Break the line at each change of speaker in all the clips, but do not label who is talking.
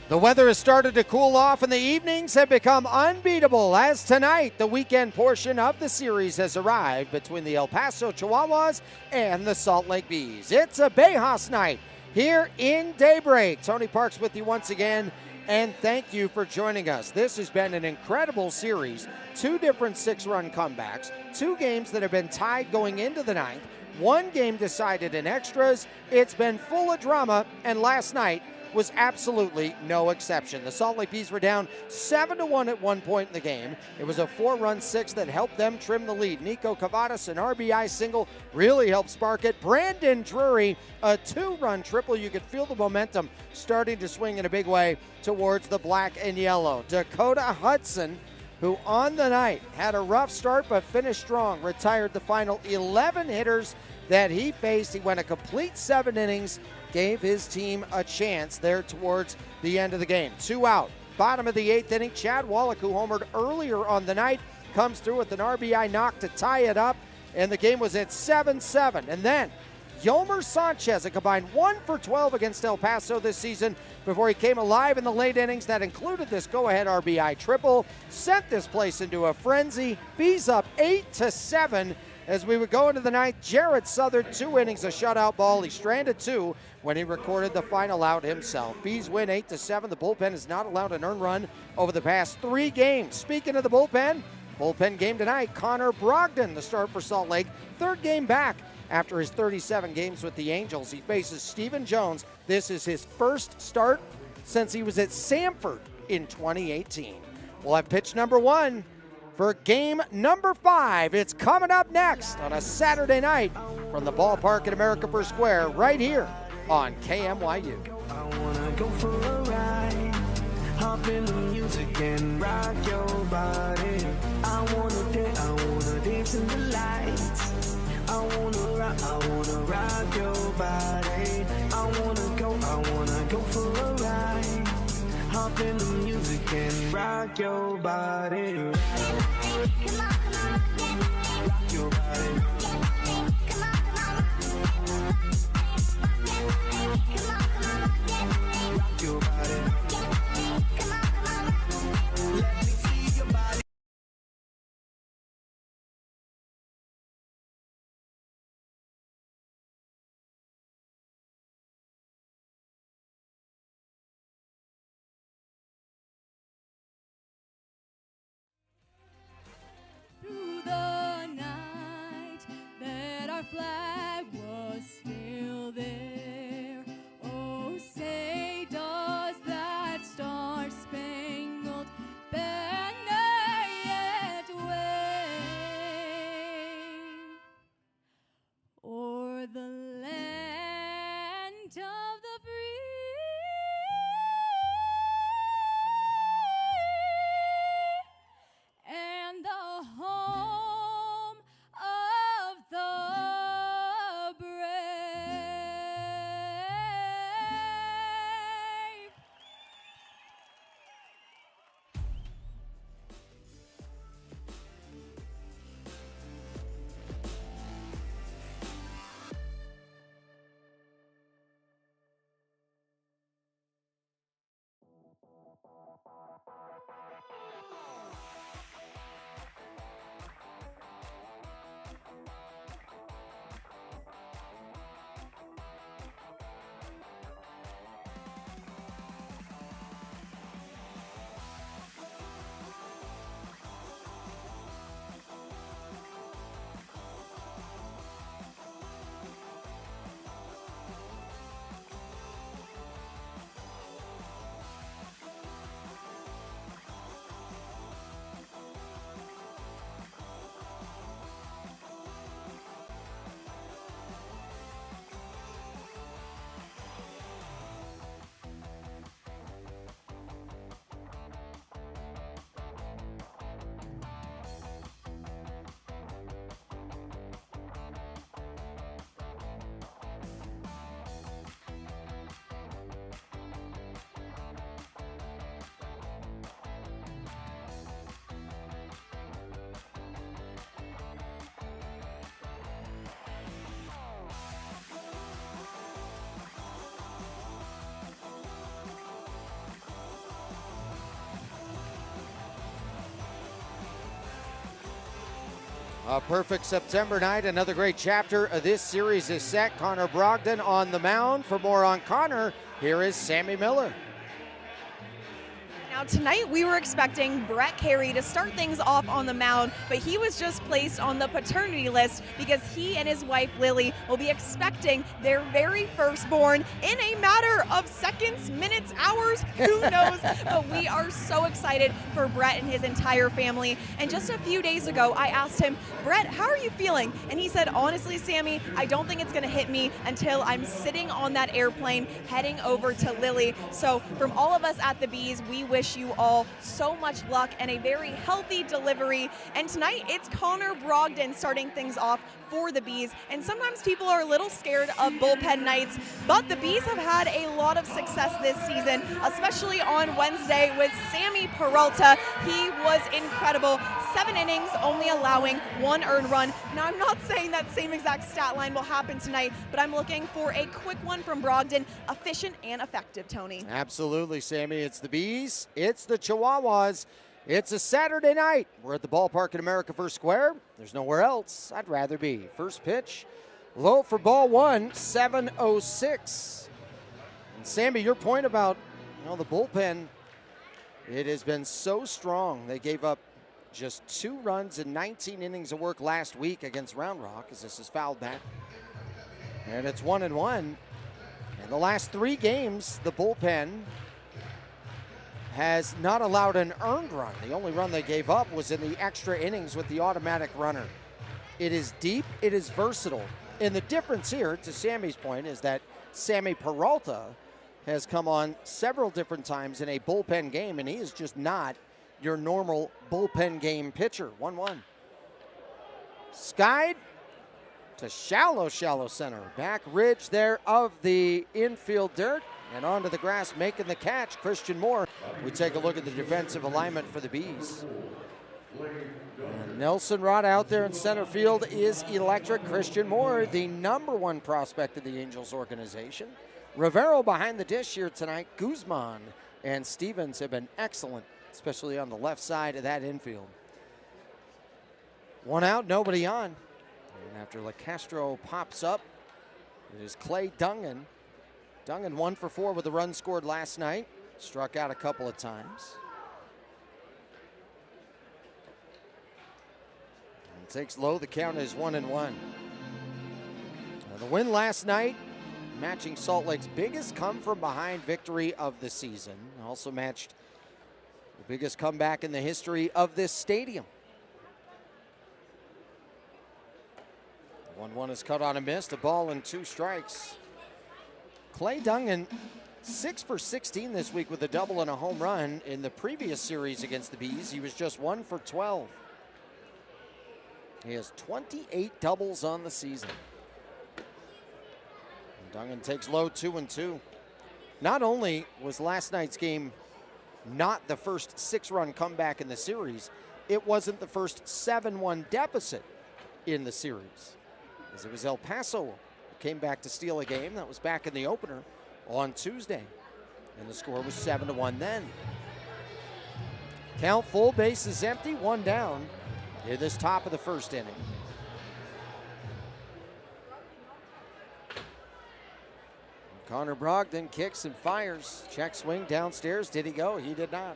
The weather has started to cool off and the evenings have become unbeatable as tonight the weekend portion of the series has arrived between the El Paso Chihuahuas and the Salt Lake Bees. It's a Bayhouse night here in Daybreak. Tony Parks with you once again, and thank you for joining us. This has been an incredible series. 2 different 6-run comebacks, 2 games that have been tied going into the ninth, 1 game decided in extras. It's been full of drama, and last night was absolutely no exception. The Salt Lake Bees were down 7-1 at one point in the game. It was a 4-run 6 that helped them trim the lead. Nico Cavadas, an RBI single, really helped spark it. Brandon Drury, a 2-run triple. You could feel the momentum starting to swing in a big way towards the black and yellow. Dakota Hudson, who on the night had a rough start but finished strong, retired the final 11 hitters that he faced. He went a complete 7 innings, gave his team a chance there towards the end of the game. 2 out. Bottom of the 8th inning, Chad Wallach, who homered earlier on the night, comes through with an RBI knock to tie it up, and the game was at 7-7. And then Yomer Sanchez, a combined 1 for 12 against El Paso this season before he came alive in the late innings. That included this go-ahead RBI triple, sent this place into a frenzy. Bees up 8-7 as we would go into the ninth. Jared Southern, 2 innings, a shutout ball. He stranded 2 when he recorded the final out himself. Bees win 8-7. The bullpen has not allowed an earned run over the past 3 games. Speaking of the bullpen game tonight, Connor Brogdon, the start for Salt Lake, 3rd game back after his 37 games with the Angels. He faces Stephen Jones. This is his first start since he was at Samford in 2018. We'll have pitch number 1 for game number 5. It's coming up next on a Saturday night from the ballpark at America Square right here on KMYU.
I wanna go for a ride, hop in the music and rock your body. I wanna dance in the lights. I wanna rock your body. I wanna go for a ride, hop in the music and rock your body. Rock your body. Rock your body. Let me see your body.
Through the night,
A perfect September night. Another great chapter of this series is set. Connor Brogdon on the mound. For more on Connor, here is Sammy Miller.
Now tonight we were expecting Brett Carey to start things off on the mound, but he was just placed on the paternity list because he and his wife Lily will be expecting their very firstborn in a matter of seconds, minutes, hours, who knows, but we are so excited for Brett and his entire family. And just a few days ago I asked him, Brett, how are you feeling? And he said, honestly, Sammy, I don't think it's going to hit me until I'm sitting on that airplane heading over to Lily. So from all of us at the Bees, we wish you all so much luck and a very healthy delivery. And tonight it's Connor Brogdon starting things off for the Bees. And sometimes people are a little scared of bullpen nights, but the Bees have had a lot of success this season, especially on Wednesday with Sammy Peralta. He was incredible. 7 innings, only allowing 1 earned run. Now, I'm not saying that same exact stat line will happen tonight, but I'm looking for a quick one from Brogdon. Efficient and effective, Tony.
Absolutely, Sammy. It's the Bees. It's the Chihuahuas. It's a Saturday night. We're at the ballpark in America First Square. There's nowhere else I'd rather be. First pitch, low for ball 1, 7:06. And Sammy, your point about the bullpen, it has been so strong. They gave up just 2 runs in 19 innings of work last week against Round Rock, as this is fouled back. And it's 1-1. In the last 3 games, the bullpen has not allowed an earned run. The only run they gave up was in the extra innings with the automatic runner. It is deep, it is versatile. And the difference here, to Sammy's point, is that Sammy Peralta has come on several different times in a bullpen game, and he is just not your normal bullpen game pitcher. 1-1. Skied to shallow center. Back ridge there of the infield dirt. And onto the grass, making the catch, Christian Moore. We take a look at the defensive alignment for the Bees. And Nelson Rod out there in center field is electric. Christian Moore, the #1 prospect of the Angels organization. Rivero behind the dish here tonight. Guzman and Stevens have been excellent, especially on the left side of that infield. 1 out, nobody on. And after LaCastro pops up, it is Clay Dungan. Dungan 1 for 4 with a run scored last night. Struck out a couple of times. And takes low. The count is 1-1. The win last night, matching Salt Lake's biggest come from behind victory of the season. Also matched the biggest comeback in the history of this stadium. 1-1 is cut on a miss. A ball and 2 strikes. Clay Dungan, 6 for 16 this week with a double and a home run. In the previous series against the Bees, he was just 1 for 12. He has 28 doubles on the season. And Dungan takes low, 2-2. Not only was last night's game not the first 6-run comeback in the series, it wasn't the first 7-1 deficit in the series, as it was El Paso came back to steal a game. That was back in the opener on Tuesday. And the score was 7-1 then. Count full, bases empty, 1 down in this top of the first inning. Connor Brogdon kicks and fires. Check swing downstairs. Did he go? He did not.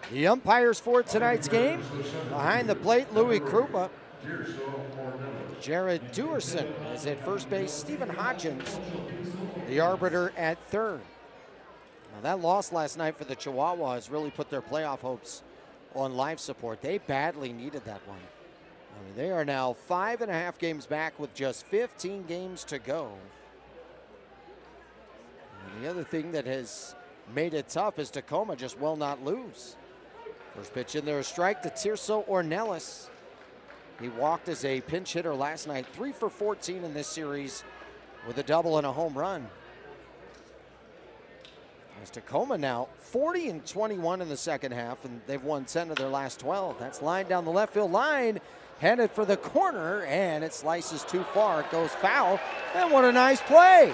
The umpires for tonight's game, behind the plate, Louis Krupa. Jared Dewerson is at first base. Stephen Hodgins, the arbiter, at third. Now that loss last night for the Chihuahuas really put their playoff hopes on life support. They badly needed that one. I mean, they are now 5.5 games back with just 15 games to go. And the other thing that has made it tough is Tacoma just will not lose. First pitch in there, a strike to Tirso Ornelas. He walked as a pinch hitter last night, 3 for 14 in this series with a double and a home run. As Tacoma now 40-21 in the second half, and they've won 10 of their last 12. That's line down the left field line, headed for the corner, and it slices too far. It goes foul, and what a nice play.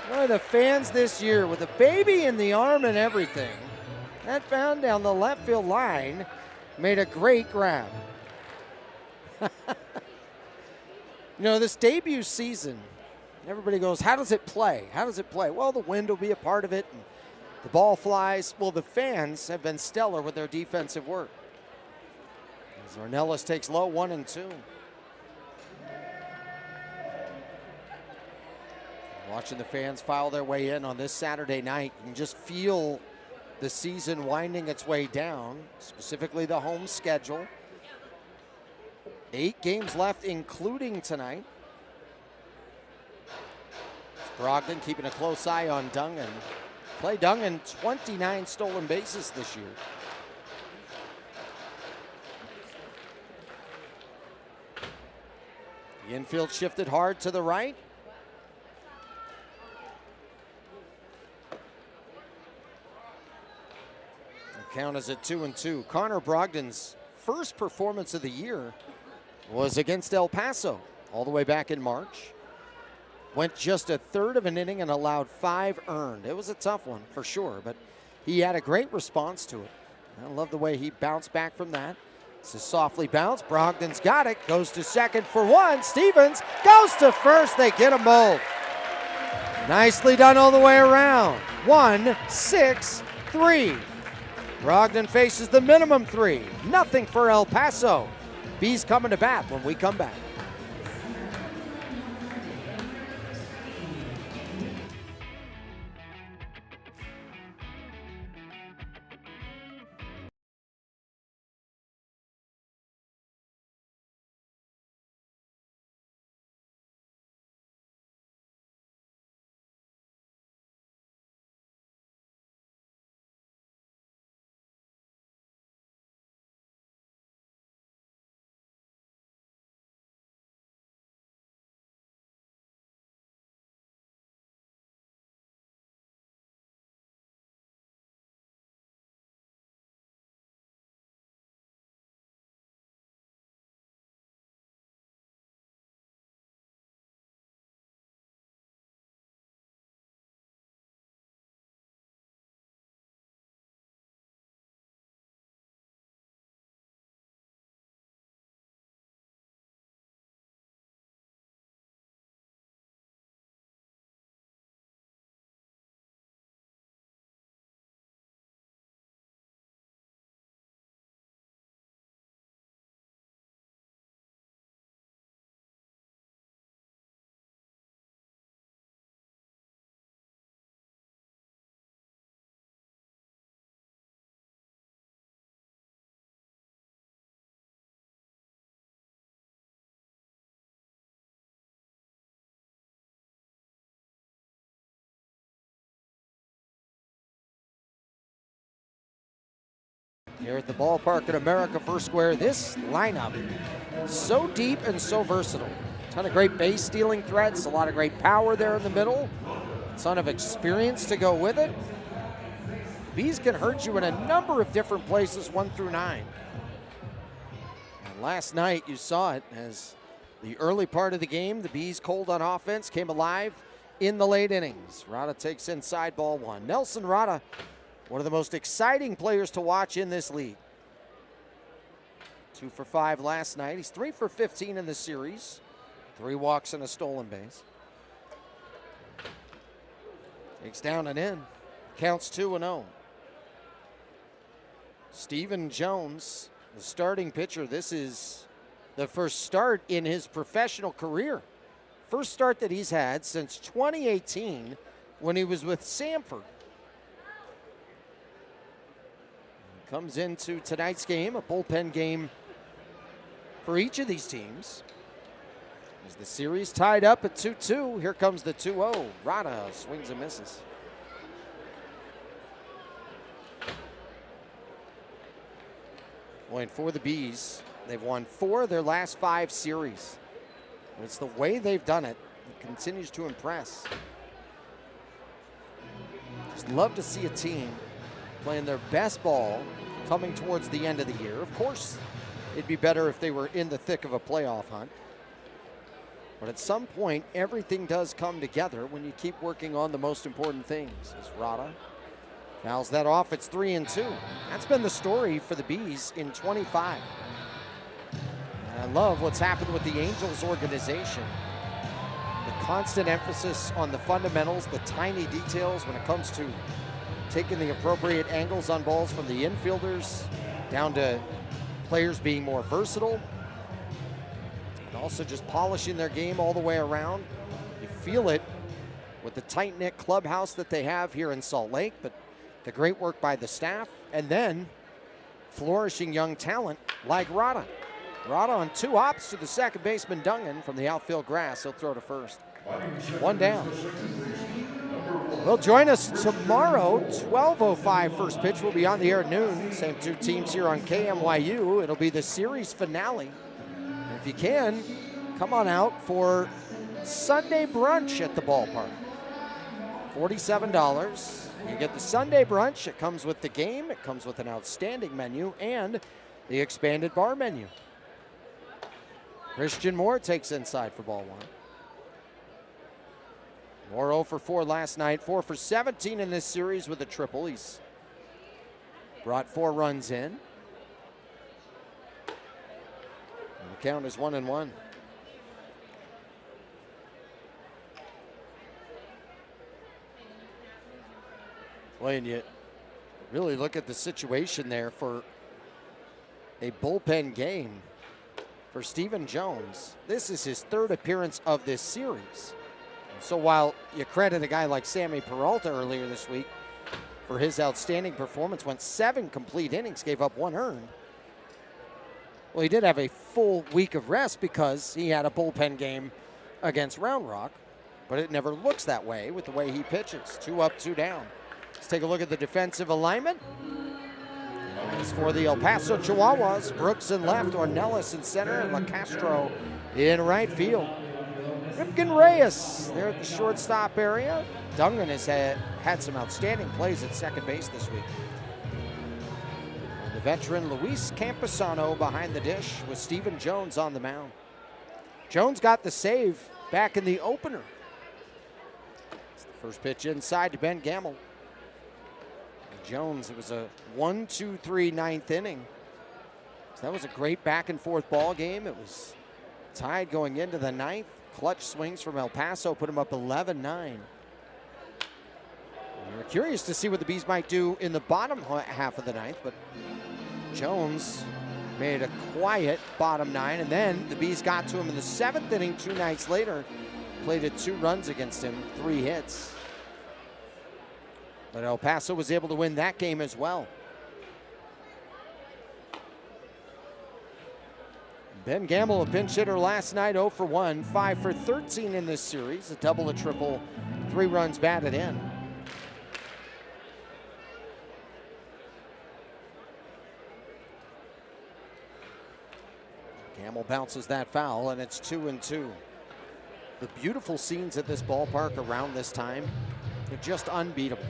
One of the fans this year with a baby in the arm and everything. That found down the left field line. made a great grab. You know, this debut season, everybody goes, how does it play? How does it play? Well, the wind will be a part of it, and the ball flies. Well, the fans have been stellar with their defensive work. As Ornelas takes low, 1-2. Watching the fans file their way in on this Saturday night, you can just feel the season winding its way down, specifically the home schedule. 8 games left, including tonight. Brogdon keeping a close eye on Dungan. Clay Dungan, 29 stolen bases this year. The infield shifted hard to the right. The count is at 2-2. Connor Brogdon's first performance of the year was against El Paso all the way back in March. Went just a third of an inning and allowed 5 earned. It was a tough one for sure, but he had a great response to it. I love the way he bounced back from that. This is softly bounced. Brogdon's got it. Goes to second for 1. Stevens goes to first. They get them both. Nicely done all the way around. 1-6-3. Brogdon faces the minimum 3. Nothing for El Paso. Bees coming to bat when we come back. Here at the ballpark at America First Square, this lineup so deep and so versatile. A ton of great base stealing threats, a lot of great power there in the middle, a ton of experience to go with it. Bees can hurt you in a number of different places, 1 through 9. And last night you saw it as the early part of the game, the Bees cold on offense, came alive in the late innings. Rada takes inside, ball 1. Nelson Rada, one of the most exciting players to watch in this league. 2 for 5 last night. He's 3 for 15 in the series. 3 walks and a stolen base. Takes down and in. Counts 2-0. Stephen Jones, the starting pitcher. This is the first start in his professional career. First start that he's had since 2018 when he was with Samford. Comes into tonight's game, a bullpen game for each of these teams. As the series tied up at 2-2, here comes the 2-0. Rada swings and misses. Boy, and for the Bees, they've won 4 of their last 5 series. It's the way they've done it. It continues to impress. Just love to see a team playing their best ball coming towards the end of the year. Of course, it'd be better if they were in the thick of a playoff hunt. But at some point, everything does come together when you keep working on the most important things. As Rada Fouls that off, it's 3-2. That's been the story for the Bees in 25. And I love what's happened with the Angels organization. The constant emphasis on the fundamentals, the tiny details when it comes to taking the appropriate angles on balls from the infielders down to players being more versatile and also just polishing their game all the way around. You feel it with the tight-knit clubhouse that they have here in Salt Lake, but the great work by the staff, and then flourishing young talent like Rada. Rada on 2 hops to the second baseman Dungan from the outfield grass. He'll throw to first. 1 down. Well, join us tomorrow, 12:05 first pitch. We'll be on the air at noon. Same 2 teams here on KMYU. It'll be the series finale. And if you can, come on out for Sunday brunch at the ballpark. $47. You get the Sunday brunch. It comes with the game. It comes with an outstanding menu and the expanded bar menu. Christian Moore takes inside for ball 1. Moore 0 for 4 last night, 4 for 17 in this series with a triple. He's brought 4 runs in. And the count is 1-1. Well, and you really look at the situation there for a bullpen game for Stephen Jones. This is his 3rd appearance of this series. So while you credit a guy like Sammy Peralta earlier this week for his outstanding performance, went 7 complete innings, gave up 1 earned. Well, he did have a full week of rest because he had a bullpen game against Round Rock, but it never looks that way with the way he pitches. 2 up, 2 down. Let's take a look at the defensive alignment. As for the El Paso Chihuahuas, Brooks in left, Ornelas in center, and LaCastro in right field. Ripken Reyes there at the shortstop area. Dungan has had some outstanding plays at second base this week. And the veteran Luis Camposano behind the dish with Stephen Jones on the mound. Jones got the save back in the opener. It's the first pitch inside to Ben Gamble. Jones, it was a 1-2-3 9th inning. So that was a great back and forth ball game. It was tied going into the 9th. Clutch swings from El Paso put him up 11-9. We're curious to see what the Bees might do in the bottom half of the 9th, but Jones made a quiet bottom 9, and then the Bees got to him in the 7th inning 2 nights later. Plated 2 runs against him, 3 hits. But El Paso was able to win that game as well. Ben Gamble, a pinch hitter last night, 0 for 1, 5 for 13 in this series, a double, a triple, 3 runs batted in. Gamble bounces that foul, and it's 2-2. The beautiful scenes at this ballpark around this time, they're just unbeatable.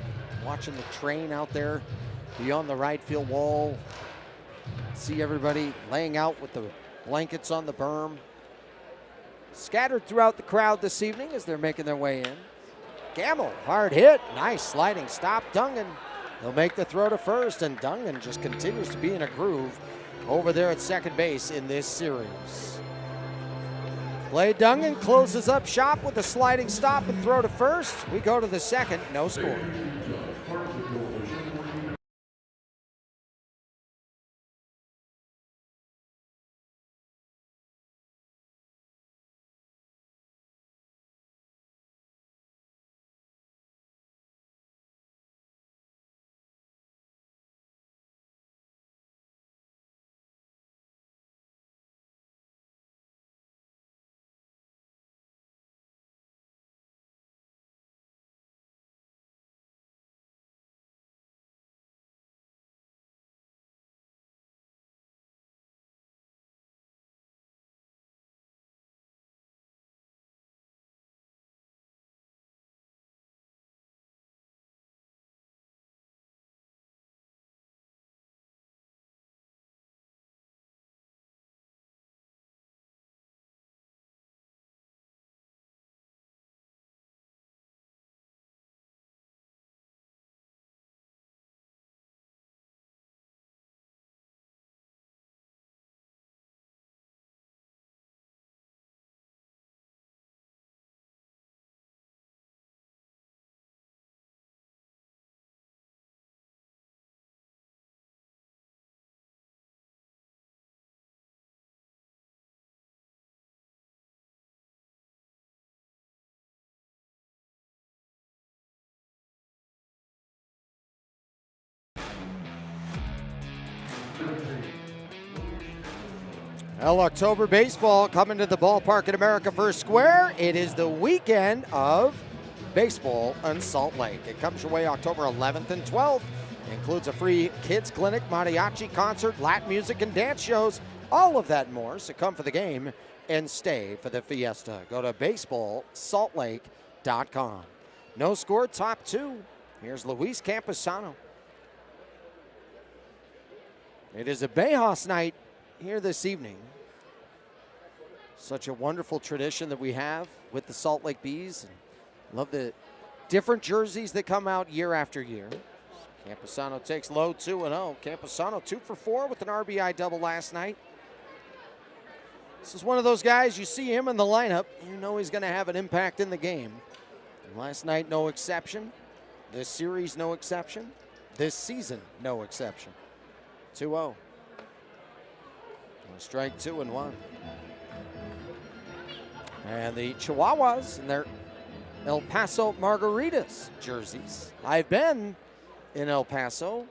Watching the train out there beyond the right field wall, see everybody laying out with the blankets on the berm. Scattered throughout the crowd this evening as they're making their way in. Gamble, hard hit, nice sliding stop. Dungan, they'll make the throw to first, and Dungan just continues to be in a groove over there at second base in this series. Clay Dungan closes up shop with a sliding stop and throw to first. We go to the second, no score. Well, October baseball coming to the ballpark at America First Square. It is the weekend of baseball in Salt Lake. It comes your way October 11th and 12th. It includes a free kids clinic, mariachi concert, Latin music, and dance shows. All of that and more. So come for the game and stay for the fiesta. Go to baseballsaltlake.com. No score, top two. Here's Luis Campusano. It is a Bayhouse night here this evening. Such a wonderful tradition that we have with the Salt Lake Bees. Love the different jerseys that come out year after year. Campusano takes low 2-0. Campusano 2 for 4 with an RBI double last night. This is one of those guys, you see him in the lineup, you know he's going to have an impact in the game. And last night, no exception. This series, no exception. This season, no exception. 2-0. Strike 2-1. And the Chihuahuas in their El Paso Margaritas jerseys. I've been in El Paso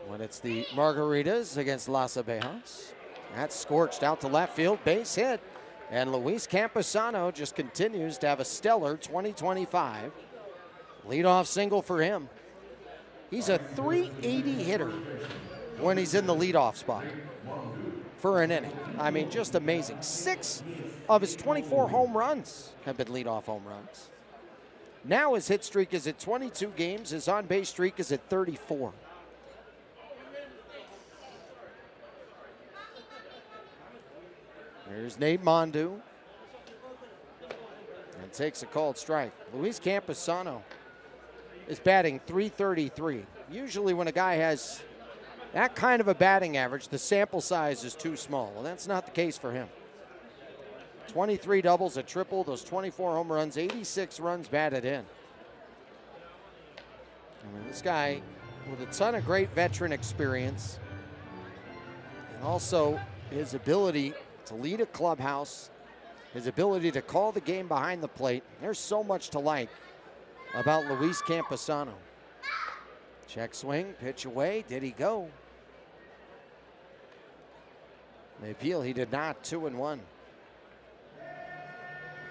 when it's the Margaritas against Las Abejas. That's scorched out to left field, base hit. And Luis Campusano just continues to have a stellar 2025. Leadoff single for him. He's a .380 hitter when he's in the leadoff spot for an inning. I mean, just amazing. 6 of his 24 home runs have been leadoff home runs. Now his hit streak is at 22 games. His on-base streak is at 34. There's Nate Mondu. And takes a called strike. Luis Campusano is batting .333. Usually when a guy has that kind of a batting average, the sample size is too small. Well, that's not the case for him. 23 doubles, a triple, those 24 home runs, 86 runs batted in. I mean, this guy with a ton of great veteran experience, and also his ability to lead a clubhouse, his ability to call the game behind the plate. There's so much to like about Luis Campusano. Check swing, pitch away. Did he go? The appeal, he did not. 2-1.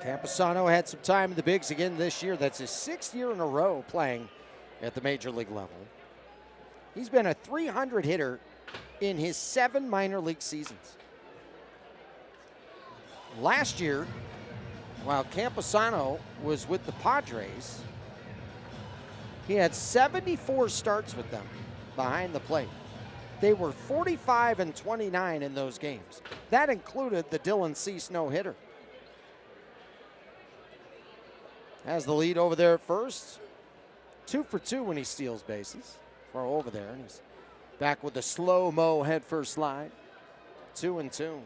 Campusano had some time in the bigs again this year. That's his 6th year in a row playing at the major league level. He's been a .300 hitter in his 7 minor league seasons. Last year, while Campusano was with the Padres, he had 74 starts with them behind the plate. They were 45-29 in those games. That included the Dylan Cease no-hitter. Has the lead over there at first. 2 for 2 when he steals bases. Throw over there, and he's back with the slow-mo head-first slide. 2-2.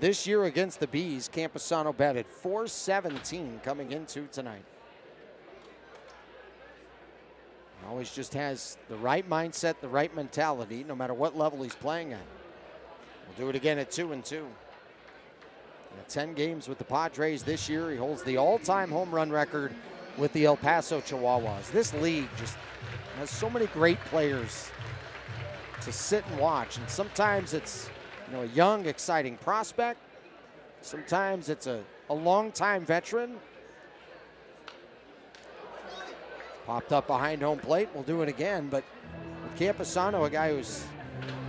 This year against the Bees, Campusano batted .417 coming into tonight. Always just has the right mindset, the right mentality, no matter what level he's playing at. We'll do it again at 2-2. 10 games with the Padres this year. He holds the all-time home run record with the El Paso Chihuahuas. This league just has so many great players to sit and watch. And sometimes it's, you know, a young, exciting prospect. Sometimes it's a long-time veteran. Popped up behind home plate. We'll do it again. But with Campusano, a guy who's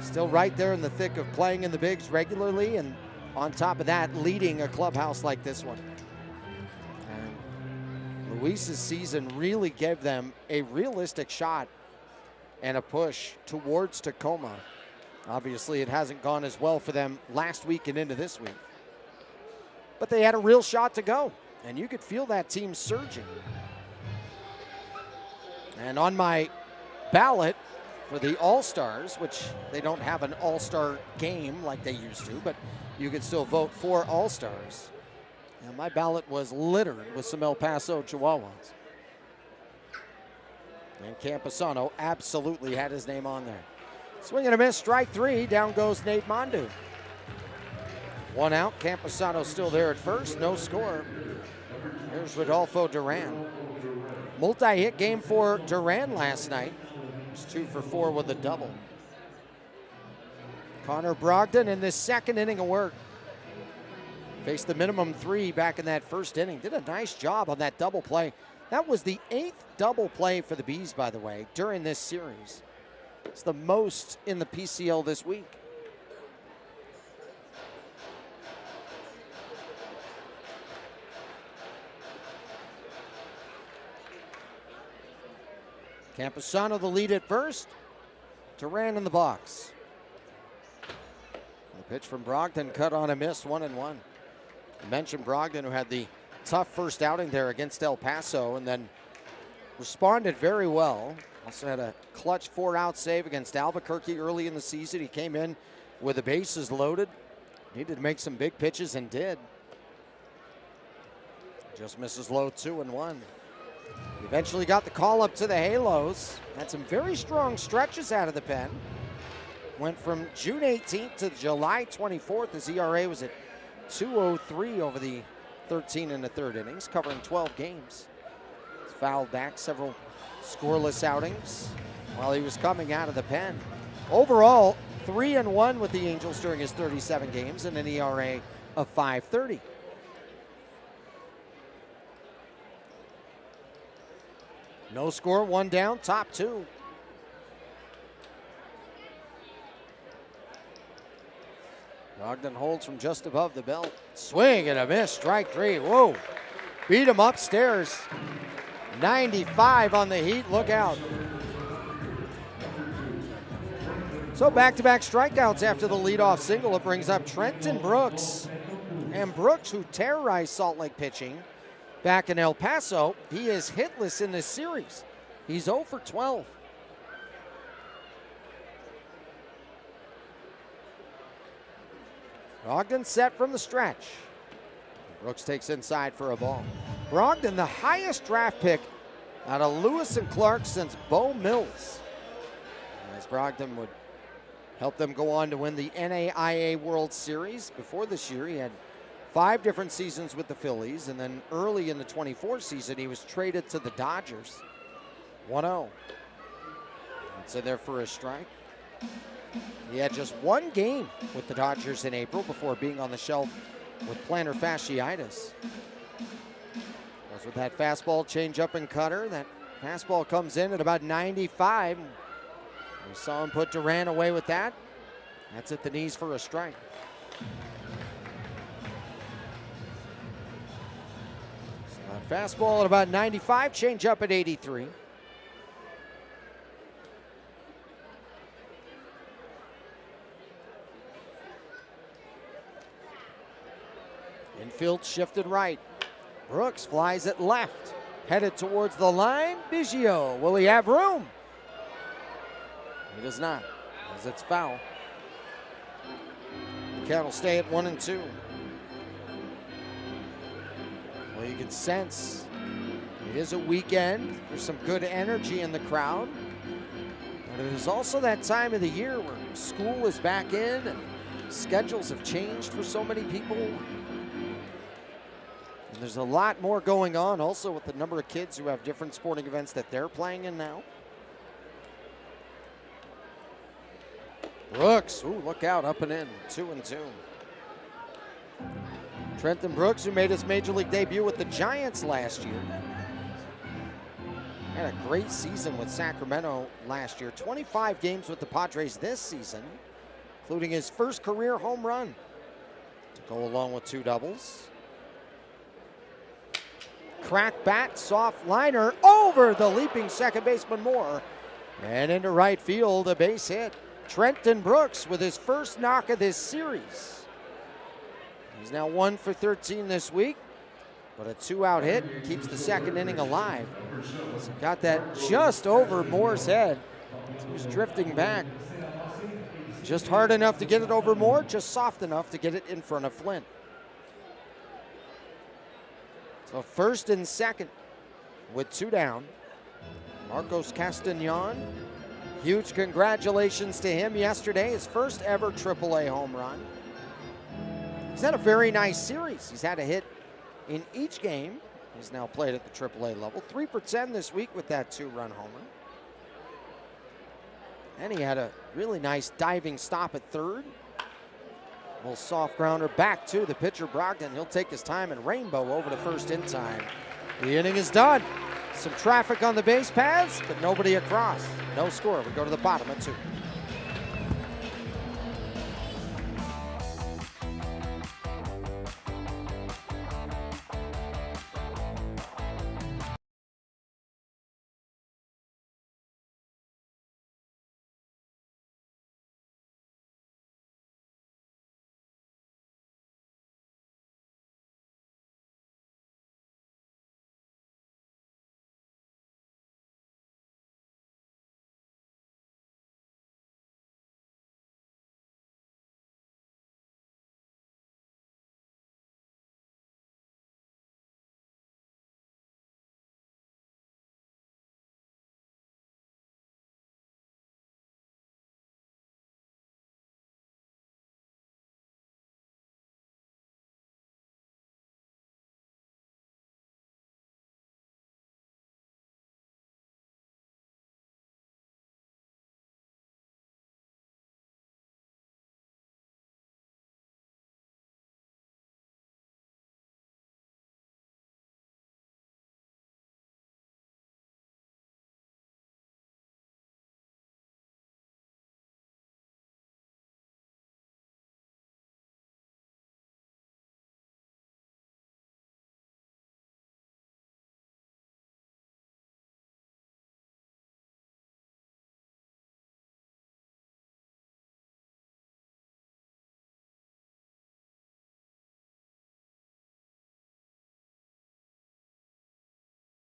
still right there in the thick of playing in the bigs regularly, and on top of that, leading a clubhouse like this one. And Luis's season really gave them a realistic shot and a push towards Tacoma. Obviously, it hasn't gone as well for them last week and into this week. But they had a real shot to go, and you could feel that team surging. And on my ballot for the All-Stars, which they don't have an All-Star game like they used to, but you can still vote for All-Stars. And my ballot was littered with some El Paso Chihuahuas. And Campusano absolutely had his name on there. Swing and a miss, strike 3. Down goes Nate Mondu. 1 out. Campusano still there at first. No score. Here's Rodolfo Duran. Multi-hit game for Duran last night. He's 2 for 4 with a double. Connor Brogdon in this second inning of work. Faced the minimum 3 back in that first inning. Did a nice job on that double play. That was the 8th double play for the Bees, by the way, during this series. It's the most in the PCL this week. Camposano the lead at first. Duran in the box. The pitch from Brogdon cut on a miss, 1-1. I mentioned Brogdon, who had the tough first outing there against El Paso and then responded very well. Also had a clutch 4-out save against Albuquerque early in the season. He came in with the bases loaded. Needed to make some big pitches and did. Just misses low, 2-1. Eventually got the call up to the Halos. Had some very strong stretches out of the pen. Went from June 18th to July 24th. His ERA was at 2.03 over the 13 and a third innings, covering 12 games. He's fouled back several scoreless outings while he was coming out of the pen. Overall, 3-1 with the Angels during his 37 games and an ERA of 5.30. No score, 1 down, top 2. Brogdon holds from just above the belt. Swing and a miss, strike 3. Whoa, beat him upstairs. 95 on the Heat, look out. So back-to-back strikeouts after the leadoff single. It brings up Trenton Brooks. And Brooks, who terrorized Salt Lake pitching back in El Paso, he is hitless in this series. He's 0 for 12. Brogdon set from the stretch. Brooks takes inside for a ball. Brogdon, the highest draft pick out of Lewis and Clark since Bo Mills. As Brogdon would help them go on to win the NAIA World Series. Before this year, he had 5 different seasons with the Phillies, and then early in the 24 season, he was traded to the Dodgers. 1-0. That's in there for a strike. He had just 1 game with the Dodgers in April before being on the shelf with plantar fasciitis. Was with that fastball, changeup, and cutter. That fastball comes in at about 95. We saw him put Duran away with that. That's at the knees for a strike. So that fastball at about 95, changeup at 83. Infield shifted right. Brooks flies it left. Headed towards the line. Biggio, will he have room? He does not, as it's foul. The count will stay at 1-2. Well, you can sense it is a weekend. There's some good energy in the crowd. But it is also that time of the year where school is back in and schedules have changed for so many people. And there's a lot more going on also with the number of kids who have different sporting events that they're playing in now. Brooks, ooh, look out, up and in, 2-2. Trenton Brooks, who made his major league debut with the Giants last year. Had a great season with Sacramento last year. 25 games with the Padres this season, including his first career home run to go along with 2 doubles. Crack bat, soft liner over the leaping second baseman Moore. And into right field, a base hit. Trenton Brooks with his first knock of this series. He's now 1 for 13 this week, but a 2-out hit keeps the second inning alive. So got that just over Moore's head. He was drifting back. Just hard enough to get it over Moore, just soft enough to get it in front of Flynn. So first and second with 2 down. Marcos Castañon, huge congratulations to him yesterday, his first ever AAA home run. He's had a very nice series. He's had a hit in each game. He's now played at the AAA level. 3 for 10 this week with that 2-run homer. And he had a really nice diving stop at third. A little soft grounder back to the pitcher, Brogdon. He'll take his time and rainbow over to first in time. The inning is done. Some traffic on the base paths, but nobody across. No score. We go to the bottom of 2.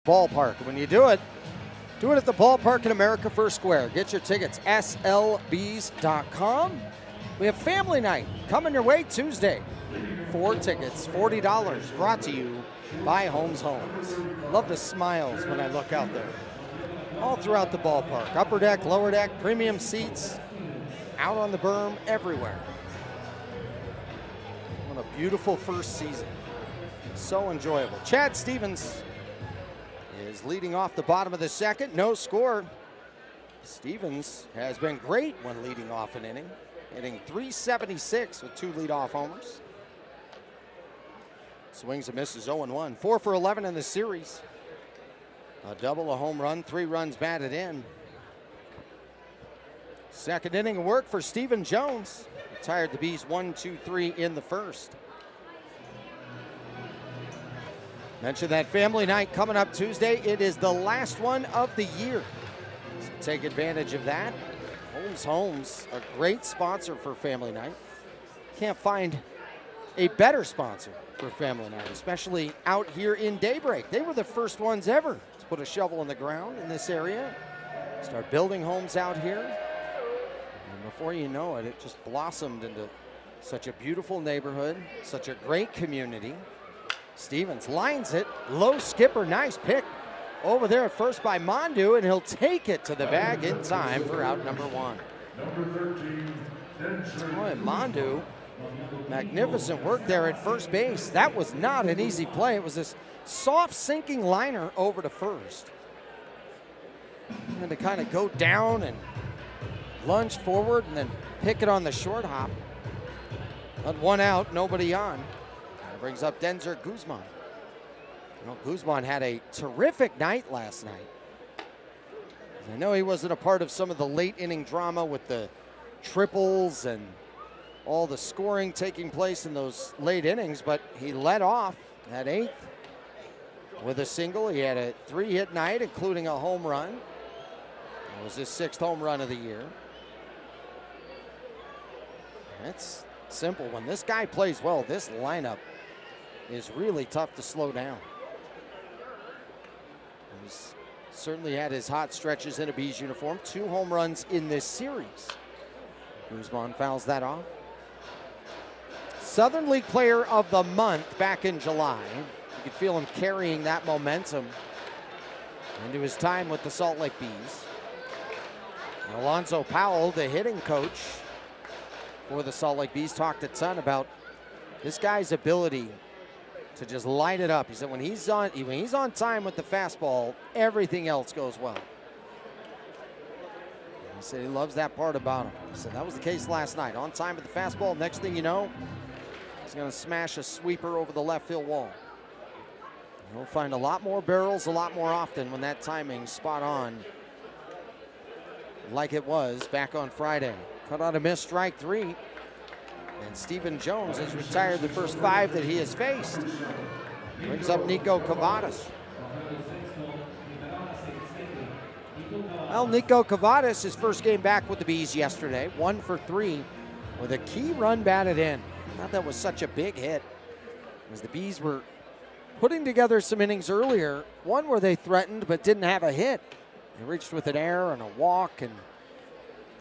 Ballpark. When you do it at the ballpark in America First Square. Get your tickets, slbs.com. We have family night coming your way Tuesday. 4 tickets, $40, brought to you by Holmes Homes. Love the smiles when I look out there. All throughout the ballpark, upper deck, lower deck, premium seats, out on the berm, everywhere. What a beautiful first season. So enjoyable. Chad Stevens is leading off the bottom of the second. No score. Stevens has been great when leading off an inning, hitting .376 with 2 leadoff homers. Swings and misses 0-1. 4 for 11 in the series. A double, a home run, 3 runs batted in. Second inning of work for Stephen Jones. Retired the Bees 1-2-3 in the first. Mentioned that family night coming up Tuesday. It is the last one of the year. So take advantage of that. Holmes Homes, a great sponsor for family night. Can't find a better sponsor for family night, especially out here in Daybreak. They were the first ones ever to put a shovel in the ground in this area. Start building homes out here. And before you know it, it just blossomed into such a beautiful neighborhood, such a great community. Stevens lines it, low skipper, nice pick over there at first by Mondu, and he'll take it to the bag in time for out number 1. Boy, Mondu, magnificent work there at first base. That was not an easy play. It was this soft sinking liner over to first. And to kind of go down and lunge forward and then pick it on the short hop. But 1 out, nobody on. Brings up Denzer Guzman. Well, Guzman had a terrific night last night. I know he wasn't a part of some of the late inning drama with the triples and all the scoring taking place in those late innings, but he led off at 8th with a single. He had a 3-hit night, including a home run. It was his 6th home run of the year. It's simple. When this guy plays well, this lineup is really tough to slow down. He's certainly had his hot stretches in a Bees uniform. 2 home runs in this series. Guzman fouls that off. Southern League Player of the Month back in July. You could feel him carrying that momentum into his time with the Salt Lake Bees. And Alonzo Powell, the hitting coach for the Salt Lake Bees, talked a ton about this guy's ability to just light it up. He said when he's on time with the fastball, everything else goes well. He said he loves that part about him. He said that was the case last night. On time with the fastball. Next thing you know, he's going to smash a sweeper over the left field wall. He'll find a lot more barrels a lot more often when that timing's spot on, like it was back on Friday. Cut out a missed strike 3. And Stephen Jones has retired the first 5 that he has faced. Brings up Nico Cavadas. Well, Nico Cavadas, his first game back with the Bees yesterday, 1 for 3 with a key run batted in. I thought that was such a big hit, as the Bees were putting together some innings earlier, one where they threatened but didn't have a hit. They reached with an error and a walk, and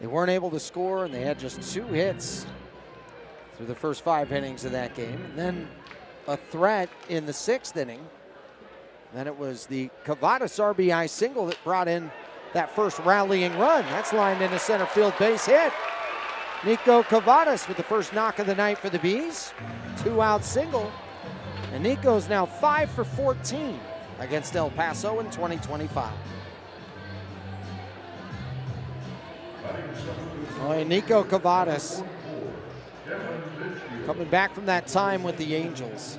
they weren't able to score, and they had just 2 hits through the first 5 innings of that game. And then a threat in the 6th inning. Then it was the Cavadas RBI single that brought in that first rallying run. That's lined in a center field base hit. Nico Cavadas with the first knock of the night for the Bees. 2-out single. And Nico's now 5 for 14 against El Paso in 2025. Boy, Nico Cavadas coming back from that time with the Angels.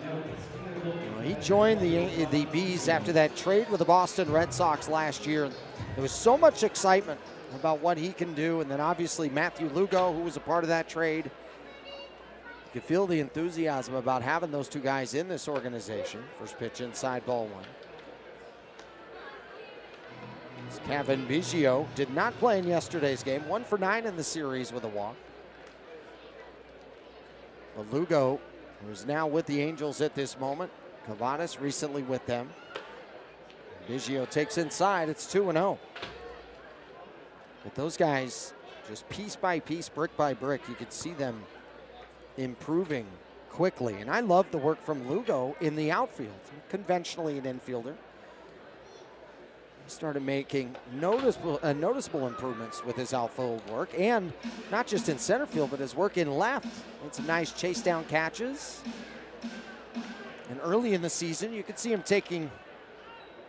He joined the Bees after that trade with the Boston Red Sox last year. There was so much excitement about what he can do, and then obviously Matthew Lugo, who was a part of that trade. You could feel the enthusiasm about having those 2 guys in this organization. First pitch inside, ball 1. Kevin Biggio did not play in yesterday's game. 1 for 9 in the series with a walk. But Lugo, who's now with the Angels at this moment. Cavadas recently with them. Biggio takes inside. It's 2-0. But those guys, just piece by piece, brick by brick, you could see them improving quickly. And I love the work from Lugo in the outfield. Conventionally an infielder. He started making noticeable improvements with his outfield work, and not just in center field, but his work in left. It's some nice chase down catches. And early in the season, you could see him taking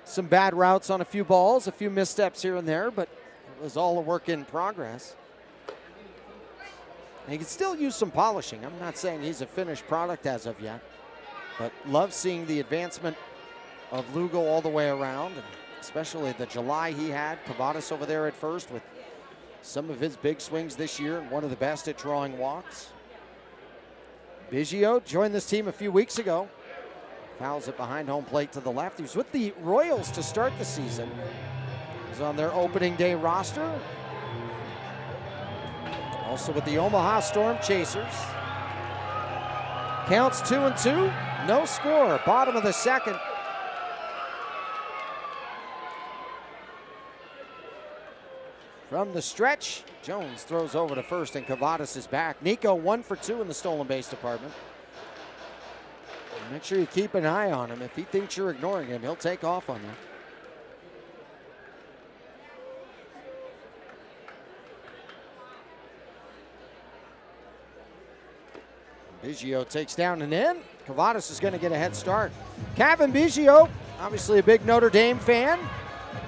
some bad routes on a few balls, a few missteps here and there, but it was all a work in progress. And he can still use some polishing. I'm not saying he's a finished product as of yet, but love seeing the advancement of Lugo all the way around, and especially the July he had. Cavadas over there at first with some of his big swings this year, and one of the best at drawing walks. Biggio joined this team a few weeks ago. Fouls it behind home plate to the left. He was with the Royals to start the season. He's on their opening day roster. Also with the Omaha Storm Chasers. Counts 2-2, no score, bottom of the 2nd. From the stretch, Jones throws over to first, and Cavadas is back. Nico 1 for 2 in the stolen base department. Make sure you keep an eye on him. If he thinks you're ignoring him, he'll take off on you. Biggio takes down and in. Cavadas is going to get a head start. Kevin Biggio, obviously a big Notre Dame fan.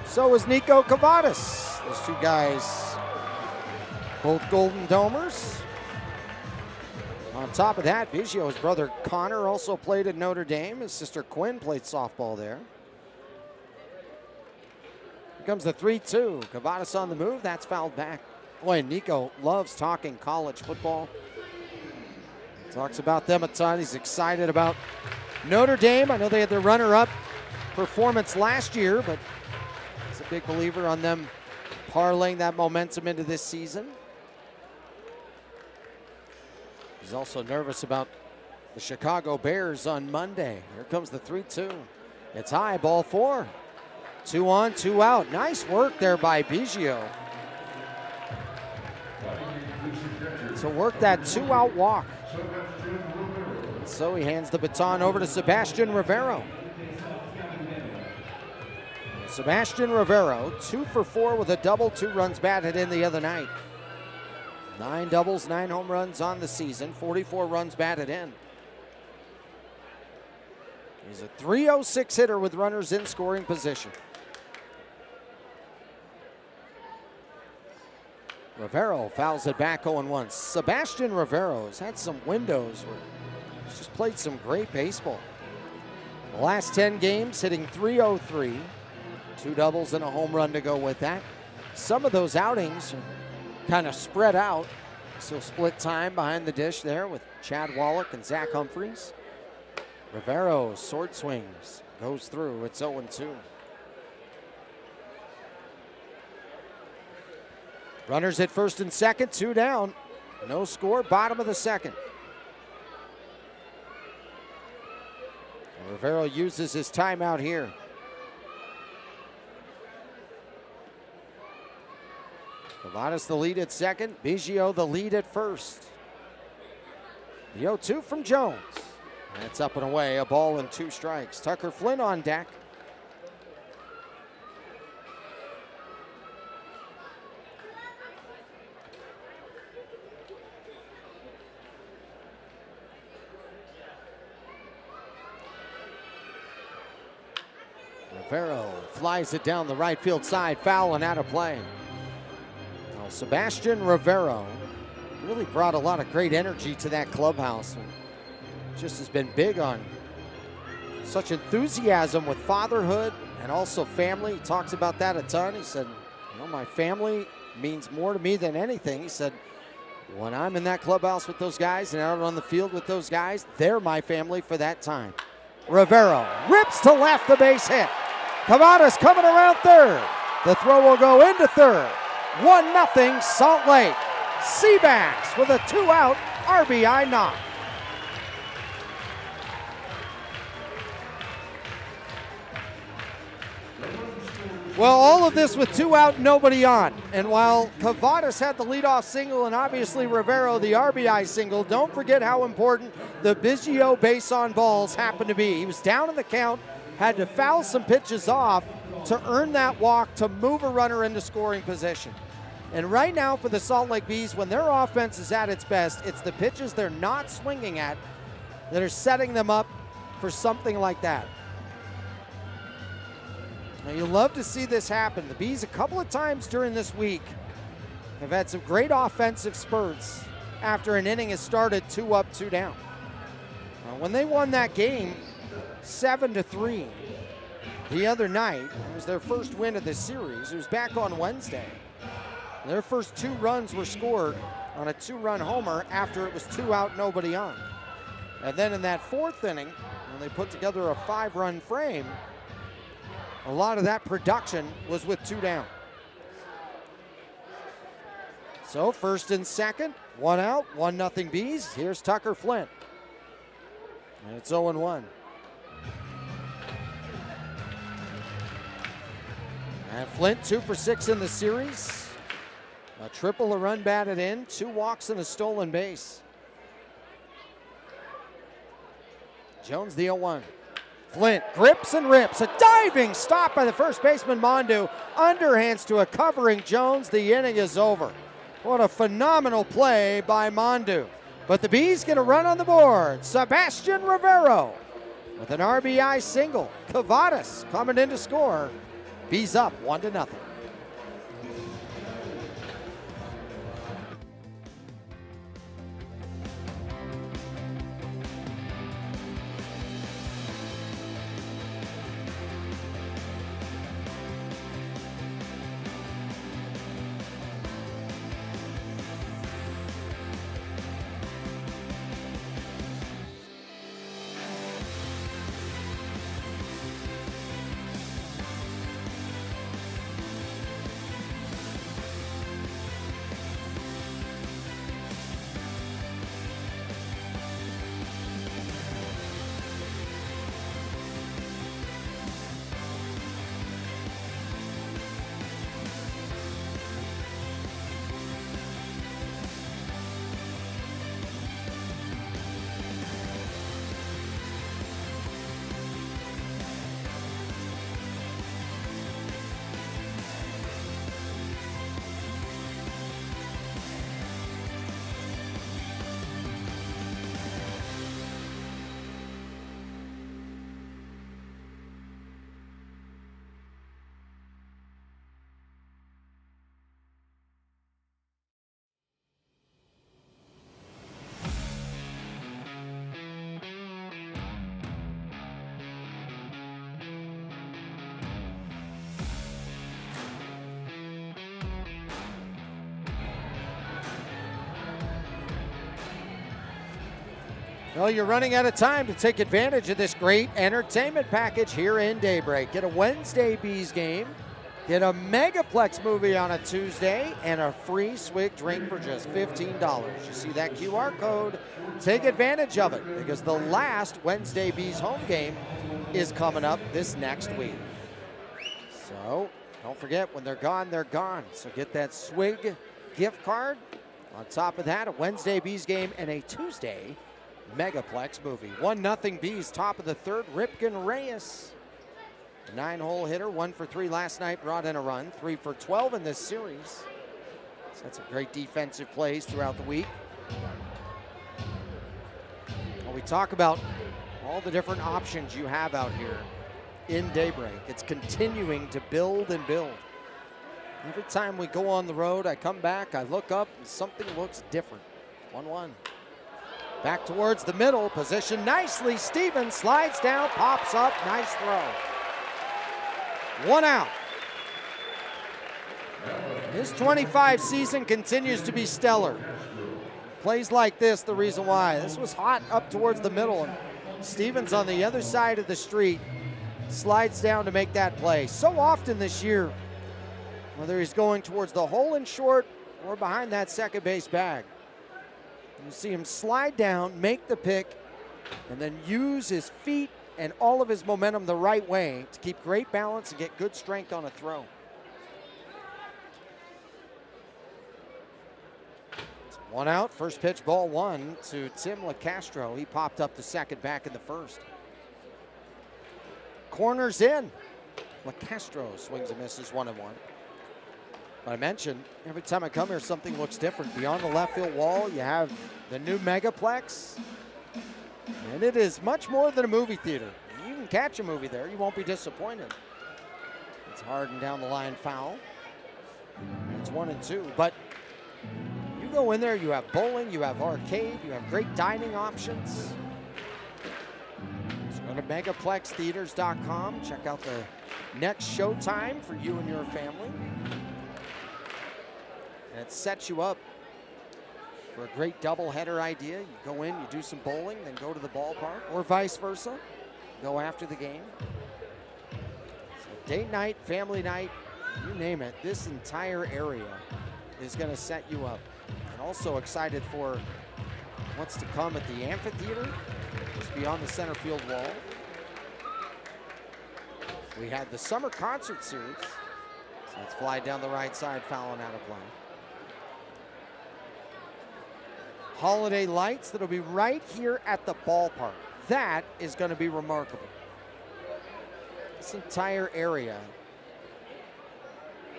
So is Nico Cavadas. Those 2 guys, both Golden Domers. On top of that, Biggio's brother Connor also played at Notre Dame. His sister Quinn played softball there. Here comes the 3-2. Cavadas on the move. That's fouled back. Boy, Nico loves talking college football. Talks about them a ton. He's excited about Notre Dame. I know they had their runner-up performance last year, but he's a big believer on them parlaying that momentum into this season. He's also nervous about the Chicago Bears on Monday. Here comes the 3-2. It's high, ball 4. 2 on, 2 out. Nice work there by Biggio to work that 2-out walk. So he hands the baton over to Sebastian Rivero. Sebastian Rivero, 2 for 4 with a double, 2 runs batted in the other night. 9 doubles, 9 home runs on the season, 44 runs batted in. He's a .306 hitter with runners in scoring position. Rivero fouls it back 0-1. Sebastian Rivero's had some windows where he's just played some great baseball. The last 10 games hitting .303. 2 doubles and a home run to go with that. Some of those outings are kind of spread out. So split time behind the dish there with Chad Wallach and Zach Humphreys. Rivero sword swings, goes through. It's 0-2. Runners at first and second, 2 down. No score, bottom of the second. Rivero uses his timeout here. Cavadas the lead at second, Biggio the lead at first. The 0-2 from Jones. That's up and away, a ball and 2 strikes. Tucker Flynn on deck. Rivero flies it down the right field side, foul and out of play. Now, Sebastian Rivero really brought a lot of great energy to that clubhouse. Just has been big on such enthusiasm with fatherhood and also family. He talks about that a ton. He said, you know, my family means more to me than anything. He said, when I'm in that clubhouse with those guys and out on the field with those guys, they're my family for that time. Rivero rips to left, the base hit. Cavadas coming around third. The throw will go into third. 1-0 Salt Lake. Seabass with a 2-out RBI knock. Well, all of this with 2 out, nobody on. And while Cavadas had the leadoff single and obviously Rivero the RBI single, don't forget how important the Biggio base on balls happened to be. He was down in the count, had to foul some pitches off to earn that walk to move a runner into scoring position. And right now for the Salt Lake Bees, when their offense is at its best, it's the pitches they're not swinging at that are setting them up for something like that. Now, you love to see this happen. The Bees, a couple of times during this week, have had some great offensive spurts after an inning has started 2 up, 2 down. Now, when they won that game 7-3 the other night, it was their first win of the series. It was back on Wednesday. Their first 2 runs were scored on a 2-run homer after it was 2 out, nobody on. And then in that 4th inning, when they put together a 5-run frame, a lot of that production was with 2 down. So first and second, 1 out, 1-0 Bees. Here's Tucker Flint. And it's 0-1. And Flint 2 for 6 in the series. A triple, a run batted in, 2 walks and a stolen base. Jones the 0-1. Flint grips and rips. A diving stop by the first baseman, Mondu. Underhands to a covering Jones. The inning is over. What a phenomenal play by Mondu. But the Bees get a run on the board. Sebastian Rivero with an RBI single. Cavadas coming in to score. Bees up 1-0. Well, you're running out of time to take advantage of this great entertainment package here in Daybreak. Get a Wednesday Bees game, get a Megaplex movie on a Tuesday, and a free swig drink for just $15. You see that QR code? Take advantage of it because the last Wednesday Bees home game is coming up this next week. So don't forget, when they're gone, they're gone. So get that swig gift card. On top of that, a Wednesday Bees game and a Tuesday Megaplex movie. 1-0 Bees, top of the third. Ripken Reyes, a 9-hole hitter, 1 for 3 last night, brought in a run, 3 for 12 in this series. He's had some great defensive plays throughout the week. Well, we talk about all the different options you have out here in Daybreak. It's continuing to build and build. Every time we go on the road, I come back, I look up, and something looks different. 1-1. Back towards the middle, position nicely. Stevens slides down, pops up, nice throw. 1 out. His 25 season continues to be stellar. Plays like this, the reason why. This was hot up towards the middle, and Stevens on the other side of the street slides down to make that play. So often this year, whether he's going towards the hole in short or behind that second base bag, you see him slide down, make the pick, and then use his feet and all of his momentum the right way to keep great balance and get good strength on a throw. It's 1 out, first pitch, ball 1 to Tim LaCastro. He popped up to second back in the first. Corners in. LaCastro swings and misses, 1-1. I mentioned, every time I come here, something looks different. Beyond the left field wall, you have the new Megaplex. And it is much more than a movie theater. You can catch a movie there. You won't be disappointed. It's hard and down the line foul. It's 1-2. But you go in there, you have bowling, you have arcade, you have great dining options. So go to megaplextheaters.com. Check out the next showtime for you and your family. And it sets you up for a great doubleheader idea. You go in, you do some bowling, then go to the ballpark, or vice versa. Go after the game. So date night, family night, you name it. This entire area is going to set you up. And also excited for what's to come at the amphitheater, just beyond the center field wall. We had the summer concert series. So let's fly down the right side, fouling out of play. Holiday lights that'll be right here at the ballpark. That is going to be remarkable. This entire area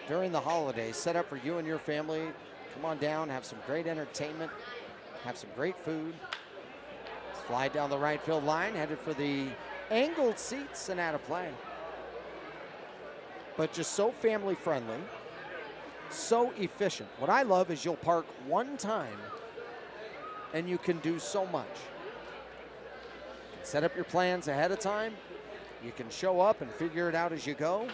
during the holidays set up for you and your family. Come on down, have some great entertainment, have some great food. Let's fly down the right field line, headed for the angled seats and out of play. But just so family friendly, so efficient. What I love is you'll park one time and you can do so much. You can set up your plans ahead of time. You can show up and figure it out as you go.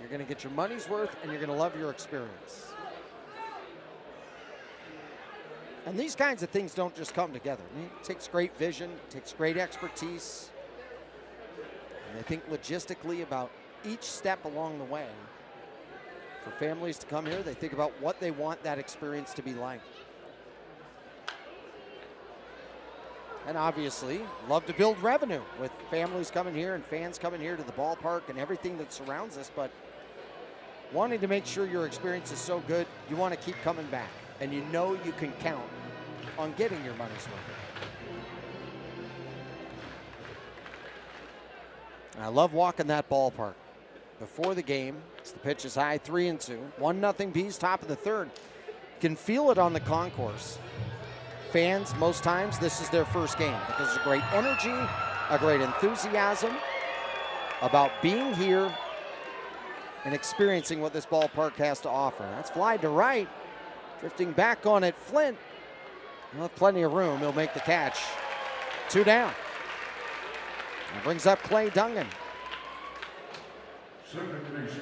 You're going to get your money's worth and you're going to love your experience. And these kinds of things don't just come together. It takes great vision, it takes great expertise. And I think logistically about each step along the way. For families to come here, they think about what they want that experience to be like. And obviously, love to build revenue with families coming here and fans coming here to the ballpark and everything that surrounds us. But wanting to make sure your experience is so good, you want to keep coming back. And you know you can count on getting your money's worth. I love walking that ballpark. Before the game, the pitch is high, 3-2. 1-0 Bees, top of the third. You can feel it on the concourse. Fans, most times, this is their first game. But there's a great energy, a great enthusiasm about being here and experiencing what this ballpark has to offer. That's fly to right. Drifting back on it, Flint. He'll have plenty of room. He'll make the catch. 2 down. And brings up Clay Dungan.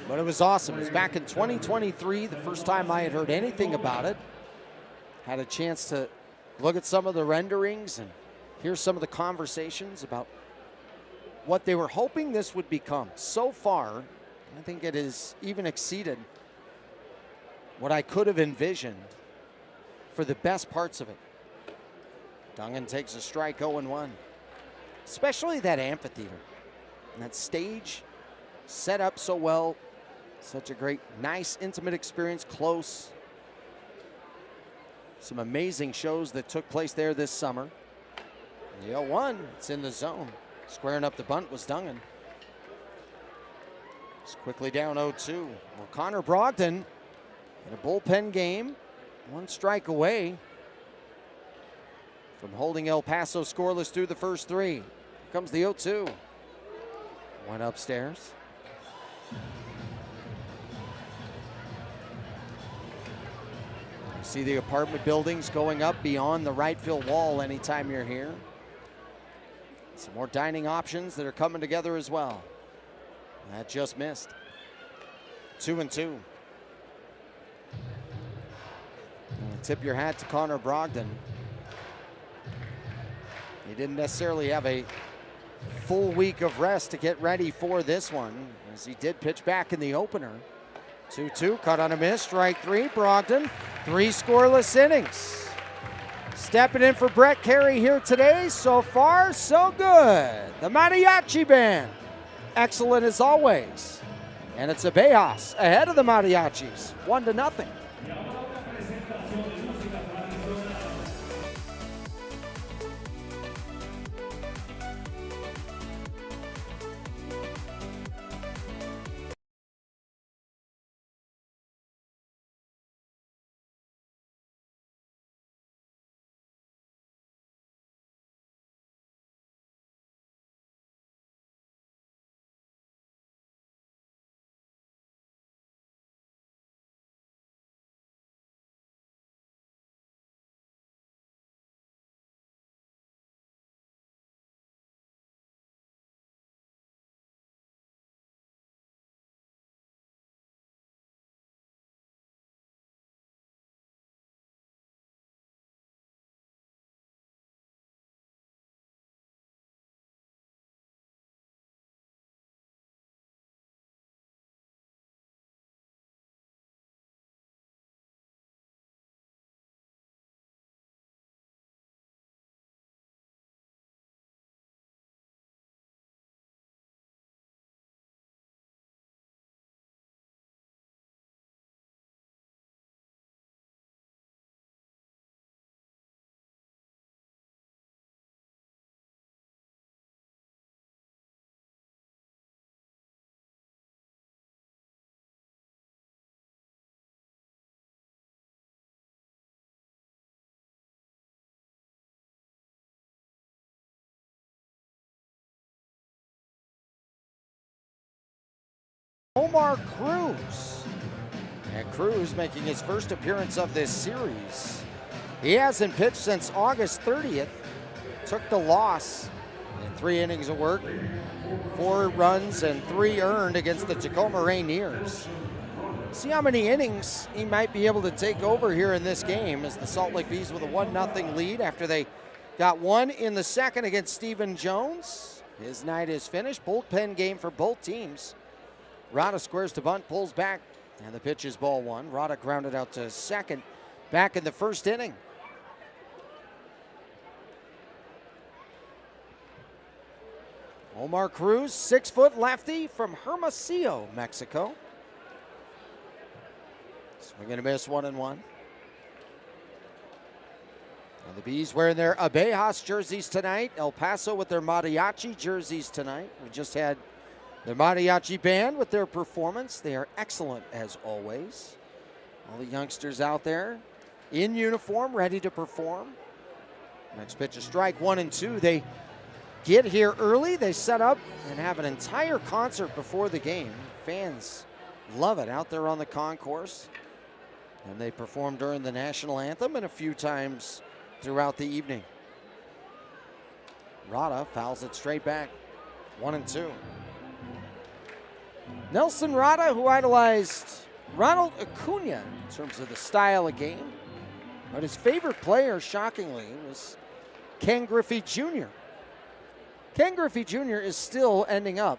But it was awesome. It was back in 2023, the first time I had heard anything about it. Had a chance to look at some of the renderings and hear some of the conversations about what they were hoping this would become. So far, I think it has even exceeded what I could have envisioned for the best parts of it. Dungan takes a strike, 0-1. Especially that amphitheater and that stage set up so well. Such a great, nice, intimate experience, close. Some amazing shows that took place there this summer. The 0-1, it's in the zone. Squaring up the bunt was Dungan. It's quickly down 0-2. Well, Connor Brogdon in a bullpen game, 1 strike away from holding El Paso scoreless through the first 3. Here comes the 0-2. Went upstairs. You see the apartment buildings going up beyond the right field wall anytime you're here. Some more dining options that are coming together as well. That just missed. 2-2. Tip your hat to Connor Brogdon. He didn't necessarily have a full week of rest to get ready for this one, as he did pitch back in the opener. 2-2, cut on a miss, strike 3. Brogdon, 3 scoreless innings. Stepping in for Brett Carey here today. So far, so good. The Mariachi Band, excellent as always. And it's Abejas ahead of the Mariachis, 1-0. Omar Cruz. And Cruz making his first appearance of this series. He hasn't pitched since August 30th. Took the loss in 3 innings of work. 4 runs and 3 earned against the Tacoma Rainiers. See how many innings he might be able to take over here in this game, as the Salt Lake Bees with a 1-0 lead after they got 1 in the second against Stephen Jones. His night is finished. Bullpen game for both teams. Rada squares to bunt, pulls back, and the pitch is ball 1. Rada grounded out to second back in the first inning. Omar Cruz, 6-foot lefty from Hermosillo, Mexico. Swing and a miss, 1-1. And the Bees wearing their Abejas jerseys tonight. El Paso with their mariachi jerseys tonight. We just had the Mariachi Band with their performance. They are excellent as always. All the youngsters out there in uniform, ready to perform. Next pitch, a strike, 1-2. They get here early. They set up and have an entire concert before the game. Fans love it out there on the concourse. And they perform during the national anthem and a few times throughout the evening. Rada fouls it straight back, 1-2. Nelson Rada, who idolized Ronald Acuna in terms of the style of game. But his favorite player, shockingly, was Ken Griffey Jr. Ken Griffey Jr. is still ending up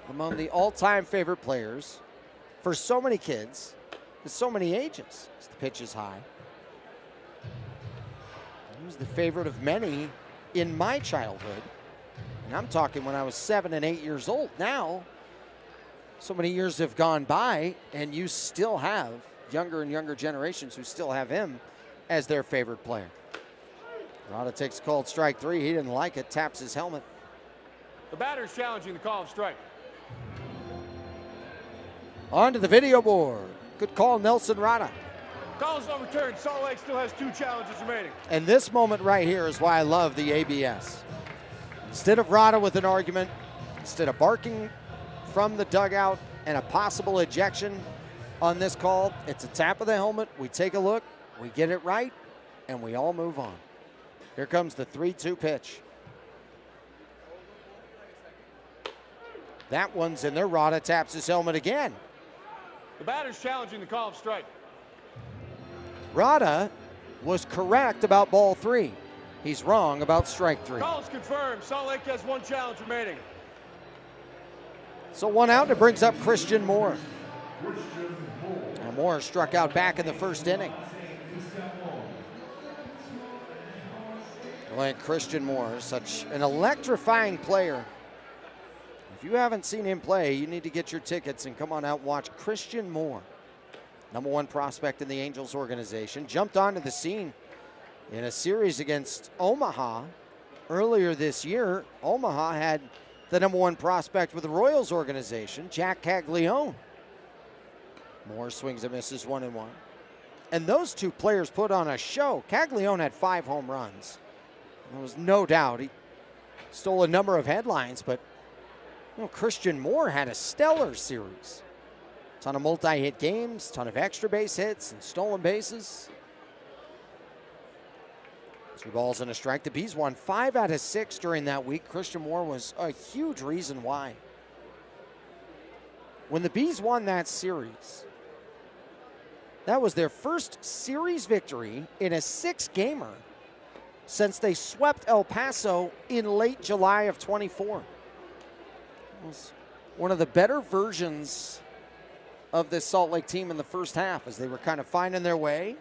among the all-time favorite players for so many kids with so many ages. As the pitch is high. He was the favorite of many in my childhood. And I'm talking when I was 7 and 8 years old. Now, so many years have gone by, and you still have younger and younger generations who still have him as their favorite player. Rada takes a called strike 3. He didn't like it, taps his helmet.
The batter's challenging the call of strike.
On to the video board. Good call, Nelson Rada.
Call is overturned. Salt Lake still has 2 challenges remaining.
And this moment right here is why I love the ABS. Instead of Rada with an argument, instead of barking from the dugout and a possible ejection on this call, it's a tap of the helmet. We take a look, we get it right, and we all move on. Here comes the 3-2 pitch. That one's in there. Rada taps his helmet again.
The batter's challenging the call of strike.
Rada was correct about ball 3. He's wrong about strike 3.
Call is confirmed. Salt Lake has 1 challenge remaining.
So 1 out, and it brings up Christian Moore. And Moore struck out back in the first inning. Well, and Christian Moore is such an electrifying player. If you haven't seen him play, you need to get your tickets and come on out and watch Christian Moore. #1 prospect in the Angels organization. Jumped onto the scene in a series against Omaha earlier this year. Omaha had the #1 prospect with the Royals organization, Jack Caglione. Moore swings and misses 1-1. And those two players put on a show. Caglione had 5 home runs. There was no doubt he stole a number of headlines, but Christian Moore had a stellar series. Ton of multi-hit games, ton of extra base hits and stolen bases. 2 balls and a strike. The Bees won 5 out of 6 during that week. Christian Moore was a huge reason why. When the Bees won that series, that was their first series victory in a 6-gamer since they swept El Paso in late July of 24. It was one of the better versions of this Salt Lake team in the first half as they were kind of finding their way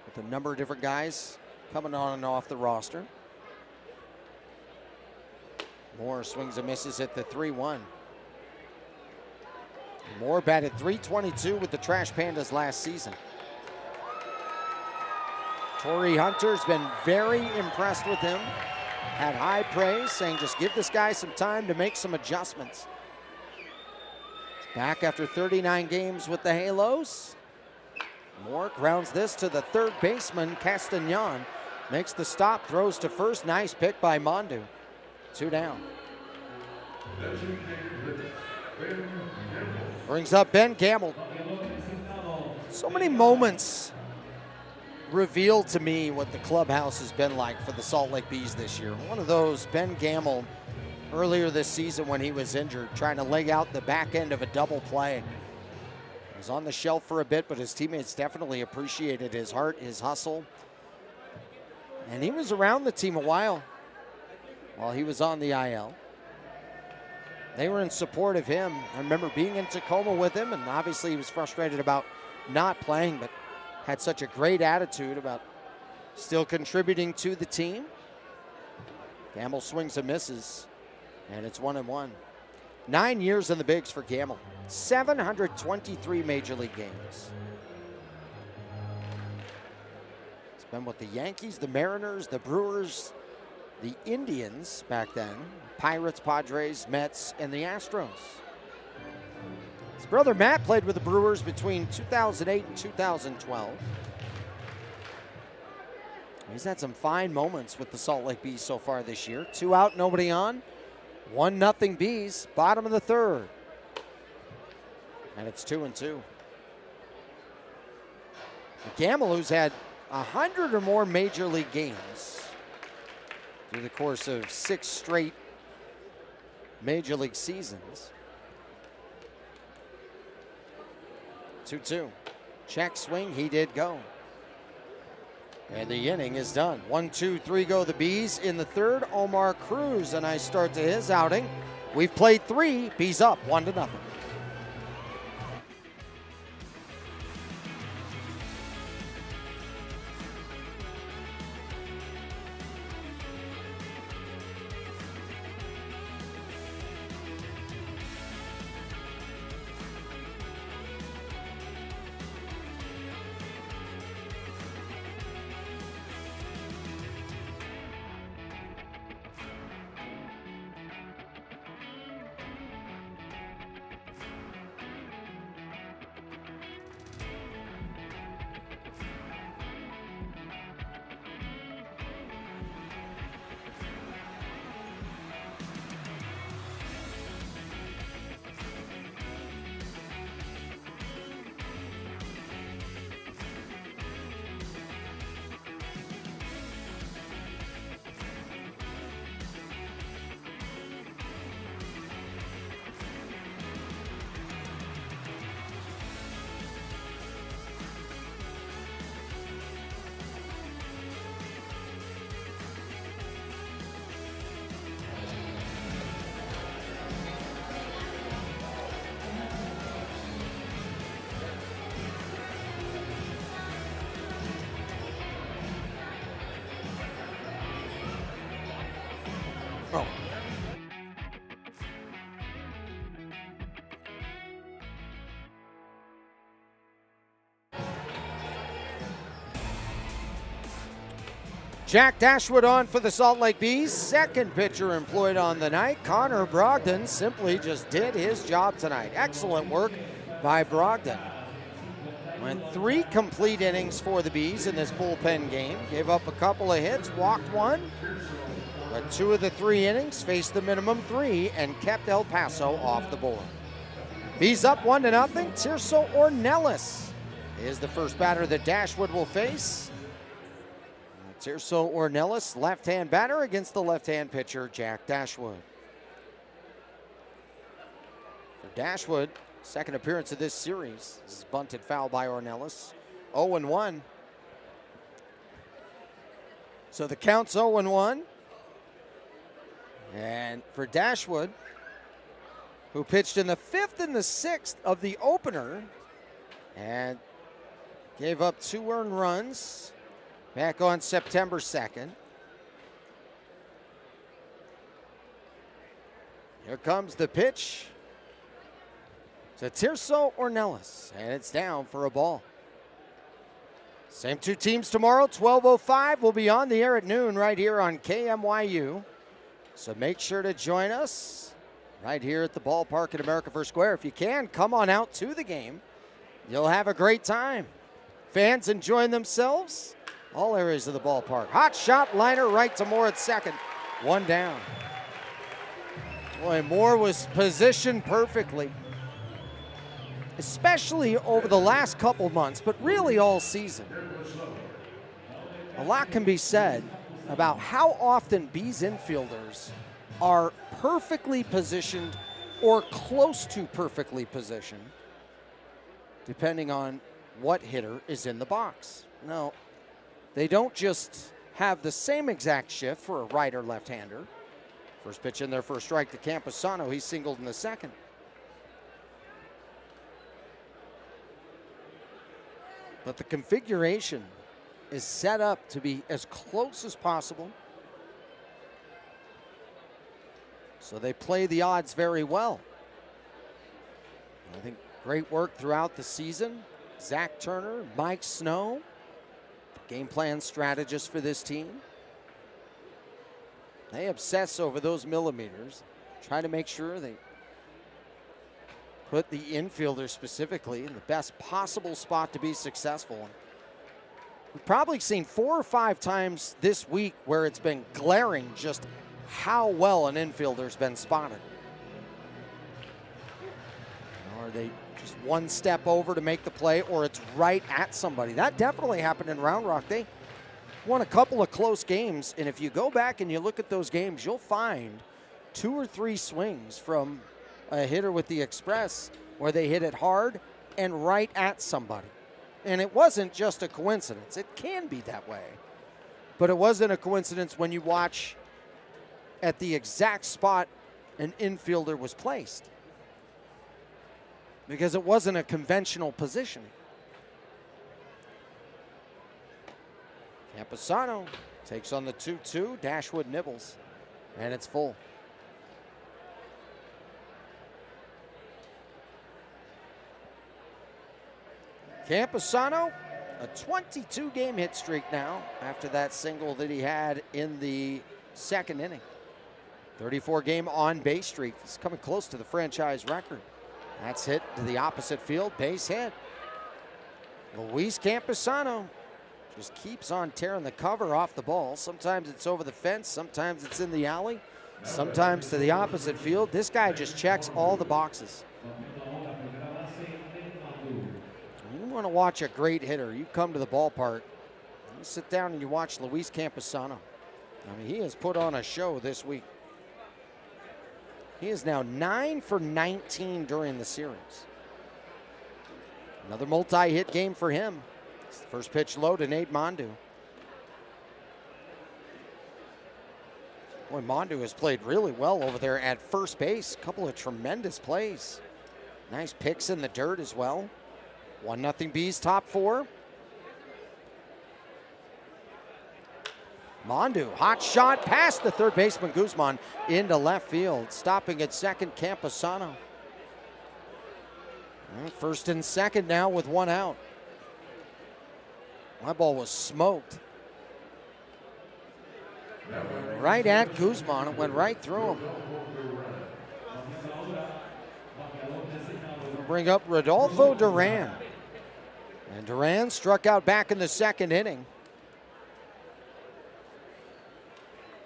with a number of different guys coming on and off the roster. Moore swings and misses at the 3-1. Moore batted .322 with the Trash Pandas last season. Torrey Hunter's been very impressed with him. Had high praise, saying just give this guy some time to make some adjustments. Back after 39 games with the Halos. Moore grounds this to the third baseman, Castagnan. Makes the stop, throws to first. Nice pick by Mondu. 2 down. Brings up Ben Gamble. So many moments revealed to me what the clubhouse has been like for the Salt Lake Bees this year. One of those, Ben Gamble, earlier this season when he was injured, trying to leg out the back end of a double play. He was on the shelf for a bit, but his teammates definitely appreciated his heart, his hustle. And he was around the team a while he was on the IL. They were in support of him. I remember being in Tacoma with him, and obviously he was frustrated about not playing, but had such a great attitude about still contributing to the team. Gamble swings and misses, and it's 1-1. 9 years in the bigs for Gamble. 723 Major League games. He's been with the Yankees, the Mariners, the Brewers, the Indians back then, Pirates, Padres, Mets, and the Astros. His brother Matt played with the Brewers between 2008 and 2012. He's had some fine moments with the Salt Lake Bees so far this year. 2 out, nobody on. 1-0 Bees, bottom of the 3rd. And it's 2-2. Gamble, who's had 100 or more Major League games through the course of 6 straight Major League seasons. 2-2. Check swing, he did go. And the inning is done. 1, 2, 3 go the Bees in the third. Omar Cruz, a nice start to his outing. We've played 3, Bees up 1-0. Oh. Jack Dashwood on for the Salt Lake Bees. Second pitcher employed on the night. Connor Brogdon simply just did his job tonight. Excellent work by Brogdon. Went 3 complete innings for the Bees in this bullpen game. Gave up a couple of hits, walked 1. But 2 of the 3 innings faced the minimum 3 and kept El Paso off the board. Bees up 1-0. Tirso Ornelas is the first batter that Dashwood will face. Tirso Ornelas, left-hand batter against the left-hand pitcher, Jack Dashwood. For Dashwood, second appearance of this series. This is bunted foul by Ornelas. 0-1. So the count's 0-1. And for Dashwood, who pitched in the 5th and the 6th of the opener and gave up 2 earned runs back on September 2nd. Here comes the pitch to Tirso Ornelas, and it's down for a ball. Same 2 teams tomorrow, 12:05. We'll be on the air at noon right here on KMYU. So make sure to join us right here at the ballpark at America First Square. If you can, come on out to the game. You'll have a great time. Fans enjoying themselves, all areas of the ballpark. Hot shot liner right to Moore at second. 1 down. Boy, Moore was positioned perfectly, especially over the last couple months, but really all season. A lot can be said about how often Bees infielders are perfectly positioned or close to perfectly positioned, depending on what hitter is in the box. Now, they don't just have the same exact shift for a right or left-hander. First pitch in there for a strike to Camposano. He singled in the second. But the configuration is set up to be as close as possible. So they play the odds very well. I think great work throughout the season. Zach Turner, Mike Snow, game plan strategist for this team. They obsess over those millimeters, try to make sure they put the infielder specifically in the best possible spot to be successful. We've probably seen 4 or 5 times this week where it's been glaring just how well an infielder's been spotted. Or they just one step over to make the play, or it's right at somebody. That definitely happened in Round Rock. They won a couple of close games, and if you go back and you look at those games, you'll find 2 or 3 swings from a hitter with the Express where they hit it hard and right at somebody. And it wasn't just a coincidence. It can be that way. But it wasn't a coincidence when you watch at the exact spot an infielder was placed. Because it wasn't a conventional positioning. Campusano takes on the 2-2. Dashwood nibbles. And it's full. Campusano, a 22-game hit streak now after that single that he had in the second inning. 34-game on-base streak. He's coming close to the franchise record. That's hit to the opposite field, base hit. Luis Campusano just keeps on tearing the cover off the ball. Sometimes it's over the fence, sometimes it's in the alley, sometimes to the opposite field. This guy just checks all the boxes. You want to watch a great hitter, you come to the ballpark, you sit down and you watch Luis Campusano. I mean, he has put on a show this week. He is now 9 for 19 during the series. Another multi-hit game for him. It's the first pitch low to Nate Mondu. Boy, Mondu has played really well over there at first base. A couple of tremendous plays. Nice picks in the dirt as well. 1-0 Bees top four. Mondu, hot shot past the third baseman Guzman into left field. Stopping at second, Campusano. First and second now with one out. My ball was smoked. Right at Guzman, it went right through him. We'll bring up Rodolfo Duran. And Duran struck out back in the second inning.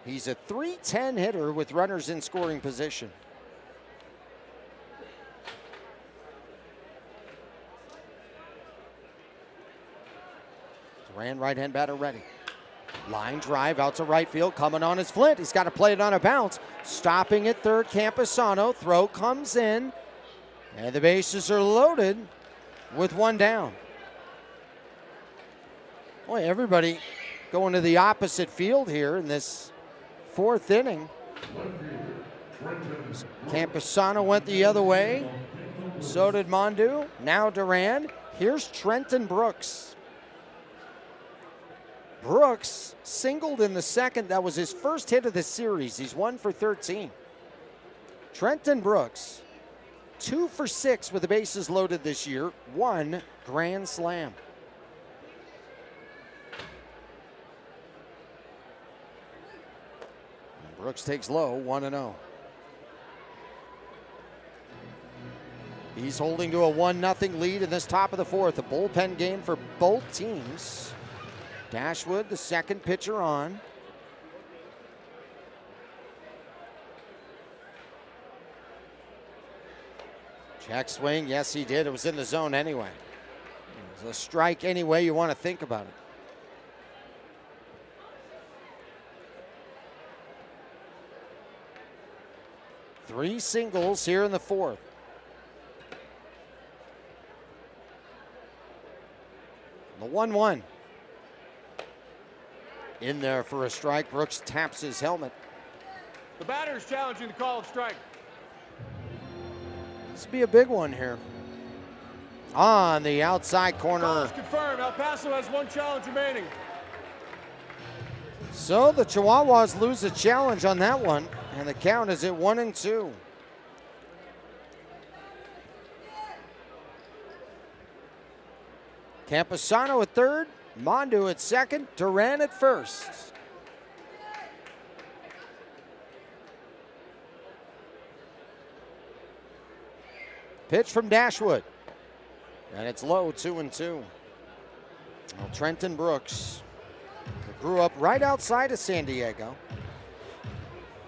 He's a .310 hitter with runners in scoring position. Duran, right-hand batter ready. Line drive out to right field, coming on his Flint. He's got to play it on a bounce. Stopping at third, Campusano. Throw comes in, and the bases are loaded with one down. Boy, everybody going to the opposite field here in this fourth inning. Campusano went the other way. So did Mondu. Now Duran. Here's Trenton Brooks. Brooks singled in the second. That was his first hit of the series. He's 1 for 13. Trenton Brooks, 2 for 6 with the bases loaded this year. 1 grand slam. Brooks takes low, 1-0. He's holding to a 1-0 lead in this top of the fourth. A bullpen game for both teams. Dashwood, the second pitcher on. Check swing, yes he did. It was in the zone anyway. It was a strike any way you want to think about it. Three singles here in the fourth. The 1-1. In there for a strike. Brooks taps his helmet.
The batter is challenging the call of strike.
This will be a big one here. On the outside
Call
corner.
is confirmed. El Paso has one challenge remaining.
So the Chihuahuas lose a challenge on that one, and the count is at 1-2. Campusano at third, Mondu at second, Duran at first. Pitch from Dashwood, and it's low, 2-2. Well, Trenton Brooks, who grew up right outside of San Diego,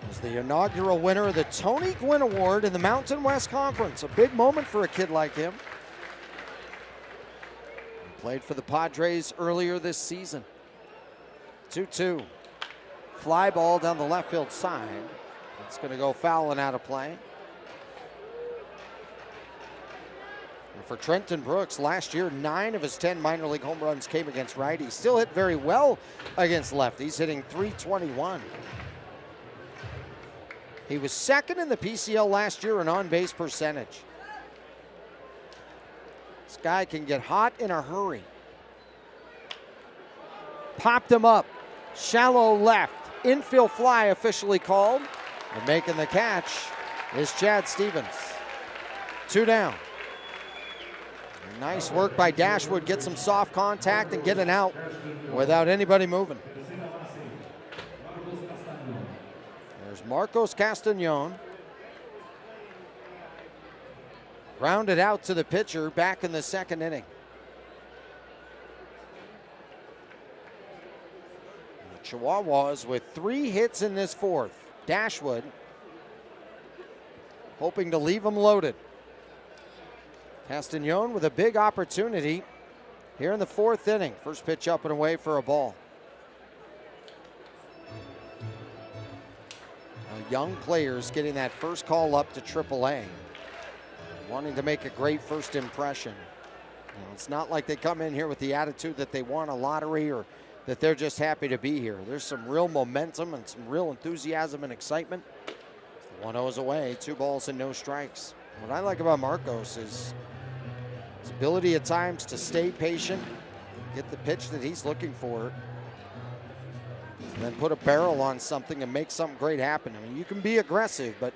was the inaugural winner of the Tony Gwynn Award in the Mountain West Conference. A big moment for a kid like him. Played for the Padres earlier this season. 2-2. Fly ball down the left field side. It's going to go foul and out of play. And for Trenton Brooks, last year, 9 of his 10 minor league home runs came against righties. Still hit very well against lefties, hitting .321. He was second in the PCL last year in on-base percentage. This guy can get hot in a hurry. Popped him up. Shallow left. Infield fly officially called. And making the catch is Chad Stevens. 2 down. Nice work by Dashwood. Get some soft contact and get an out without anybody moving. There's Marcos Castañon. Grounded out to the pitcher back in the second inning. The Chihuahuas with 3 hits in this fourth. Dashwood hoping to leave them loaded. Castañon with a big opportunity here in the fourth inning. First pitch up and away for a ball. Young players getting that first call up to AAA. Wanting to make a great first impression. You know, it's not like they come in here with the attitude that they want a lottery or that they're just happy to be here. There's some real momentum and some real enthusiasm and excitement. 1-0 is away, 2 balls and no strikes. What I like about Marcos is his ability at times to stay patient, get the pitch that he's looking for, and then put a barrel on something and make something great happen. I mean, you can be aggressive, but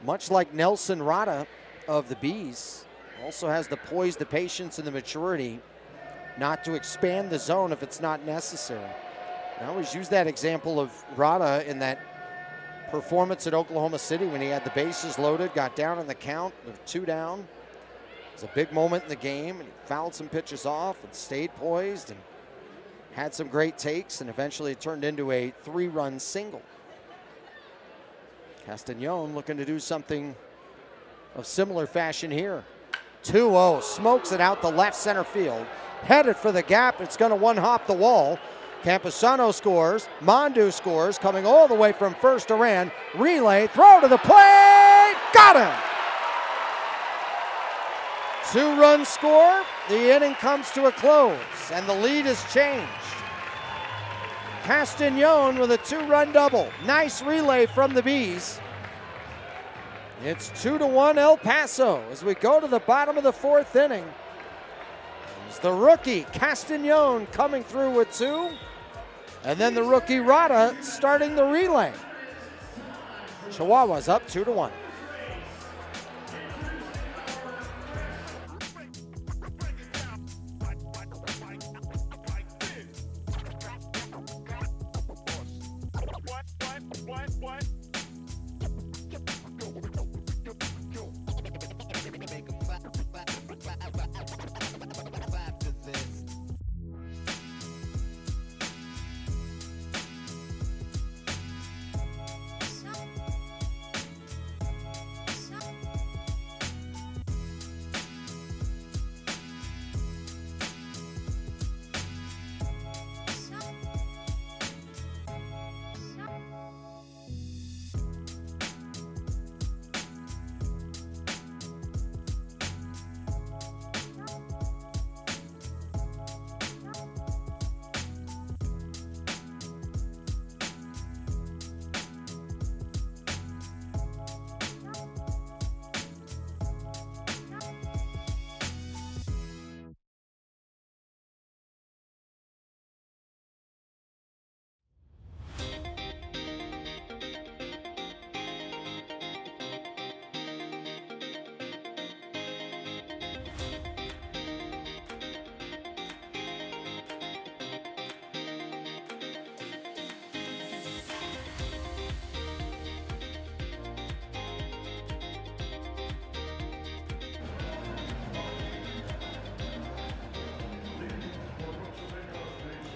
much like Nelson Rada of the Bees, also has the poise, the patience, and the maturity not to expand the zone if it's not necessary. I always use that example of Rada in that performance at Oklahoma City when he had the bases loaded, got down in the count with 2 down. It was a big moment in the game, and he fouled some pitches off and stayed poised and had some great takes, and eventually it turned into a 3-run single. Castañon looking to do something of similar fashion here. 2-0, smokes it out the left center field. Headed for the gap, it's gonna one-hop the wall. Campusano scores, Mondu scores, coming all the way from first to Rand. Relay, throw to the plate, got him! 2-run score, the inning comes to a close, and the lead is changed. Castañon with a 2-run double. Nice relay from the Bees. It's 2-1 El Paso as we go to the bottom of the fourth inning. It's the rookie Castañon coming through with 2, and then the rookie Rada starting the relay. Chihuahuas up 2-1.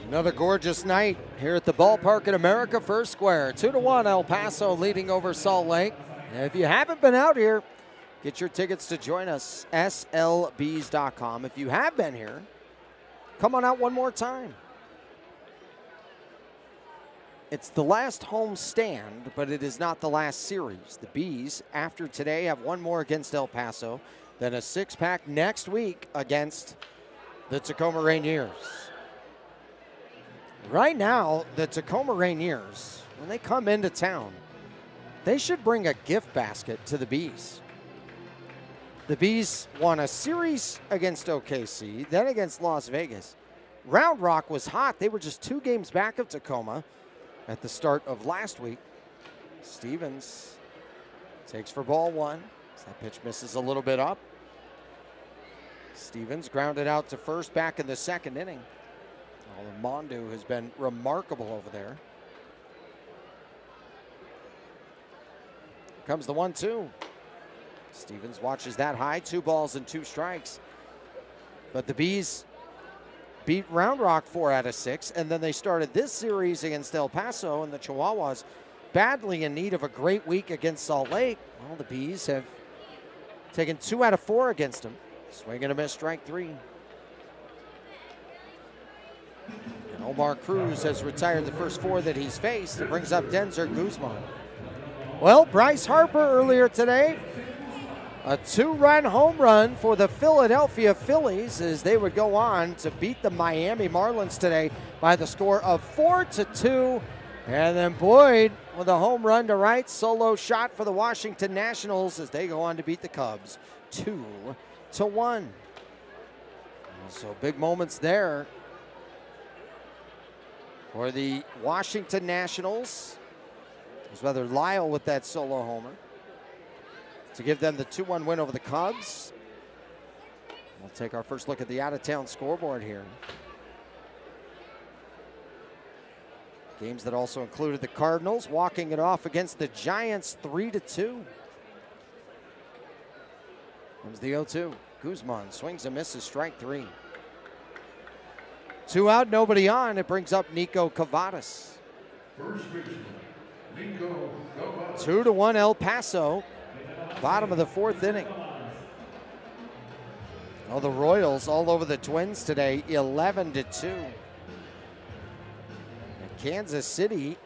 Another gorgeous night here at the ballpark in America First Square. 2-1 El Paso leading over Salt Lake. And if you haven't been out here, get your tickets to join us, slbs.com. If you have been here, come on out one more time. It's the last home stand, but it is not the last series. The Bees, after today, have one more against El Paso. then a 6-pack next week against the Tacoma Rainiers. Right now, the Tacoma Rainiers, when they come into town, they should bring a gift basket to the Bees. The Bees won a series against OKC, then against Las Vegas. Round Rock was hot. They were just 2 games back of Tacoma at the start of last week. Stevens takes for ball 1. That pitch misses a little bit up. Stevens grounded out to first back in the 2nd inning. Mondu has been remarkable over there. Here comes the 1-2. Stevens watches that high, 2 balls and 2 strikes. But the Bees beat Round Rock 4 out of 6, and then they started this series against El Paso, and the Chihuahuas badly in need of a great week against Salt Lake. Well, the Bees have taken 2 out of 4 against them. Swing and a miss, strike 3. And Omar Cruz has retired the first 4 that he's faced. It brings up Denzer Guzman. Well, Bryce Harper earlier today, a 2-run home run for the Philadelphia Phillies as they would go on to beat the Miami Marlins today by the score of 4-2. And then Boyd with a home run to right, solo shot for the Washington Nationals as they go on to beat the Cubs 2-1. So big moments there for the Washington Nationals. It was rather Lyle with that solo homer to give them the 2-1 win over the Cubs. We'll take our first look at the out-of-town scoreboard here. Games that also included the Cardinals walking it off against the Giants 3-2. Comes the 0-2. Guzman swings and misses, strike 3. 2 out, nobody on. It brings up Nico Cavadas. 2-1 El Paso. Bottom of the 4th inning. Oh, the Royals all over the Twins today, 11-2. Kansas City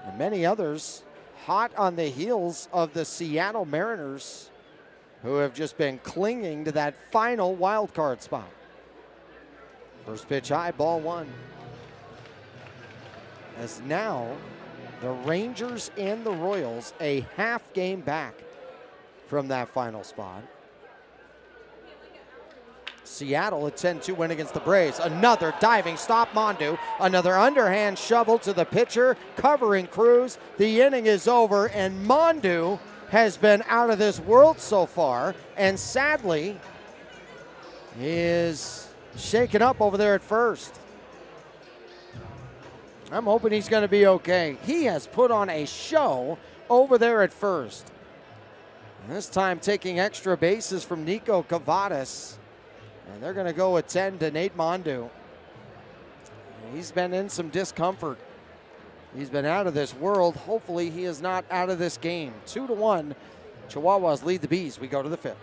and many others hot on the heels of the Seattle Mariners, who have just been clinging to that final wild card spot. First pitch high, ball 1. As now the Rangers and the Royals a half game back from that final spot. Seattle a 10-2 win against the Braves. Another diving stop, Mondu. Another underhand shovel to the pitcher, covering Cruz. The inning is over, and Mondu has been out of this world so far, and sadly is shaken up over there at first. I'm hoping he's going to be okay. He has put on a show over there at first. And this time taking extra bases from Nico Cavadas. And they're going to go attend to Nate Mondu. He's been in some discomfort. He's been out of this world. Hopefully he is not out of this game. 2-1. Chihuahuas lead the Bees. We go to the 5th.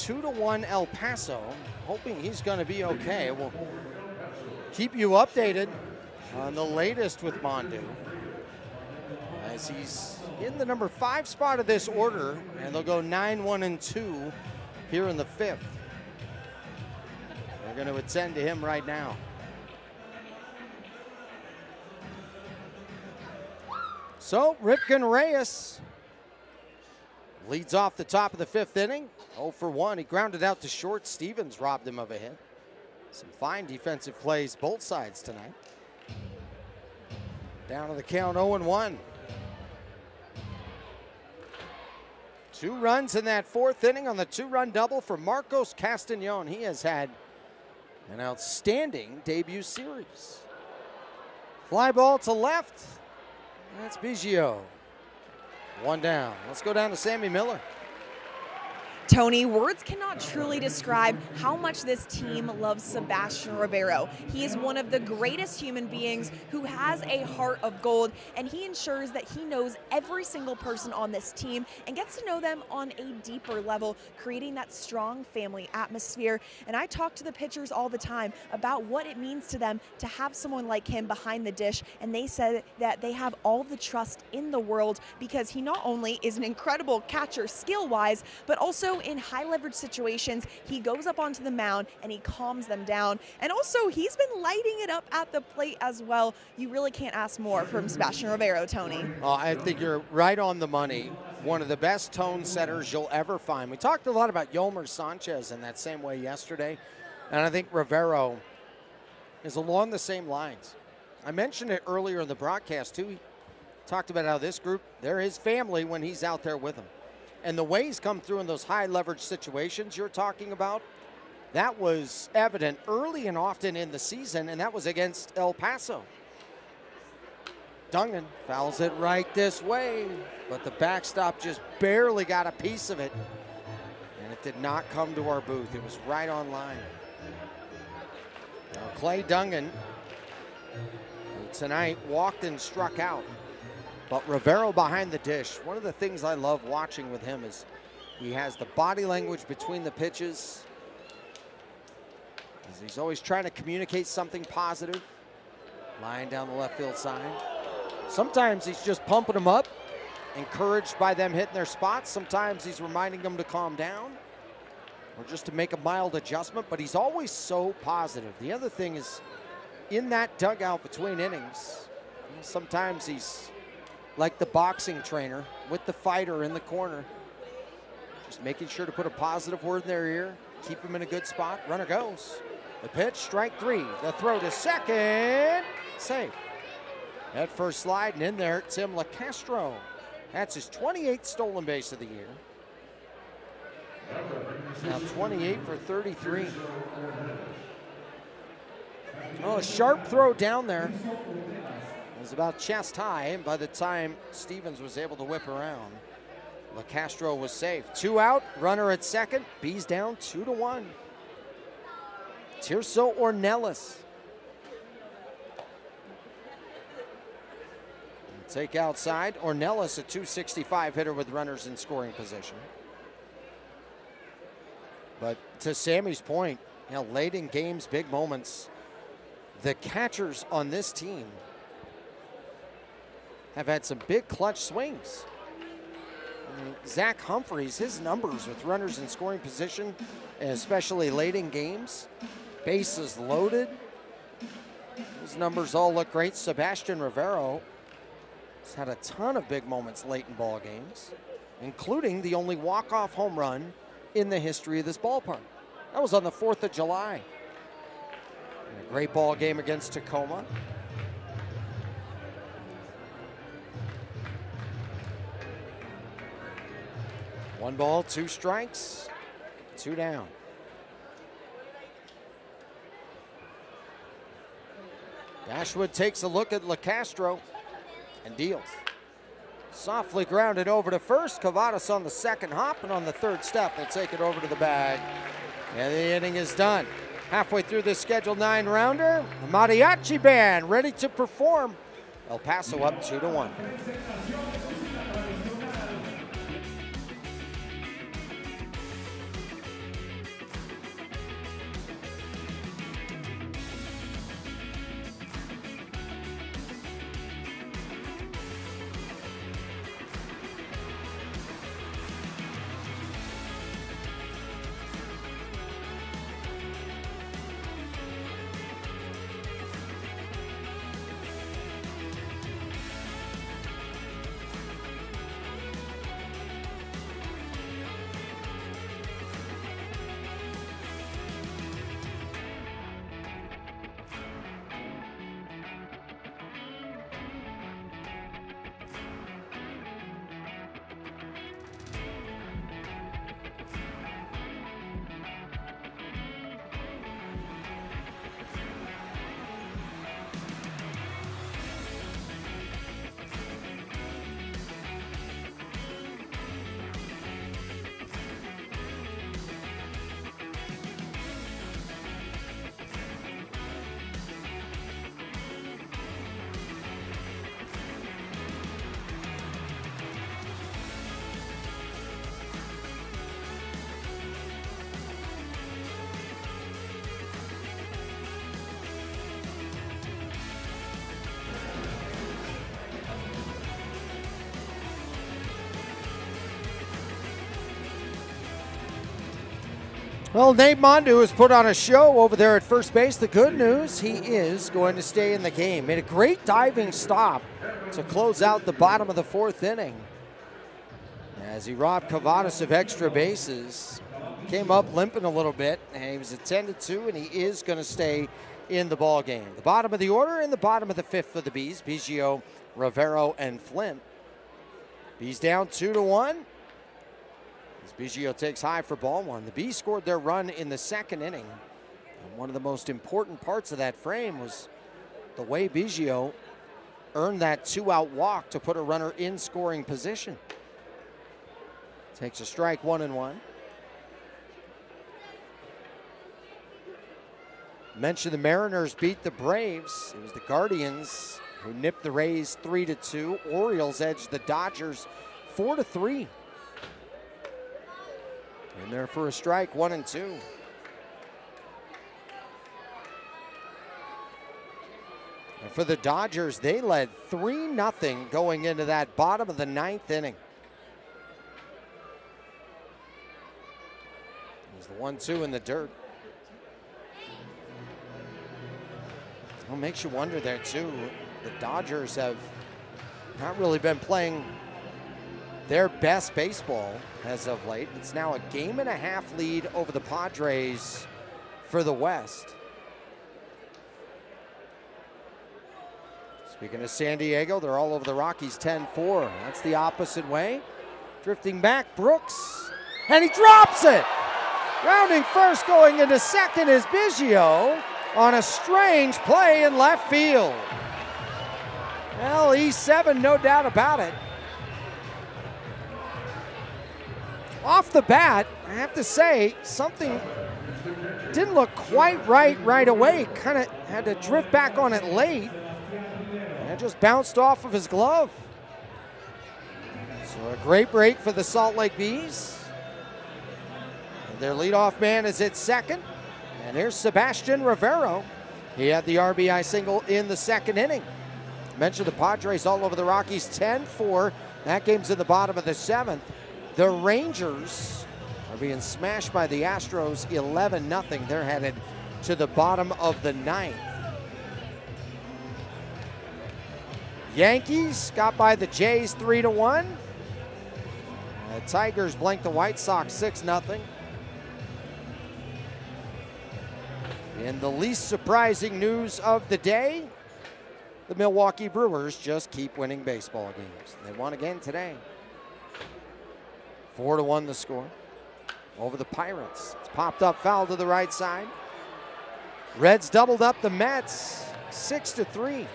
2-1 El Paso. Hoping he's going to be okay. We'll keep you updated on the latest with Mondu, as he's in the number 5 spot of this order, and they'll go 9-1-2 here in the 5th. They're going to attend to him right now. So Ripken Reyes leads off the top of the 5th inning. 0 for 1. He grounded out to short. Stevens robbed him of a hit. Some fine defensive plays both sides tonight. Down to the count, 0-1. 2 runs in that 4th inning on the 2-run double for Marcos Castañon. He has had an outstanding debut series. Fly ball to left. That's Biggio. 1 down. Let's go down to Sammy Miller.
Tony, words cannot truly describe how much this team loves Sebastian Rivero. He is one of the greatest human beings who has a heart of gold, and he ensures that he knows every single person on this team and gets to know them on a deeper level, creating that strong family atmosphere. And I talk to the pitchers all the time about what it means to them to have someone like him behind the dish, and they said that they have all the trust in the world because he not only is an incredible catcher skill-wise, but also in high leverage situations, he goes up onto the mound and he calms them down. And also, he's been lighting it up at the plate as well. You really can't ask more from Sebastian Rivero, Tony.
I think you're right on the money. One of the best tone setters you'll ever find. We talked a lot about Yomer Sanchez in that same way yesterday, and I think Rivero is along the same lines. I mentioned it earlier in the broadcast too. He talked about how this group, they're his family when he's out there with them. And the way he's come through in those high leverage situations you're talking about, that was evident early and often in the season, and that was against El Paso. Dungan fouls it right this way, but the backstop just barely got a piece of it, and it did not come to our booth. It was right on line. Now Clay Dungan, who tonight walked and struck out. But Rivero behind the dish. One of the things I love watching with him is he has the body language between the pitches. He's always trying to communicate something positive. Lying down the left field side. Sometimes he's just pumping them up, encouraged by them hitting their spots. Sometimes he's reminding them to calm down or just to make a mild adjustment, but he's always so positive. The other thing is, in that dugout between innings, sometimes he's like the boxing trainer with the fighter in the corner, just making sure to put a positive word in their ear, keep them in a good spot. Runner goes. The pitch, strike 3. The throw to second, safe. At first slide, and in there, Tim LaCastro. That's his 28th stolen base of the year. Now 28 for 33. Oh, a sharp throw down there. It was about chest high, and by the time Stevens was able to whip around, LaCastro was safe. 2 out, runner at second. Bees down 2-1. Tirso Ornelas. Take outside. Ornelas, a .265 hitter with runners in scoring position. But to Sammy's point, late in games, big moments, the catchers on this team have had some big clutch swings. I mean, Zach Humphreys, his numbers with runners in scoring position, especially late in games, bases loaded, those numbers all look great. Sebastian Rivero has had a ton of big moments late in ball games, including the only walk-off home run in the history of this ballpark. That was on the 4th of July. And a great ball game against Tacoma. One ball, 2 strikes, 2 down. Dashwood takes a look at LaCastro and deals. Softly grounded over to first. Cavadas on the second hop, and on the third step will take it over to the bag. And the inning is done. Halfway through this scheduled 9-rounder, the Mariachi Band ready to perform. El Paso up 2-1. Well, Nate Mondu has put on a show over there at first base. The good news, he is going to stay in the game. Made a great diving stop to close out the bottom of the fourth inning as he robbed Cavadas of extra bases. Came up limping a little bit, and he was attended to, and he is going to stay in the ball game. The bottom of the order and the bottom of the fifth for the Bees, Biggio, Rivero, and Flint. Bees down 2-1. As Biggio takes high for ball one. The Bees scored their run in the second inning. And one of the most important parts of that frame was the way Biggio earned that 2-out walk to put a runner in scoring position. Takes a strike, 1-1. Mentioned the Mariners beat the Braves. It was the Guardians who nipped the Rays 3-2. Orioles edged the Dodgers 4-3. In there for a strike, 1-2. And for the Dodgers, they led 3-0 going into that bottom of the ninth inning. There's the 1-2 in the dirt. Well, makes you wonder there too. The Dodgers have not really been playing their best baseball as of late. It's now a 1.5 lead over the Padres for the West. Speaking of San Diego, they're all over the Rockies 10-4. That's the opposite way. Drifting back, Brooks, and he drops it. Rounding first, going into second is Biggio on a strange play in left field. Well, E7, no doubt about it. Off the bat, I have to say, something didn't look quite right away. Kind of had to drift back on it late. And it just bounced off of his glove. So a great break for the Salt Lake Bees. And their leadoff man is at second. And here's Sebastian Rivero. He had the RBI single in the second inning. Mentioned the Padres all over the Rockies 10-4. That game's in the bottom of the seventh. The Rangers are being smashed by the Astros 11-0. They're headed to the bottom of the ninth. Yankees got by the Jays 3-1. The Tigers blanked the White Sox 6-0. And the least surprising news of the day, the Milwaukee Brewers just keep winning baseball games. They won again today. 4-1 the score over the Pirates. It's popped up foul to the right side. Reds doubled up the Mets 6-3.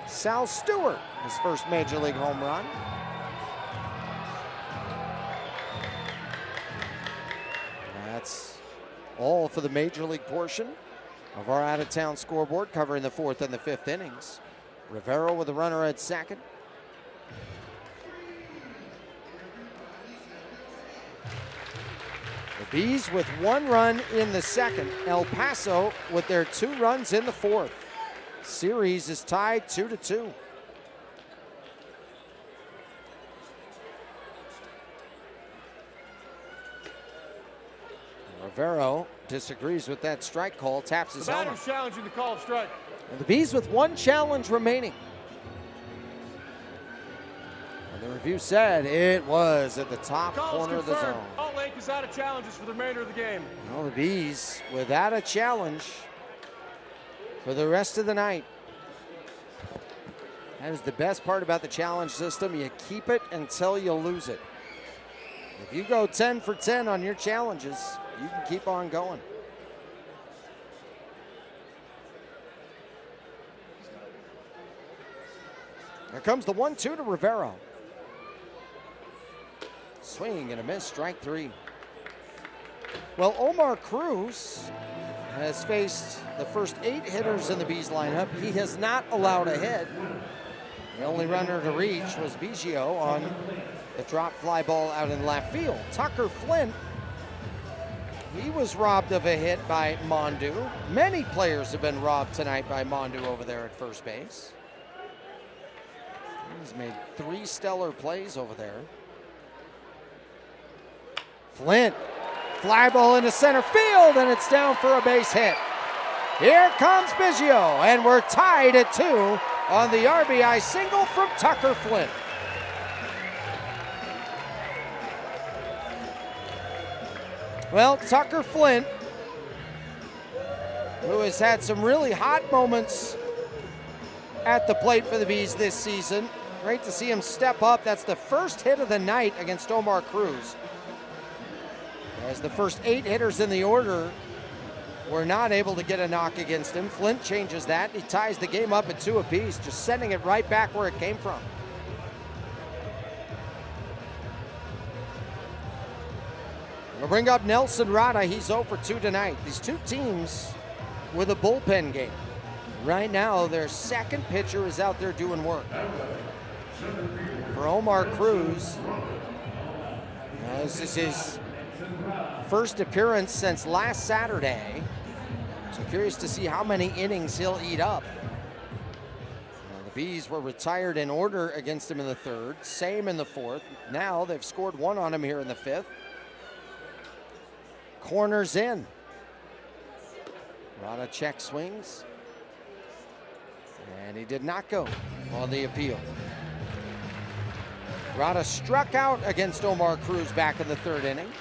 Sal Stewart, his first major league home run. That's all for the major league portion of our out-of-town scoreboard, covering the fourth and the fifth innings. Rivero with a runner at second. The Bees with 1 run in the second. El Paso with their 2 runs in the fourth. Series is tied 2-2. Rivero disagrees with that strike call, taps his helmet.
The batter's challenging the call of strike.
And the Bees with 1 challenge remaining. And the review said it was at the top corner of the zone.
Salt Lake is out of challenges for the remainder of the game.
Well, the Bees without a challenge for the rest of the night. That is the best part about the challenge system. You keep it until you lose it. If you go 10 for 10 on your challenges, you can keep on going. Here comes the 1-2 to Rivero. Swing and a miss, strike 3. Well, Omar Cruz has faced the first 8 hitters in the Bees lineup. He has not allowed a hit. The only runner to reach was Biggio on the drop fly ball out in left field. Tucker Flint, he was robbed of a hit by Mondu. Many players have been robbed tonight by Mondu over there at first base. He's made 3 stellar plays over there. Flint Fly ball into center field, and it's down for a base hit. Here comes Biggio, and we're tied at 2 on the RBI single from Tucker Flint. Well, Tucker Flint, who has had some really hot moments at the plate for the Bees this season. Great to see him step up. That's the first hit of the night against Omar Cruz. As the first 8 hitters in the order were not able to get a knock against him. Flint changes that. He ties the game up at 2 apiece, just sending it right back where it came from. We'll bring up Nelson Rada. He's 0 for 2 tonight. These two teams with a bullpen game. Right now, their second pitcher is out there doing work. For Omar Cruz, this is his first appearance since last Saturday. So curious to see how many innings he'll eat up. The Bees were retired in order against him in the 3rd, same in the 4th. Now they've scored 1 on him here in the 5th. Corners in. Rada check swings. And he did not go on the appeal. Rada struck out against Omar Cruz back in the 3rd inning.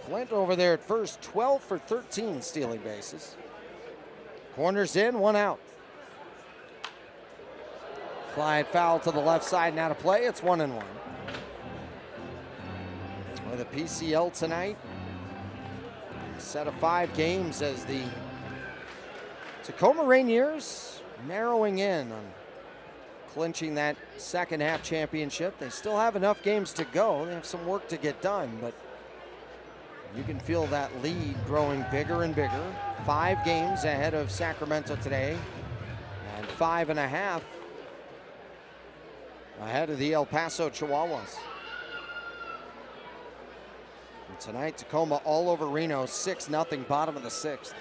Flint over there at first, 12 for 13 stealing bases. Corners in, 1 out. Fly and foul to the left side and out of play. It's 1-1. With a PCL tonight. Set of 5 games as the Tacoma Rainiers narrowing in on clinching that second half championship. They still have enough games to go. They have some work to get done, but you can feel that lead growing bigger and bigger. 5 games ahead of Sacramento today, and 5.5 ahead of the El Paso Chihuahuas. And tonight, Tacoma all over Reno, 6-0, bottom of the 6th.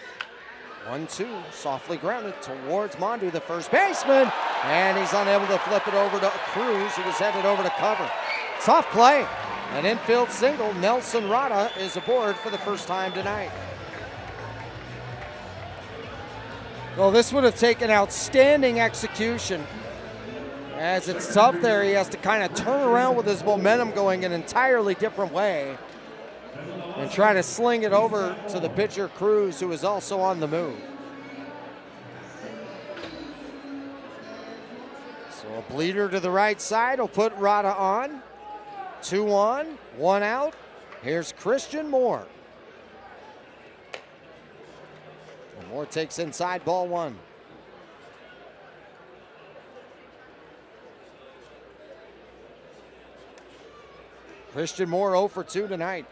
1-2, softly grounded towards Mondu, the first baseman, and he's unable to flip it over to Cruz, who was headed over to cover. Tough play. An infield single. Nelson Rada is aboard for the first time tonight. Well, this would have taken outstanding execution. As it's tough there, he has to kind of turn around with his momentum going an entirely different way and try to sling it over to the pitcher Cruz, who is also on the move. So a bleeder to the right side will put Rada on. 2 on, 1 out. Here's Christian Moore. And Moore takes inside, ball 1. Christian Moore 0 for 2 tonight.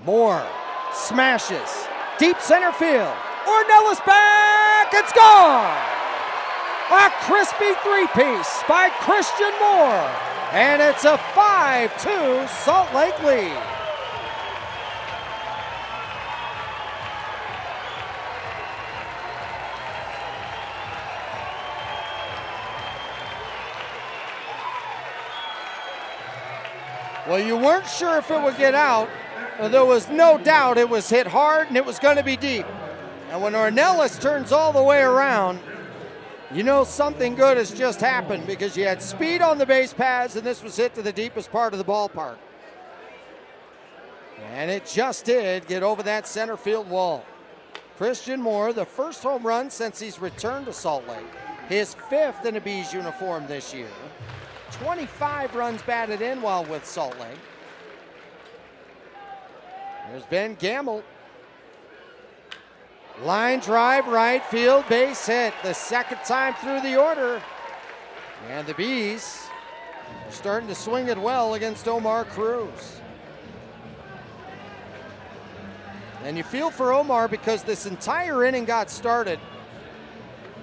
Moore smashes deep center field. Ornelas back, it's gone! A crispy 3-piece by Christian Moore, and it's a 5-2 Salt Lake lead. Well, you weren't sure if it would get out. There was no doubt it was hit hard and it was going to be deep. And when Ornelas turns all the way around, you know something good has just happened, because you had speed on the base paths and this was hit to the deepest part of the ballpark. And it just did get over that center field wall. Christian Moore, the first home run since he's returned to Salt Lake. His 5th in a Bees uniform this year. 25 runs batted in while with Salt Lake. There's Ben Gamble. Line drive, right field, base hit. The second time through the order. And the Bees are starting to swing it well against Omar Cruz. And you feel for Omar, because this entire inning got started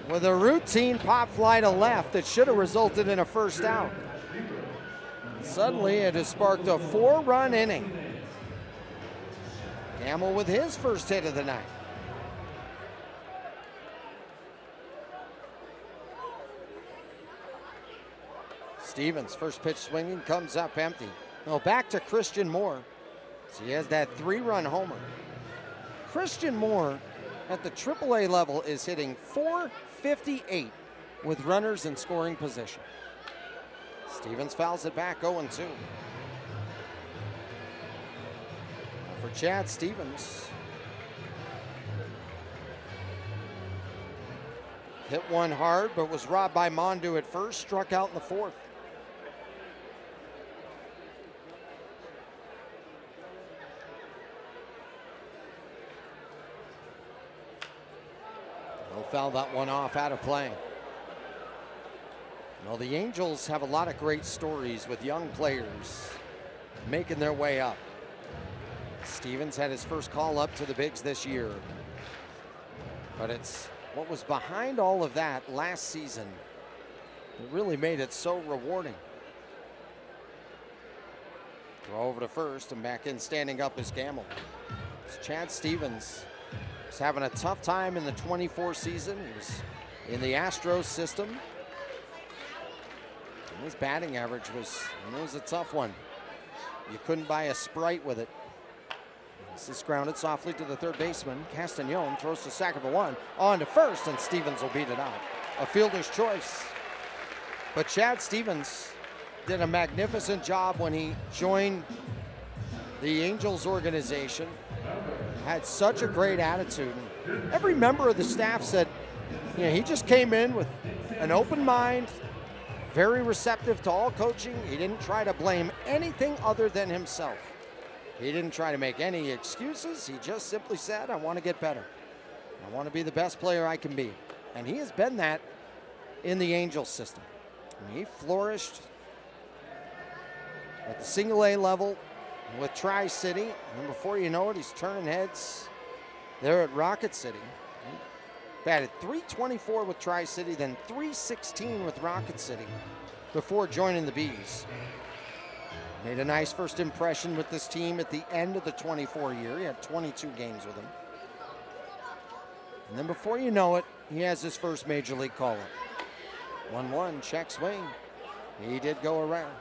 with a routine pop fly to left that should have resulted in a first out. Suddenly it has sparked a 4-run inning. Gamble with his first hit of the night. Stevens, first pitch swinging, comes up empty. No, back to Christian Moore. So he has that 3-run homer. Christian Moore at the AAA level is hitting .458 with runners in scoring position. Stevens fouls it back 0-2. For Chad Stevens, hit one hard, but was robbed by Mondu at first, struck out in the fourth. He'll foul that one off out of play. Well, the Angels have a lot of great stories with young players making their way up. Stevens had his first call up to the bigs this year. But it's what was behind all of that last season that really made it so rewarding. Throw over to first and back in standing up is Gamble. It's Chad Stevens. He's having a tough time in the 24 season. He was in the Astros system. And his batting average was a tough one. You couldn't buy a Sprite with it. This is grounded softly to the third baseman. Castañon throws to second for one. On to first, and Stevens will beat it out. A fielder's choice. But Chad Stevens did a magnificent job when he joined the Angels organization. Had such a great attitude. Every member of the staff said, you know, he just came in with an open mind, very receptive to all coaching. He didn't try to blame anything other than himself. He didn't try to make any excuses. He just simply said, I want to get better. I want to be the best player I can be. And he has been that in the Angels system. I mean, he flourished at the single A level with Tri-City. And before you know it, he's turning heads there at Rocket City. He batted .324 with Tri-City, then .316 with Rocket City before joining the Bees. Made a nice first impression with this team at the end of the 24 year. He had 22 games with them. And then before you know it, he has his first major league call-up. 1-1, check swing. He did go around.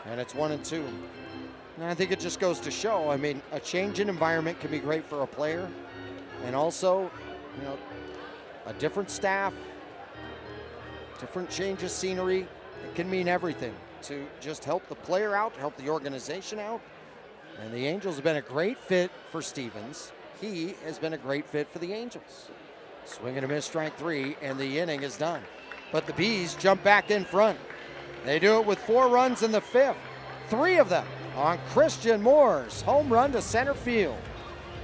And it's 1-2. And I think it just goes to show, I mean, a change in environment can be great for a player. And also, you know, a different staff, different change of scenery, it can mean everything to just help the player out, help the organization out. And the Angels have been a great fit for Stevens. He has been a great fit for the Angels. Swing and a miss, strike three, and the inning is done. But the Bees jump back in front. They do it with 4 runs in the 5th. 3 of them on Christian Moore's home run to center field.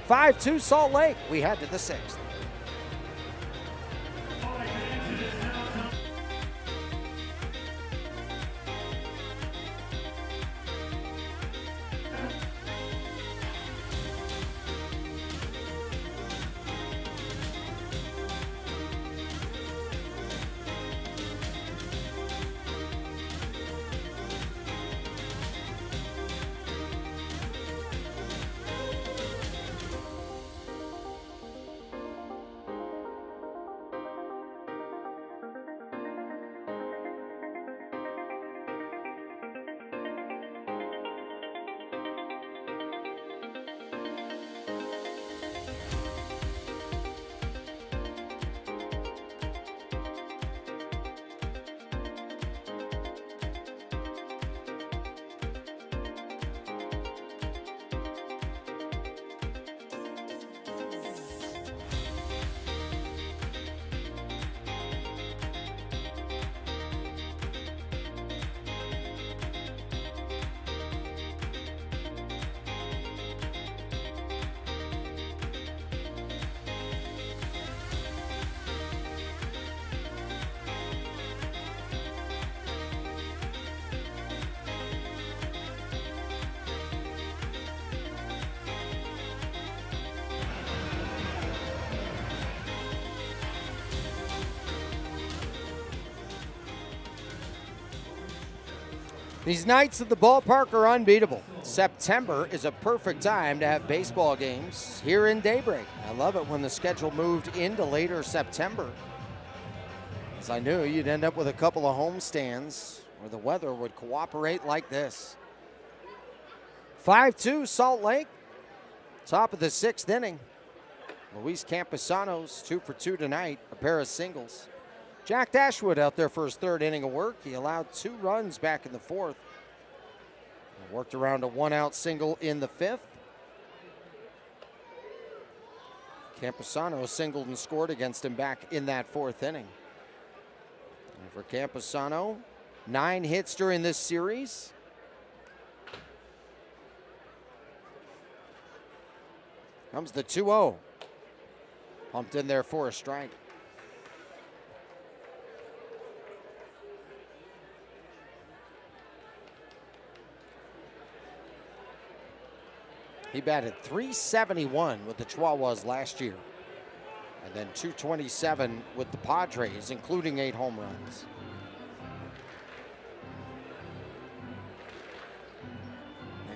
5-2 Salt Lake. We head to the 6th. These nights at the ballpark are unbeatable. September is a perfect time to have baseball games here in Daybreak. I love it when the schedule moved into later September, as I knew you'd end up with a couple of homestands where the weather would cooperate like this. 5-2 Salt Lake. Top of the 6th inning. Luis Campusano's 2 for 2 tonight, a pair of singles. Jack Dashwood out there for his 3rd inning of work. He allowed 2 runs back in the 4th. Worked around a 1-out single in the 5th. Campusano singled and scored against him back in that 4th inning. And for Campusano, 9 hits during this series. Comes the 2-0. Pumped in there for a strike. He batted .371 with the Chihuahuas last year. And then .227 with the Padres, including 8 home runs.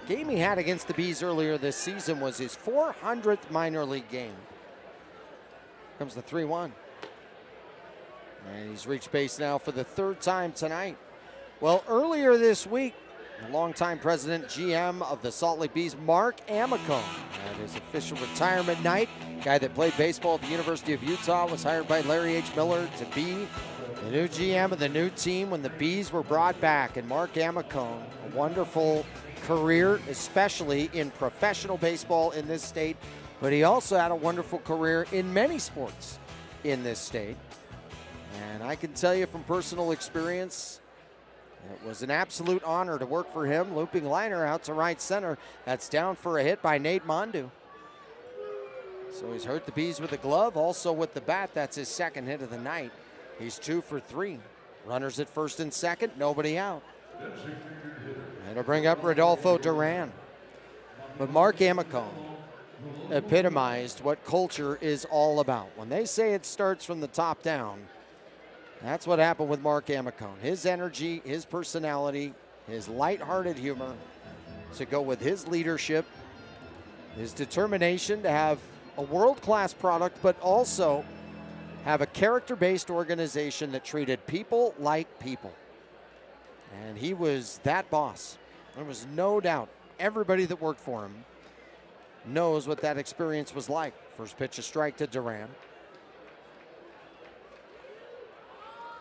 The game he had against the Bees earlier this season was his 400th minor league game. Comes the 3-1. And he's reached base now for the 3rd time tonight. Well, earlier this week, the longtime president, GM of the Salt Lake Bees, Mark Amicone, at his official retirement night. Guy that played baseball at the University of Utah, was hired by Larry H. Miller to be the new GM of the new team when the Bees were brought back. And Mark Amicone, a wonderful career, especially in professional baseball in this state, but he also had a wonderful career in many sports in this state. And I can tell you from personal experience, it was an absolute honor to work for him. Looping liner out to right center. That's down for a hit by Nate Mondu. So he's hurt the Bees with a glove, also with the bat. That's his 2nd hit of the night. He's 2 for 3. Runners at 1st and 2nd, nobody out. It'll bring up Rodolfo Duran. But Mark Amicone epitomized what culture is all about. When they say it starts from the top down, that's what happened with Mark Amicone. His energy, his personality, his lighthearted humor to go with his leadership, his determination to have a world-class product, but also have a character-based organization that treated people like people. And he was that boss. There was no doubt. Everybody that worked for him knows what that experience was like. First pitch, a strike to Duran.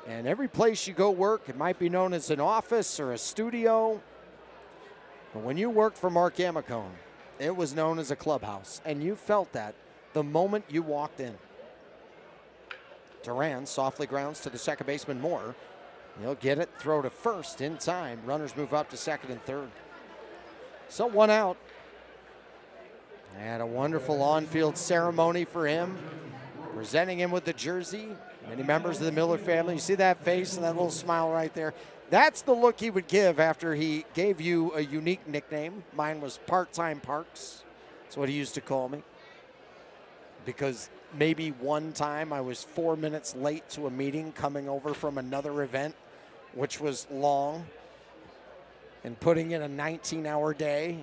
And every place you go work, it might be known as an office or a studio. But when you worked for Mark Amicone, it was known as a clubhouse. And you felt that the moment you walked in. Duran softly grounds to the second baseman Moore. He'll get it, throw to first in time. Runners move up to 2nd and 3rd. So 1 out. And a wonderful on-field ceremony for him. Presenting him with the jersey. Many members of the Miller family. You see that face and that little smile right there? That's the look he would give after he gave you a unique nickname. Mine was Part-Time Parks. That's what he used to call me. Because maybe one time I was 4 minutes late to a meeting coming over from another event, which was long, and putting in a 19-hour day.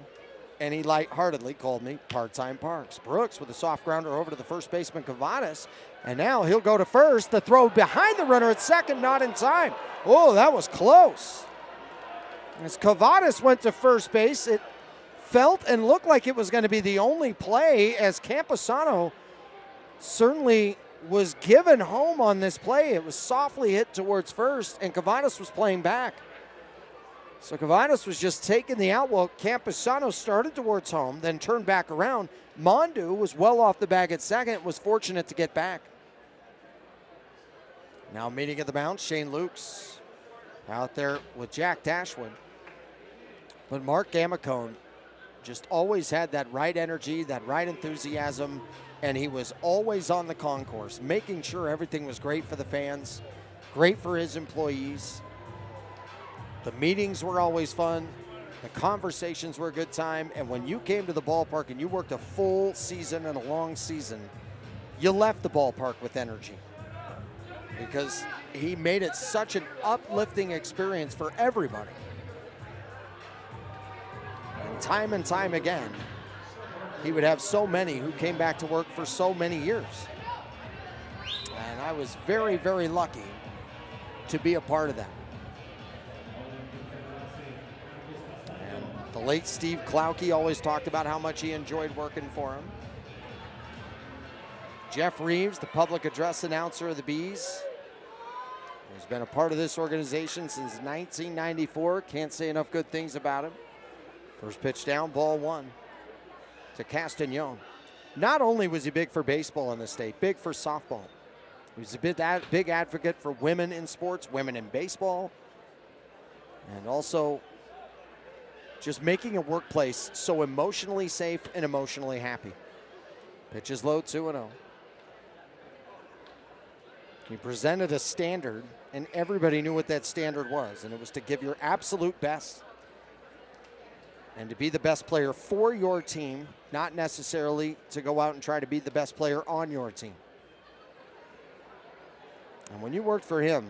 And he lightheartedly called me Part-Time Parks. Brooks with a soft grounder over to the first baseman, Cavadas. And now he'll go to first. The throw behind the runner at 2nd, not in time. Oh, that was close. As Cavadas went to first base, it felt and looked like it was going to be the only play, as Campusano certainly was given home on this play. It was softly hit towards first, and Cavadas was playing back. So Cavadas was just taking the out. Well, Campusano started towards home, then turned back around. Mondu was well off the bag at 2nd, was fortunate to get back. Now meeting at the mound, Shane Lukes out there with Jack Dashwood. But Mark Amicone just always had that right energy, that right enthusiasm, and he was always on the concourse, making sure everything was great for the fans, great for his employees. The meetings were always fun. The conversations were a good time. And when you came to the ballpark and you worked a full season and a long season, you left the ballpark with energy, because he made it such an uplifting experience for everybody. And time again, he would have so many who came back to work for so many years. And I was very, very lucky to be a part of that. The late Steve Klauke always talked about how much he enjoyed working for him. Jeff Reeves, the public address announcer of the Bees, who's been a part of this organization since 1994. Can't say enough good things about him. First pitch down, ball one to Castagnon. Not only was he big for baseball in the state, big for softball. He was a big advocate for women in sports, women in baseball, and also just making a workplace so emotionally safe and emotionally happy. Pitch is low, 2-0. He presented a standard, and everybody knew what that standard was, and it was to give your absolute best and to be the best player for your team, not necessarily to go out and try to be the best player on your team. And when you worked for him,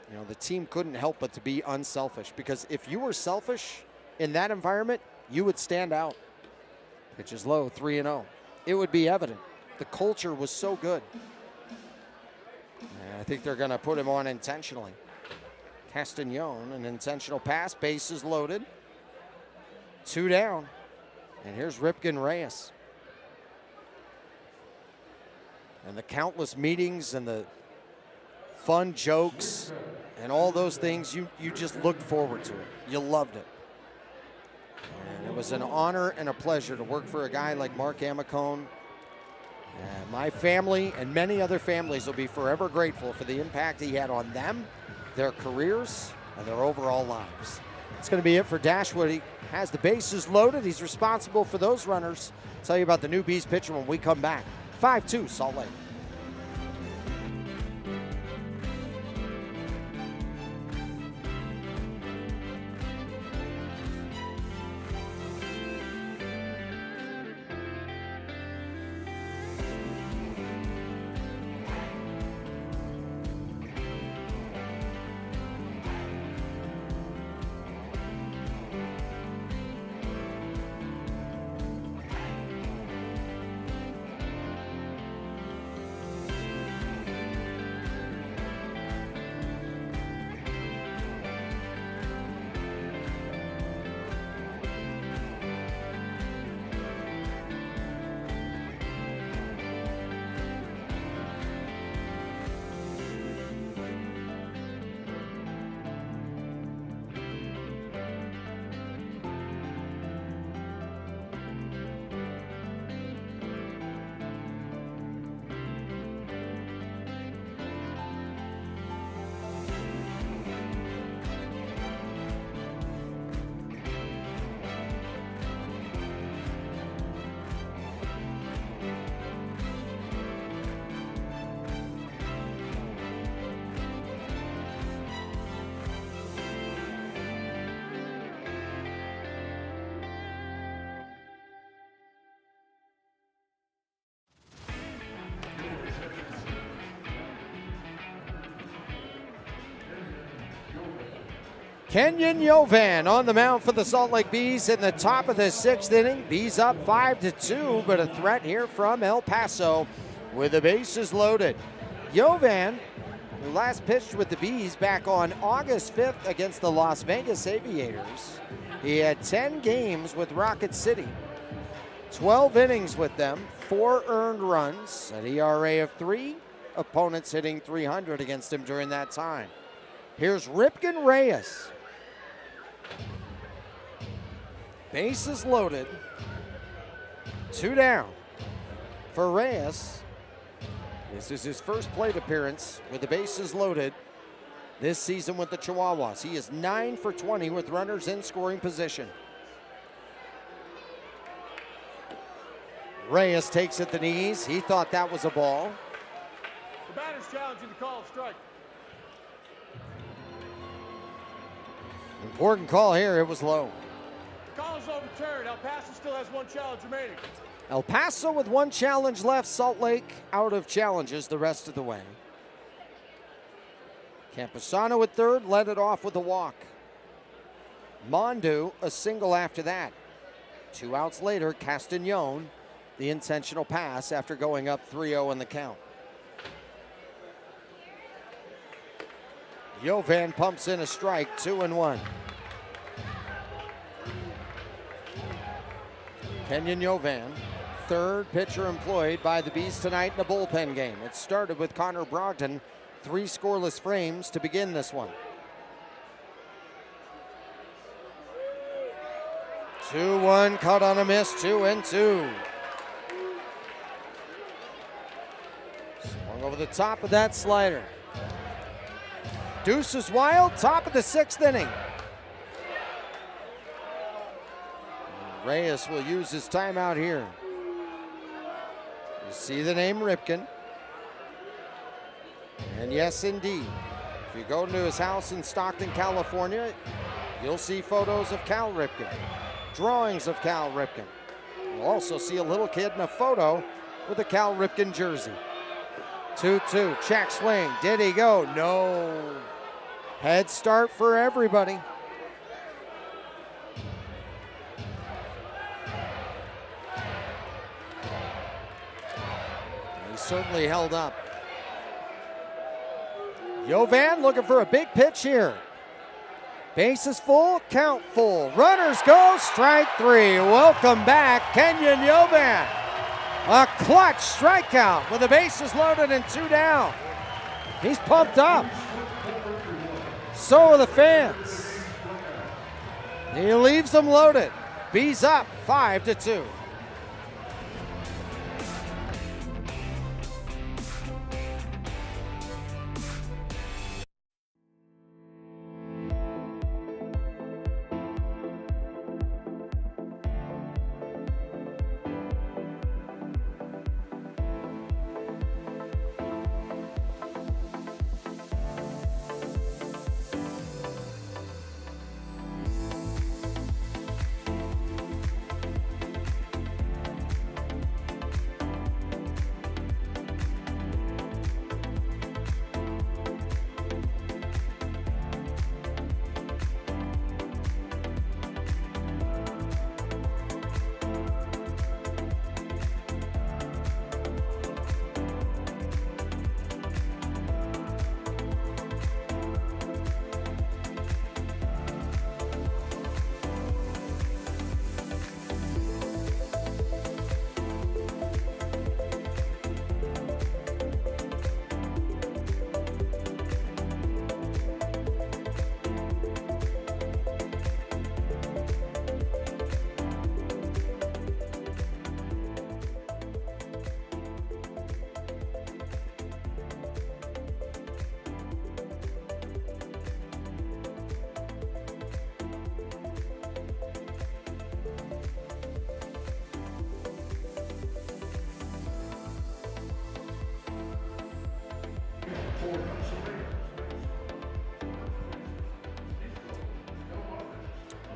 you know, the team couldn't help but to be unselfish, because if you were selfish in that environment, you would stand out. Pitch is low, 3-0. It would be evident. The culture was so good. And I think they're going to put him on intentionally. Castagnon, an intentional pass, bases loaded. 2 down. And here's Ripken Reyes. And the countless meetings and the fun jokes and all those things, you just looked forward to it. You loved it. And it was an honor and a pleasure to work for a guy like Mark Amicone. And my family and many other families will be forever grateful for the impact he had on them, their careers, and their overall lives. It's going to be it for Dashwood. He has the bases loaded. He's responsible for those runners. I'll tell you about the new Bees pitcher when we come back. 5-2 Salt Lake. Kenyon Yovan on the mound for the Salt Lake Bees in the top of the 6th inning. Bees up 5-2, but a threat here from El Paso with the bases loaded. Yovan, who last pitched with the Bees back on August 5th against the Las Vegas Aviators. He had 10 games with Rocket City, 12 innings with them, 4 earned runs, an ERA of 3, opponents hitting .300 against him during that time. Here's Ripken Reyes. Bases loaded, 2 down for Reyes. This is his first plate appearance with the bases loaded this season with the Chihuahuas. He is 9 for 20 with runners in scoring position. Reyes takes at the knees. He thought that was a ball.
The batter's challenging the call of strike.
Important call here. It was low.
The call is overturned. El Paso still has 1 challenge remaining.
El Paso with 1 challenge left. Salt Lake out of challenges the rest of the way. Camposano at third, led it off with a walk. Mondu a single after that. 2 outs later, Castagnon, the intentional pass after going up 3-0 in the count. Yovan pumps in a strike, 2-1. Kenyon Yovan, third pitcher employed by the Bees tonight in a bullpen game. It started with Connor Brogdon, 3 scoreless frames to begin this one. 2-1, cut on a miss, 2-2. Swung over the top of that slider. Deuce is wild, top of the 6th inning. Reyes will use his timeout here. You see the name Ripken. And yes, indeed, if you go to his house in Stockton, California, you'll see photos of Cal Ripken, drawings of Cal Ripken. You'll also see a little kid in a photo with a Cal Ripken jersey. 2-2, check swing, did he go? No. Head start for everybody. He certainly held up. Yovan looking for a big pitch here. Bases full, count full. Runners go, strike 3. Welcome back, Kenyon Yovan. A clutch strikeout with the bases loaded and 2 down. He's pumped up. So are the fans. He leaves them loaded. Bees up 5-2.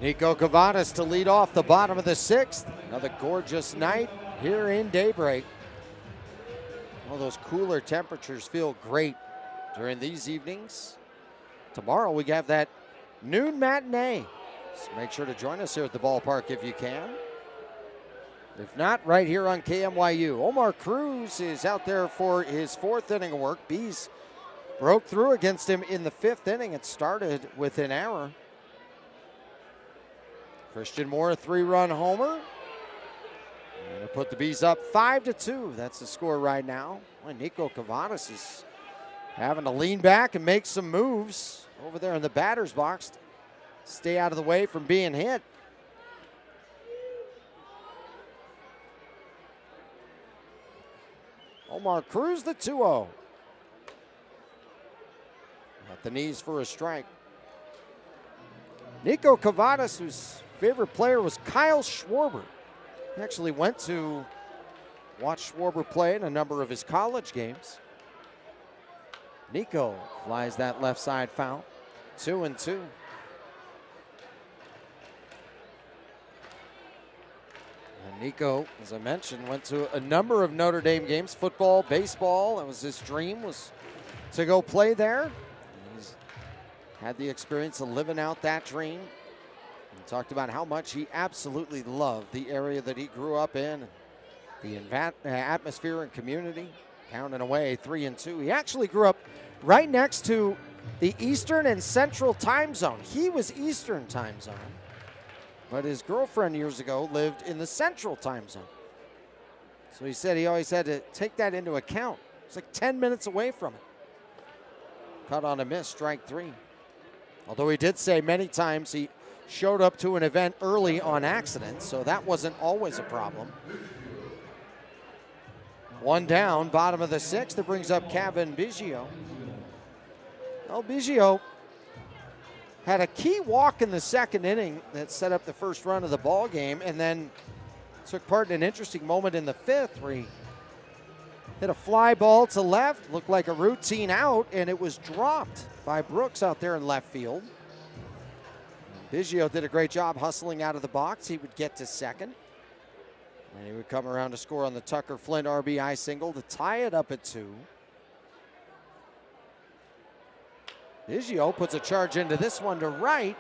Nico Cavadas to lead off the bottom of the 6th. Another gorgeous night here in Daybreak. All those cooler temperatures feel great during these evenings. Tomorrow we have that noon matinee. So make sure to join us here at the ballpark if you can. If not, right here on KMYU. Omar Cruz is out there for his 4th inning of work. Bees broke through against him in the 5th inning. It started with an error. Christian Moore, a 3-run homer. And to put the Bees up 5-2. That's the score right now. Well, Nico Cavadas is having to lean back and make some moves over there in the batter's box. Stay out of the way from being hit. Omar Cruz, the 2-0. At the knees for a strike. Nico Cavadas, whose favorite player was Kyle Schwarber. He actually went to watch Schwarber play in a number of his college games. Nico flies that left side foul. 2-2. And Nico, as I mentioned, went to a number of Notre Dame games, football, baseball. That was his dream, was to go play there. He's had the experience of living out that dream. He talked about how much he absolutely loved the area that he grew up in, the atmosphere and community. Pounding away 3-2. He actually grew up right next to the Eastern and Central time zone. He was Eastern time zone, but his girlfriend years ago lived in the Central Time Zone. So he said he always had to take that into account. It's like 10 minutes away from it. Cut on a miss, strike 3. Although he did say many times he showed up to an event early on accident, so that wasn't always a problem. 1 down, bottom of the 6th. That brings up Kevin Biggio. Well, Biggio had a key walk in the 2nd inning that set up the first run of the ball game, and then took part in an interesting moment in the 5th where he hit a fly ball to left, looked like a routine out, and it was dropped by Brooks out there in left field. Biggio did a great job hustling out of the box. He would get to second, and he would come around to score on the Tucker Flint RBI single to tie it up at 2. Biggio puts a charge into this one to right.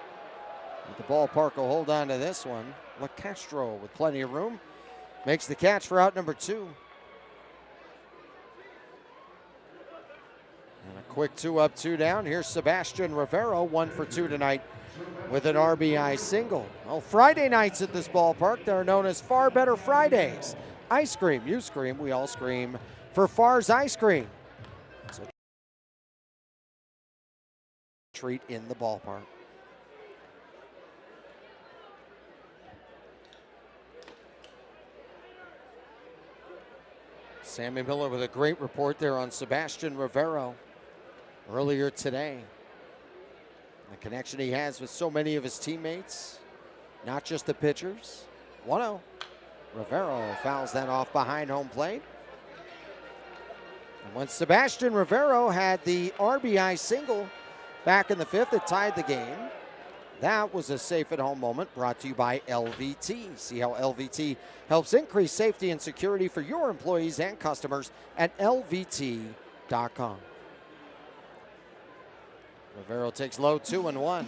The ballpark will hold on to this one. LaCastro with plenty of room makes the catch for out number 2. And a quick 2 up, 2 down. Here's Sebastian Rivero, 1 for 2 tonight with an RBI single. Well, Friday nights at this ballpark, they're known as Far Better Fridays. Ice cream, you scream, we all scream for Far's Ice Cream. So treat in the ballpark. Sammy Miller with a great report there on Sebastian Rivero earlier today. The connection he has with so many of his teammates, not just the pitchers. 1-0. Rivero fouls that off behind home plate. And when Sebastian Rivero had the RBI single back in the 5th, it tied the game. That was a safe at home moment brought to you by LVT. See how LVT helps increase safety and security for your employees and customers at LVT.com. Rivero takes low, 2-1.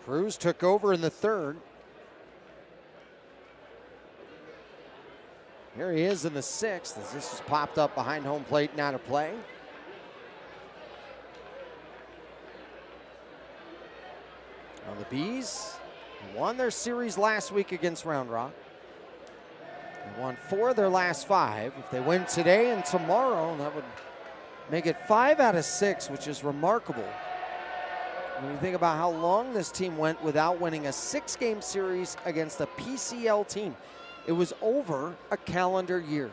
Cruz took over in the 3rd. Here he is in the 6th as this is popped up behind home plate and out of play. Well, the Bees won their series last week against Round Rock. They won 4 of their last 5. If they win today and tomorrow, that would make it 5 out of 6, which is remarkable. When you think about how long this team went without winning a 6-game series against a PCL team, it was over a calendar year.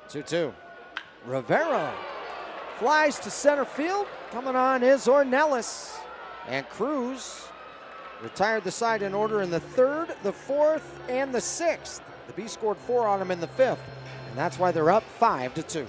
2-2. Rivero flies to center field. Coming on is Ornelas. And Cruz retired the side in order in the 3rd, the 4th, and the 6th. The Bees scored 4 on him in the 5th, and that's why they're up 5-2.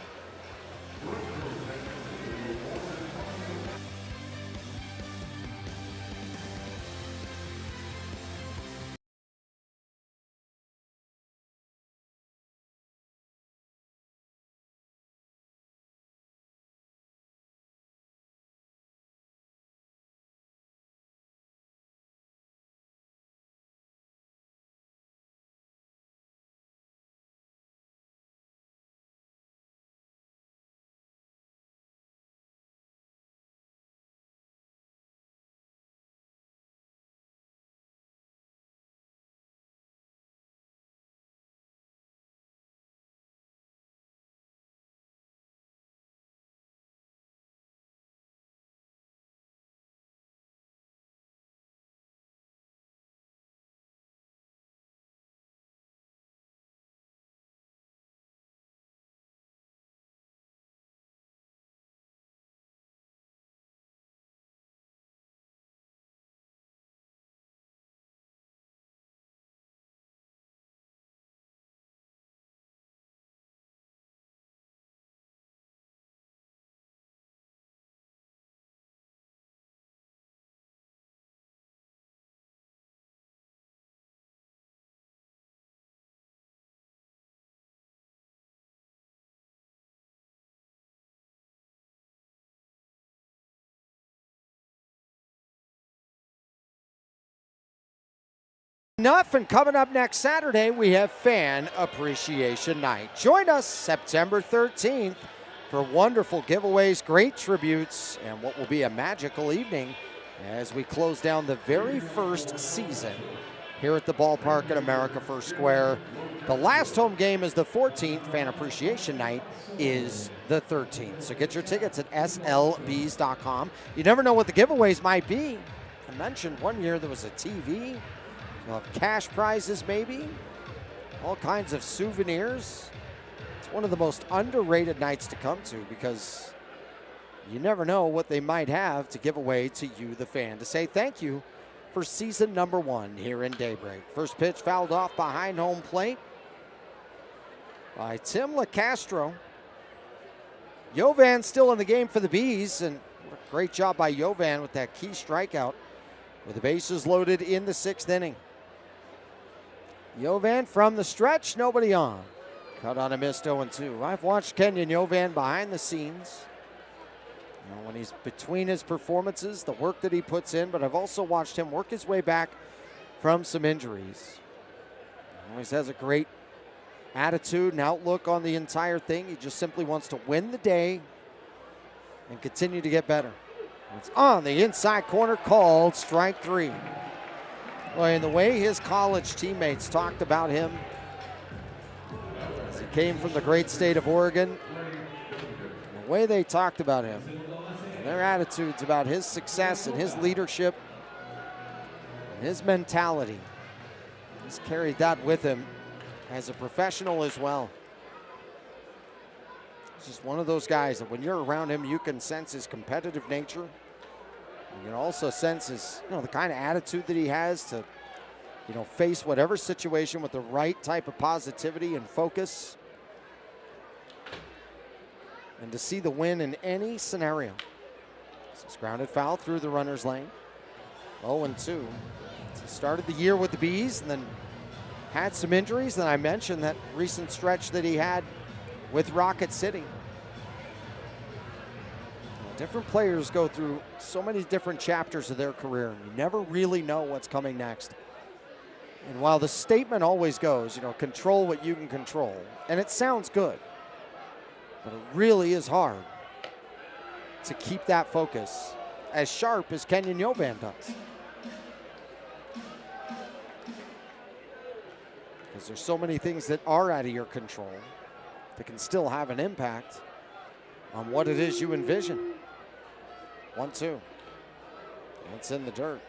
Enough, and coming up next Saturday, we have Fan Appreciation Night. Join us September 13th for wonderful giveaways, great tributes, and what will be a magical evening as we close down the very first season here at the ballpark at America First Square. The last home game is the 14th. Fan Appreciation Night is the 13th. So get your tickets at slbs.com. You never know what the giveaways might be. I mentioned one year there was a TV. You'll have cash prizes maybe. All kinds of souvenirs. It's one of the most underrated nights to come to because you never know what they might have to give away to you, the fan, to say thank you for season number 1 here in Daybreak. First pitch fouled off behind home plate by Tim LaCastro. Jovan still in the game for the Bees, and what a great job by Jovan with that key strikeout with the bases loaded in the 6th inning. Jovan from the stretch, nobody on. Cut on a missed 0-2. I've watched Kenyon Jovan behind the scenes. You know, when he's between his performances, the work that he puts in, but I've also watched him work his way back from some injuries. He always has a great attitude and outlook on the entire thing. He just simply wants to win the day and continue to get better. It's on the inside corner, called strike 3. Well, and the way his college teammates talked about him as he came from the great state of Oregon, the way they talked about him, and their attitudes about his success and his leadership and his mentality, he's carried that with him as a professional as well. He's just one of those guys that when you're around him, you can sense his competitive nature. You can also sense his, the kind of attitude that he has to, face whatever situation with the right type of positivity and focus. And to see the win in any scenario. It's grounded foul through the runner's lane. 0-2. He started the year with the Bees and then had some injuries. Then I mentioned that recent stretch that he had with Rocket City. Different players go through so many different chapters of their career, and you never really know what's coming next. And while the statement always goes, control what you can control, and it sounds good, but it really is hard to keep that focus as sharp as Kenyon Jovan does. Because there's so many things that are out of your control that can still have an impact on what it is you envision. 1-2. It's in the dirt.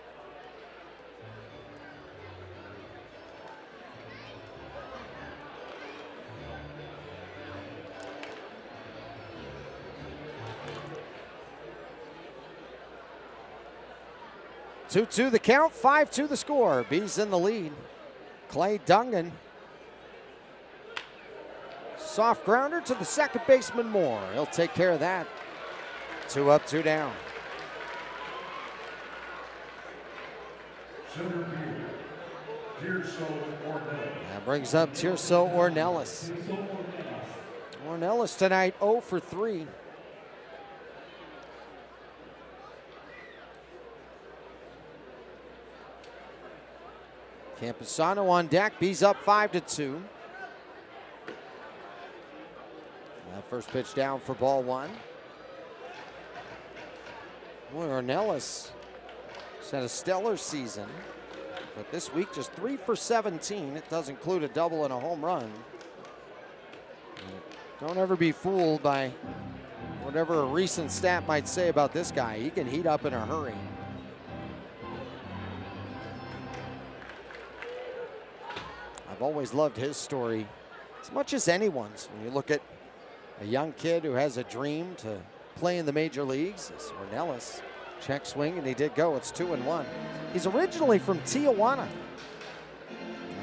Two-two the count, 5-2 the score. Bees in the lead. Clay Dungan. Soft grounder to the second baseman Moore. He'll take care of that. 2 up, 2 down. That brings up Tirso Ornelas. Ornelas tonight 0 for 3. Camposano on deck. Bees up 5-2. That first pitch down for ball 1. Boy, Ornelas has had a stellar season, but this week just 3 for 17. It does include a double and a home run. Don't ever be fooled by whatever a recent stat might say about this guy. He can heat up in a hurry. I've always loved his story as much as anyone's. When you look at a young kid who has a dream to play in the major leagues, it's Ornelas. Check swing, and he did go. It's 2-1. He's originally from Tijuana.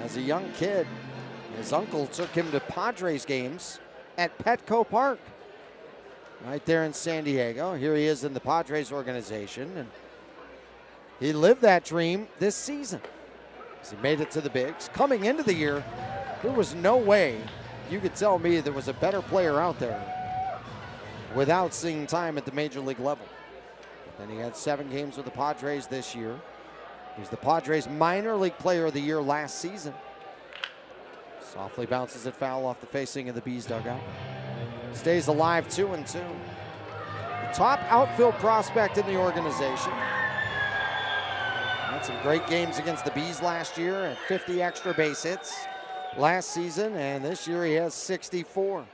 As a young kid, his uncle took him to Padres games at Petco Park, right there in San Diego. Here he is in the Padres organization, and he lived that dream this season as he made it to the bigs. Coming into the year, there was no way you could tell me there was a better player out there without seeing time at the major league level. Then he had 7 games with the Padres this year. He was the Padres minor league player of the year last season. Softly bounces it foul off the facing of the Bees dugout. stays alive 2-2. The top outfield prospect in the organization. Had some great games against the Bees last year and 50 extra base hits last season, and this year he has 64.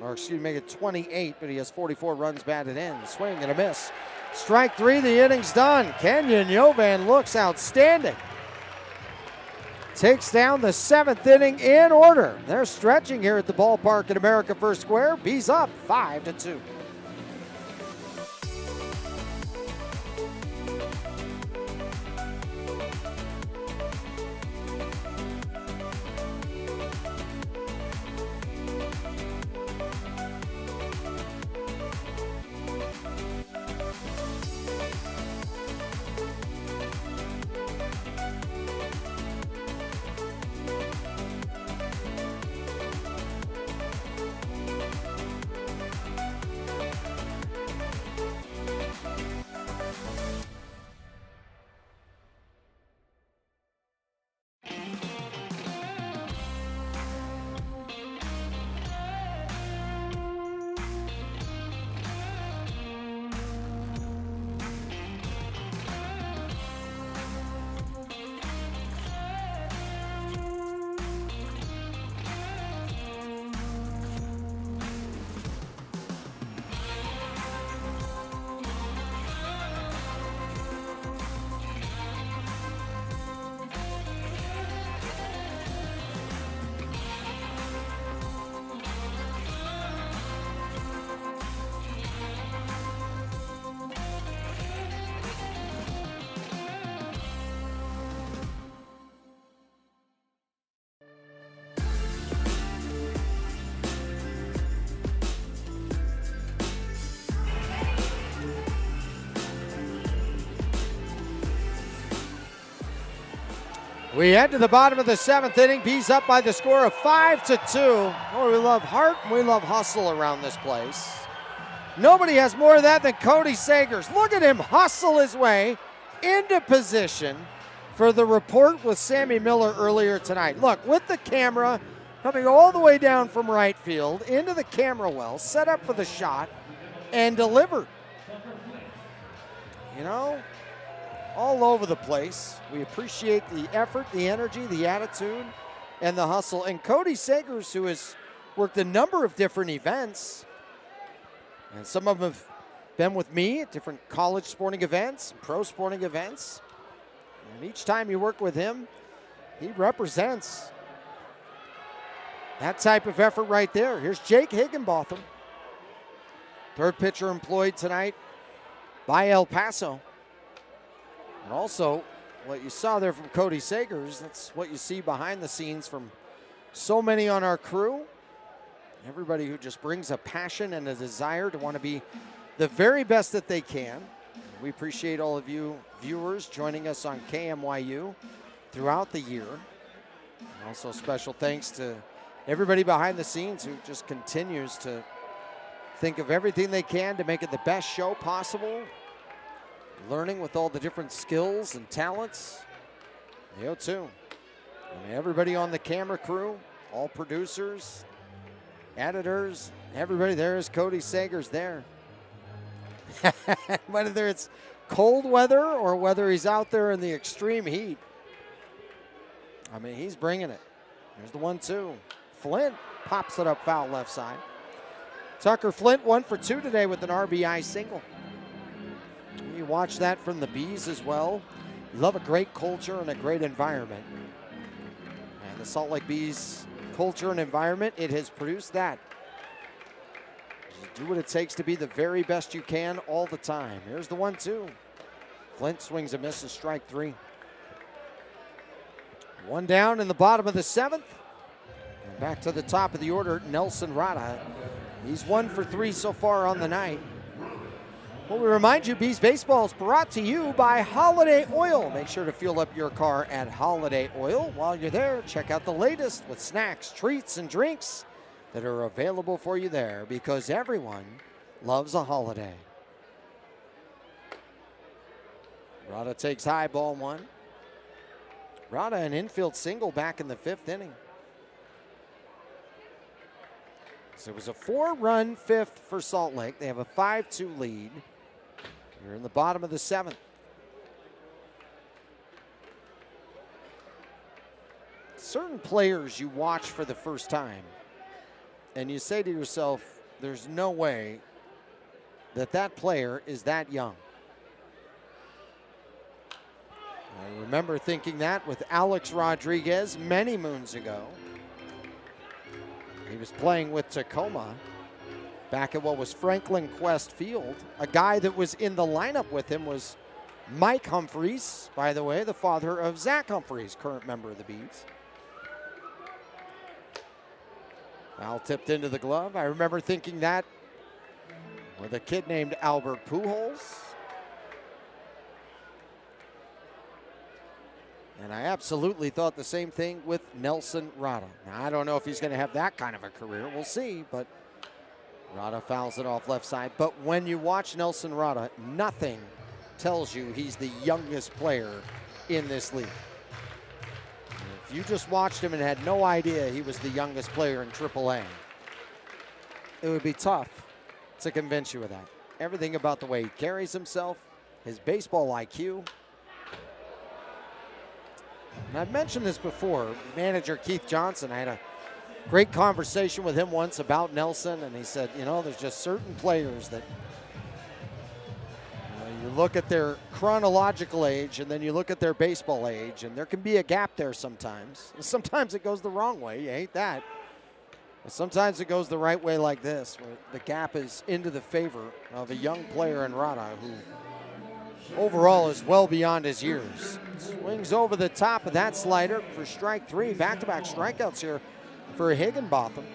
Or excuse me, make it 28, but he has 44 runs batted in. Swing and a miss. Strike 3, the inning's done. Kenyon Yovan looks outstanding. Takes down the 7th inning in order. They're stretching here at the ballpark at America First Square. Bees up 5-2. We head to the bottom of the 7th inning. Bees up by the score of 5-2. Oh, we love heart and we love hustle around this place. Nobody has more of that than Cody Sagers. Look at him hustle his way into position for the report with Sammy Miller earlier tonight. Look, with the camera coming all the way down from right field into the camera well, set up for the shot, and delivered. You know, all over the place. We appreciate the effort, the energy, the attitude, and the hustle. And Cody Sagers, who has worked a number of different events, and some of them have been with me at different college sporting events, pro sporting events. And each time you work with him, he represents that type of effort right there. Here's Jake Higginbotham, third pitcher employed tonight by El Paso. And also, what you saw there from Cody Sagers, that's what you see behind the scenes from so many on our crew. Everybody who just brings a passion and a desire to want to be the very best that they can. We appreciate all of you viewers joining us on KMYU throughout the year. And also special thanks to everybody behind the scenes who just continues to think of everything they can to make it the best show possible. Learning with all the different skills and talents. The O2. I mean, everybody on the camera crew, all producers, editors, everybody there is Cody Sagers there. Whether it's cold weather or whether he's out there in the extreme heat. I mean, he's bringing it. There's the 1-2. Flint pops it up foul left side. Tucker Flint 1 for 2 today with an RBI single. You watch that from the Bees as well. You love a great culture and a great environment. And the Salt Lake Bees culture and environment, it has produced that. You do what it takes to be the very best you can all the time. Here's the 1-2. Flint swings and misses, strike 3. One down in the bottom of the 7th. And back to the top of the order, Nelson Rada. He's 1 for 3 so far on the night. Well, we remind you, Bees Baseball is brought to you by Holiday Oil. Make sure to fuel up your car at Holiday Oil. While you're there, check out the latest with snacks, treats, and drinks that are available for you there, because everyone loves a holiday. Rada takes high, ball 1. Rada an infield single back in the 5th inning. So it was a 4-run fifth for Salt Lake. They have a 5-2 lead. You're in the bottom of the 7th. Certain players you watch for the first time, and you say to yourself, there's no way that that player is that young. I remember thinking that with Alex Rodriguez many moons ago. He was playing with Tacoma back at what was Franklin Quest Field. A guy that was in the lineup with him was Mike Humphreys, by the way, the father of Zach Humphreys, current member of the Bees. Foul tipped into the glove. I remember thinking that with a kid named Albert Pujols. And I absolutely thought the same thing with Nelson Rada. Now, I don't know if he's going to have that kind of a career. We'll see, but Rada fouls it off left side. But when you watch Nelson Rada, nothing tells you he's the youngest player in this league. If you just watched him and had no idea he was the youngest player in AAA, it would be tough to convince you of that. Everything about the way he carries himself, his baseball IQ. And I've mentioned this before. Manager Keith Johnson, I had a great conversation with him once about Nelson, and he said, you know, there's just certain players that you look at their chronological age and then you look at their baseball age, and there can be a gap there sometimes. Sometimes it goes the wrong way. You hate that. But sometimes it goes the right way like this, where the gap is into the favor of a young player in Rada who overall is well beyond his years. Swings over the top of that slider for strike 3. Back-to-back strikeouts here for Higginbotham.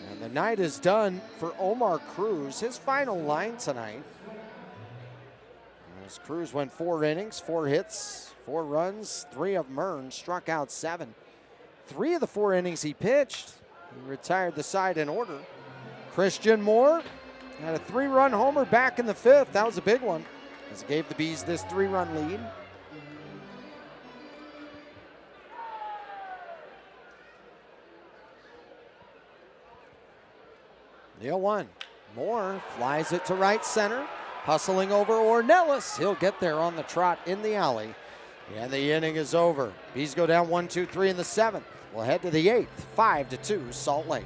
And the night is done for Omar Cruz. His final line tonight. As Cruz went 4 innings, 4 hits, 4 runs, 3 of them earned, struck out 7. 3 of the 4 innings he pitched, he retired the side in order. Christian Moore had a 3-run homer back in the 5th. That was a big one, as it gave the Bees this 3-run lead. The 0-1. Moore flies it to right center, hustling over Ornelas. He'll get there on the trot in the alley. And the inning is over. Bees go down 1-2-3 in the 7th. We'll head to the 8th, 5-2 Salt Lake.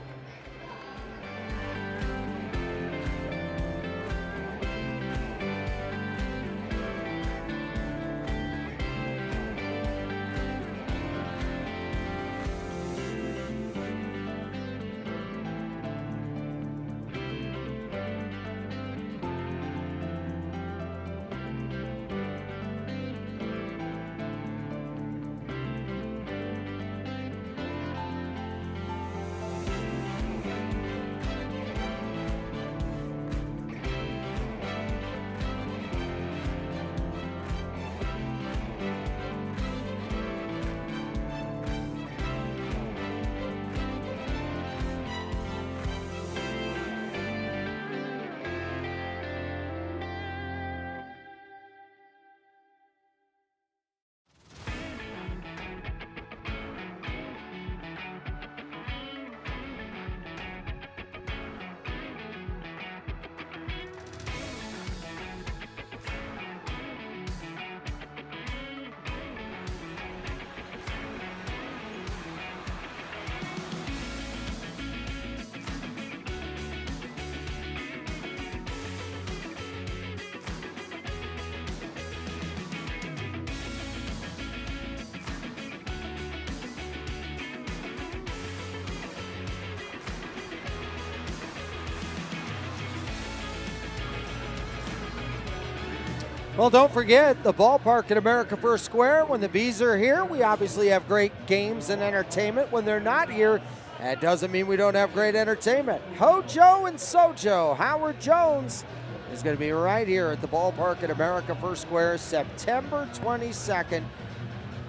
Well, don't forget the ballpark at America First Square. When the Bees are here, we obviously have great games and entertainment. When they're not here, that doesn't mean we don't have great entertainment. Hojo and Sojo, Howard Jones is going to be right here at the ballpark at America First Square, September 22nd.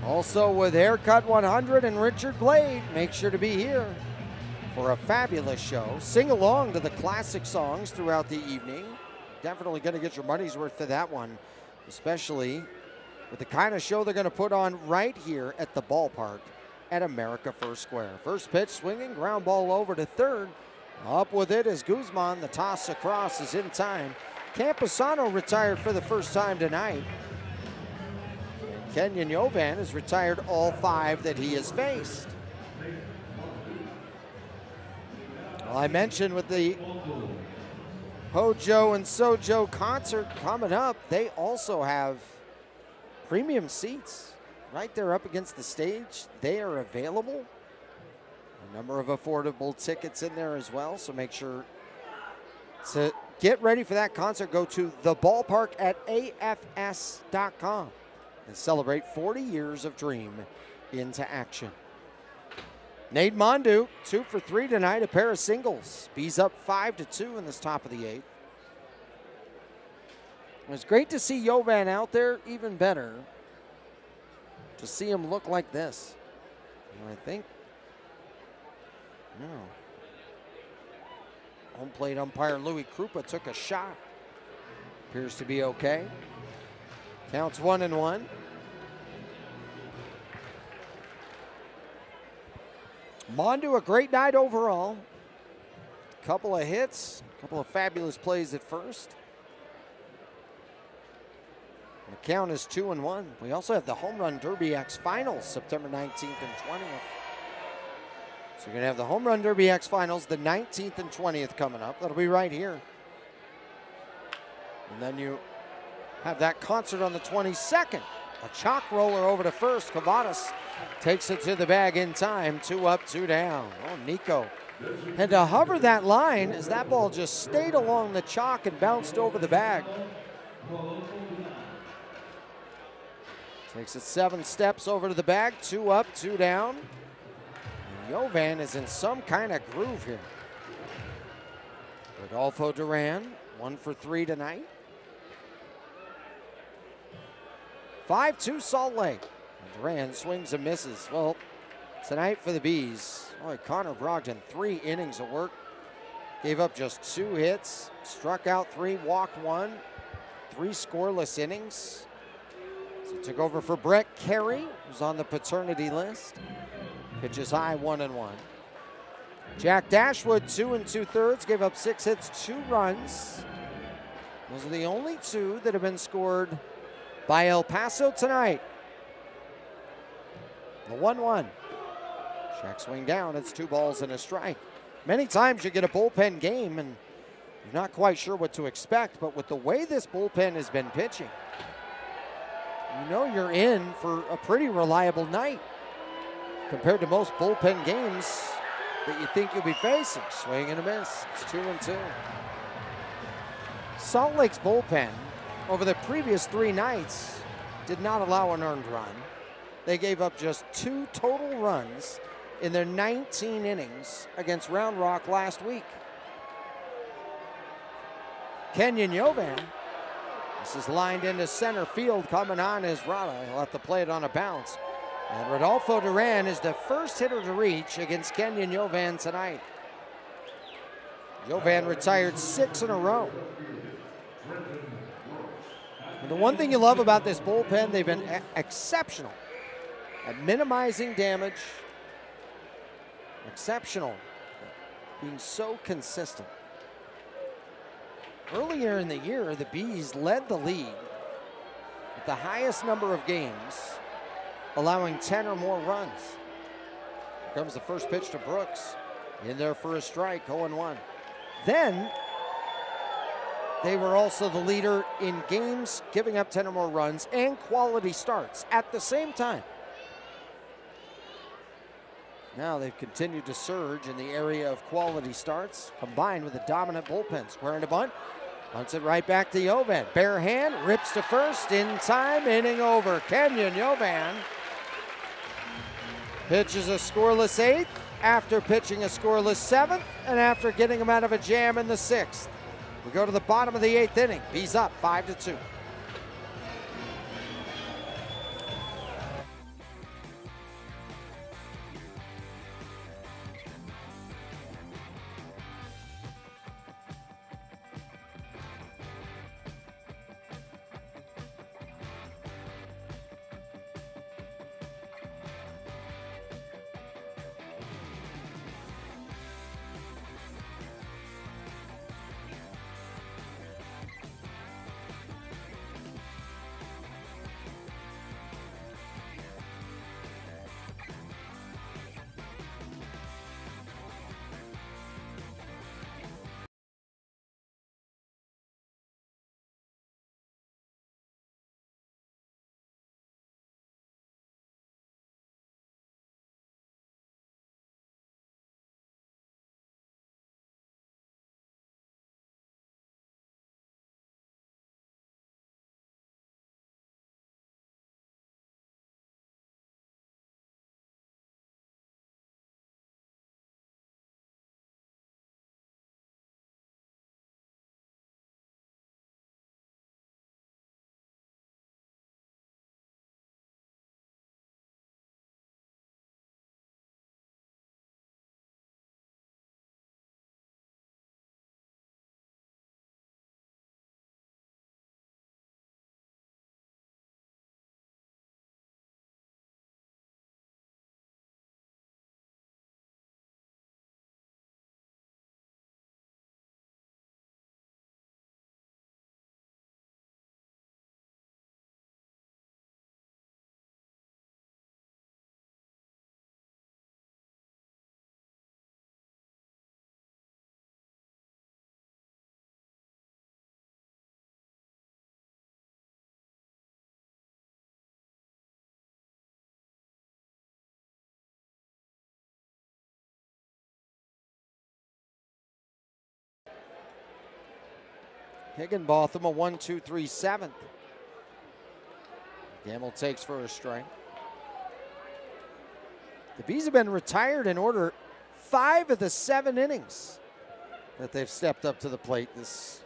Also with Haircut 100 and Richard Blade. Make sure to be here for a fabulous show. Sing along to the classic songs throughout the evening. Definitely going to get your money's worth for that one, especially with the kind of show they're going to put on right here at the ballpark at America First Square. First pitch swinging, ground ball over to third. Up with it is Guzman. The toss across is in time. Camposano retired for the first time tonight. And Kenyon Yovan has retired all 5 that he has faced. Well, I mentioned with the Hojo and Sojo concert coming up, they also have premium seats right there up against the stage. They are available. A number of affordable tickets in there as well, so make sure to get ready for that concert. Go to theballpark at afs.com and celebrate 40 years of Dream into action. Nate Mondu, 2 for 3 tonight, a pair of singles. B's up 5-2 in this top of the 8th. It was great to see Yovan out there, even better to see him look like this. And I think, home plate umpire Louis Krupa took a shot. Appears to be okay. Counts 1-1. Mondu, a great night overall. Couple of hits, a couple of fabulous plays at first. The count is 2-1. We also have the Home Run Derby X Finals, September 19th and 20th. So you're going to have the Home Run Derby X Finals, the 19th and 20th coming up. That'll be right here. And then you have that concert on the 22nd. A chalk roller over to first. Cavadas takes it to the bag in time. 2 up, 2 down. Oh, Nico had to hover that line as that ball just stayed along the chalk and bounced over the bag. Takes it 7 steps over to the bag. 2 up, 2 down. And Yovan is in some kind of groove here. Rodolfo Duran, 1 for 3 tonight. 5-2 Salt Lake. And Duran swings and misses. Well, tonight for the Bees, Connor Brogdon, 3 innings of work. Gave up just 2 hits, struck out 3, walked 1, 3 scoreless innings. So took over for Brett Carey, who's on the paternity list. Pitches high, 1-1. Jack Dashwood, 2 2/3, gave up 6 hits, 2 runs. Those are the only 2 that have been scored by El Paso tonight. The 1-1. Check swing down, it's 2 balls and a strike. Many times you get a bullpen game and you're not quite sure what to expect, but with the way this bullpen has been pitching, you know you're in for a pretty reliable night compared to most bullpen games that you think you'll be facing. Swing and a miss, it's 2-2. Salt Lake's bullpen over the previous 3 nights did not allow an earned run. They gave up just 2 total runs in their 19 innings against Round Rock last week. Kenyon Yovan, this is lined into center field. Coming on is Rada. He'll have to play it on a bounce. And Rodolfo Duran is the first hitter to reach against Kenyon Yovan tonight. Yovan retired 6 in a row. And the one thing you love about this bullpen, they've been exceptional at minimizing damage. Exceptional at being so consistent. Earlier in the year, the Bees led the league with the highest number of games, allowing 10 or more runs. Here comes the first pitch to Brooks. In there for a strike, 0-1. Then, they were also the leader in games giving up 10 or more runs and quality starts at the same time. Now they've continued to surge in the area of quality starts, combined with a dominant bullpen. Squaring to bunt, bunts it right back to Yovan. Bare hand, rips to first, in time, inning over. Kenyon Yovan pitches a scoreless 8th, after pitching a scoreless 7th, and after getting him out of a jam in the 6th. We go to the bottom of the 8th inning. Bees up 5-2. Higginbotham a 1-2-3 seventh. Gamble takes for a strike. The Bees have been retired in order 5 of the 7 innings that they've stepped up to the plate this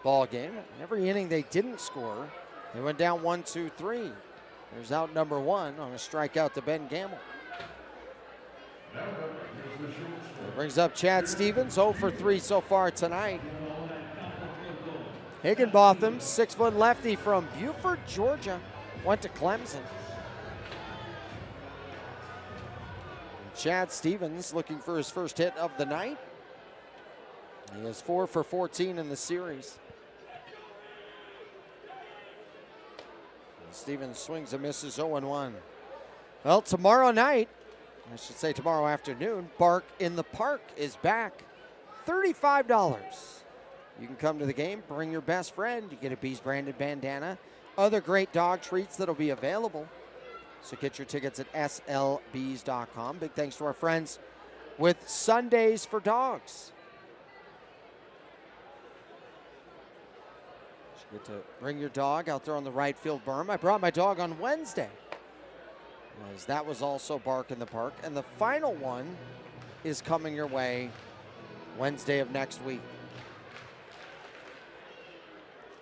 ball game. Every inning they didn't score, they went down 1-2-3. There's out number 1 on a strikeout to Ben Gamble. That brings up Chad Stevens, 0 for 3 so far tonight. Higginbotham, 6-foot lefty from Buford, Georgia, went to Clemson. Chad Stevens looking for his first hit of the night. He is 4 for 14 in the series. And Stevens swings and misses 0-1. Well, tomorrow night, I should say tomorrow afternoon, Bark in the Park is back. $35. You can come to the game, bring your best friend. You get a Bees branded bandana. Other great dog treats that'll be available. So get your tickets at slbees.com. Big thanks to our friends with Sundays for Dogs. You get to bring your dog out there on the right field berm. I brought my dog on Wednesday, as that was also Bark in the Park. And the final one is coming your way Wednesday of next week.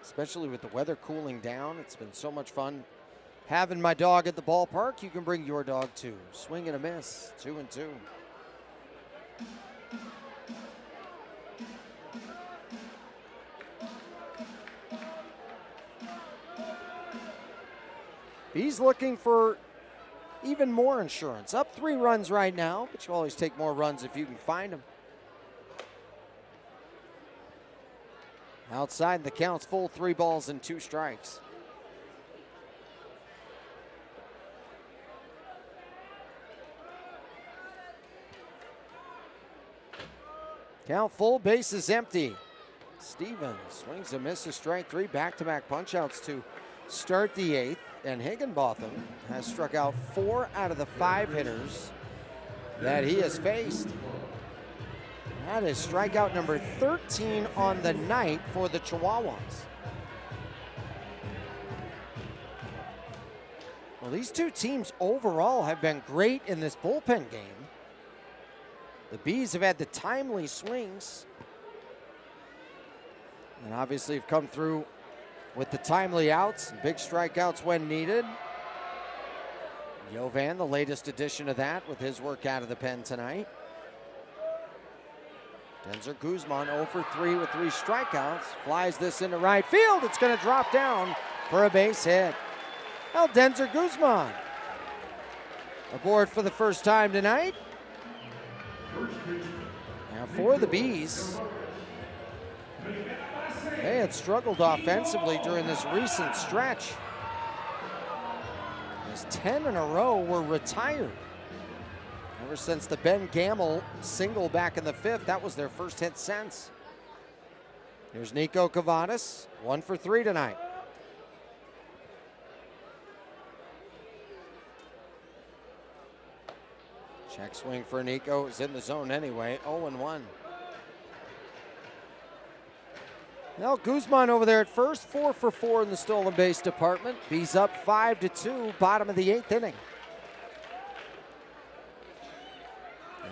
Especially with the weather cooling down, it's been so much fun having my dog at the ballpark. You can bring your dog too. Swing and a miss, 2-2. He's looking for even more insurance. Up 3 runs right now, but you always take more runs if you can find them. Outside the count's full, 3 balls and 2 strikes. Count full, bases empty. Stevens swings and misses, strike 3, back-to-back punch-outs to start the 8th. And Higginbotham has struck out 4 out of the 5 hitters that he has faced. That is strikeout number 13 on the night for the Chihuahuas. Well, these two teams overall have been great in this bullpen game. The Bees have had the timely swings, and obviously have come through with the timely outs and big strikeouts when needed. Jovan, the latest addition of that, with his work out of the pen tonight. Denzer Guzman 0 for 3 with 3 strikeouts. Flies this into right field. It's going to drop down for a base hit. Well, Denzer Guzman aboard for the first time tonight. Now for the Bees, they had struggled offensively during this recent stretch, as 10 in a row were retired. Ever since the Ben Gamble single back in the 5th, that was their first hit since. Here's Nico Cavadas, 1 for 3 tonight. Check swing for Nico, is in the zone anyway, 0-1. Now Guzman over there at first, 4 for 4 in the stolen base department. Bees up 5-2, bottom of the 8th inning.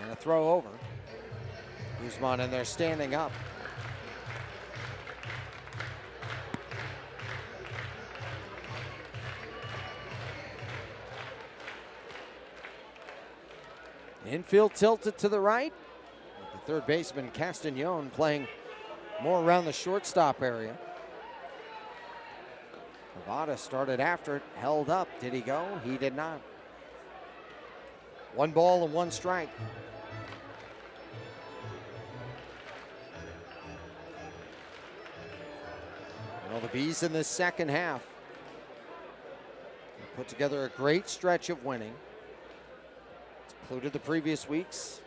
And a throw over. Guzman in there standing up. Infield tilted to the right. The third baseman Castagnon playing more around the shortstop area. Cavada started after it, held up. Did he go? He did not. 1 ball and 1 strike. Well, the Bees in this second half put together a great stretch of winning. It's included the previous weeks.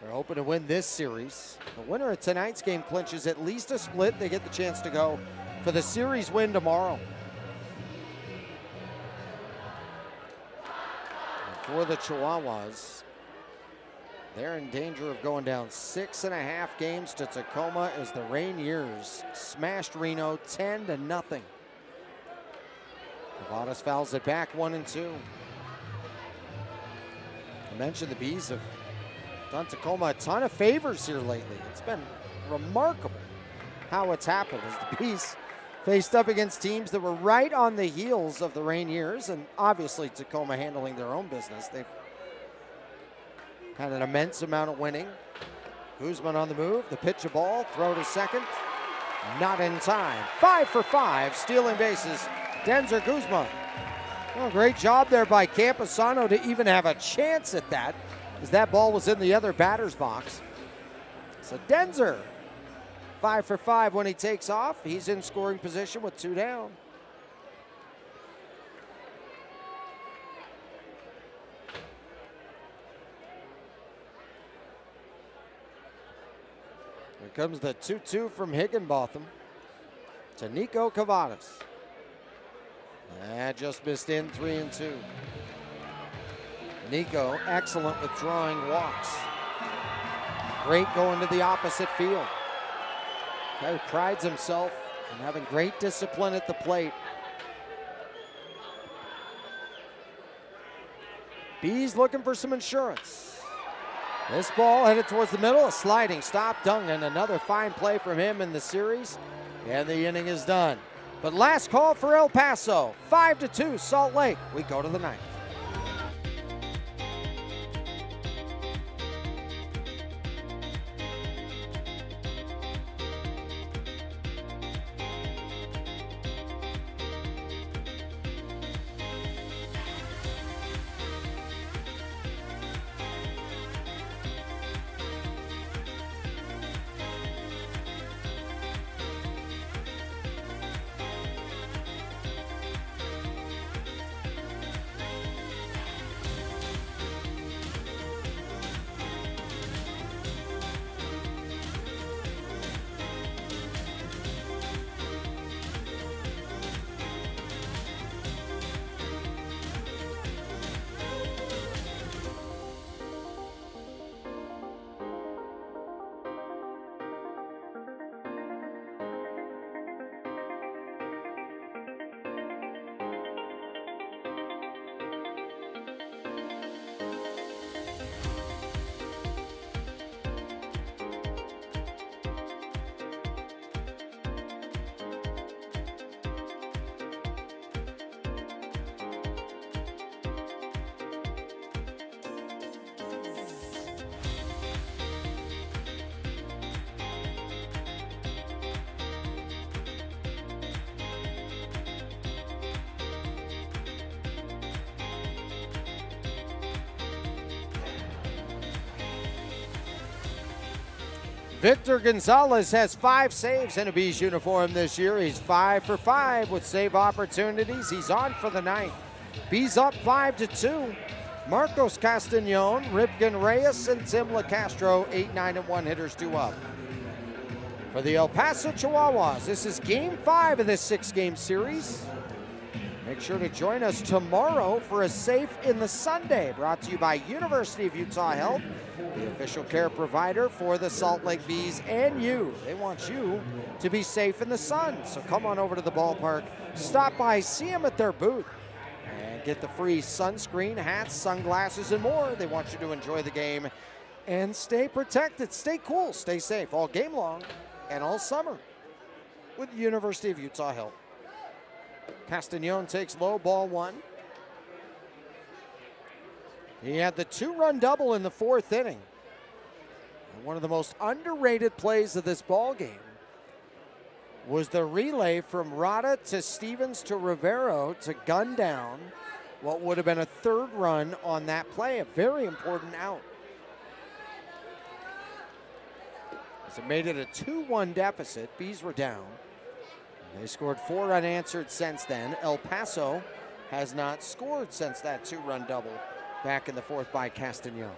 They're hoping to win this series. The winner of tonight's game clinches at least a split. They get the chance to go for the series win tomorrow. And for the Chihuahuas, They're in danger of going down 6.5 games to Tacoma as the Rainiers smashed Reno 10-0. Cavadas fouls it back 1-2. I mentioned the Bees have done Tacoma a ton of favors here lately. It's been remarkable how it's happened as the Bees faced up against teams that were right on the heels of the Rainiers, and obviously Tacoma handling their own business. They've had an immense amount of winning. Guzman on the move, the pitch a ball, throw to second, not in time. 5 for 5, stealing bases, Denzer Guzman. Well, great job there by Camposano to even have a chance at that, as that ball was in the other batter's box. So Denzer, 5 for 5 when he takes off. He's in scoring position with 2 down. Here comes the 2-2 from Higginbotham to Nico Cavadas. That just missed in, 3-2. Nico, excellent with drawing walks. Great going to the opposite field. Guy who prides himself in having great discipline at the plate. Bees looking for some insurance. This ball headed towards the middle, a sliding stop. Dungan, another fine play from him in the series, and the inning is done. But last call for El Paso, 5-2 Salt Lake. We go to the ninth. Victor Gonzalez has 5 saves in a Bees uniform this year. He's 5 for 5 with save opportunities. He's on for the ninth. Bees up 5-2. Marcos Castañon, Ripken Reyes, and Tim LaCastro, 8, 9, and 1 hitters due up. For the El Paso Chihuahuas, this is game 5 of this 6-game series. Make sure to join us tomorrow for a Safe in the Sunday, brought to you by University of Utah Health, the official care provider for the Salt Lake Bees and you. They want you to be safe in the sun. So come on over to the ballpark, stop by, see them at their booth, and get the free sunscreen, hats, sunglasses, and more. They want you to enjoy the game and stay protected, stay cool, stay safe all game long and all summer with the University of Utah Health. Castañon takes low, ball 1. He had the 2-run double in the 4th inning. And one of the most underrated plays of this ball game was the relay from Rada to Stevens to Rivero to gun down what would have been a 3rd run on that play, a very important out. As it made it a 2-1 deficit, Bees were down. They scored 4 unanswered since then. El Paso has not scored since that 2-run double back in the 4th by Castañon.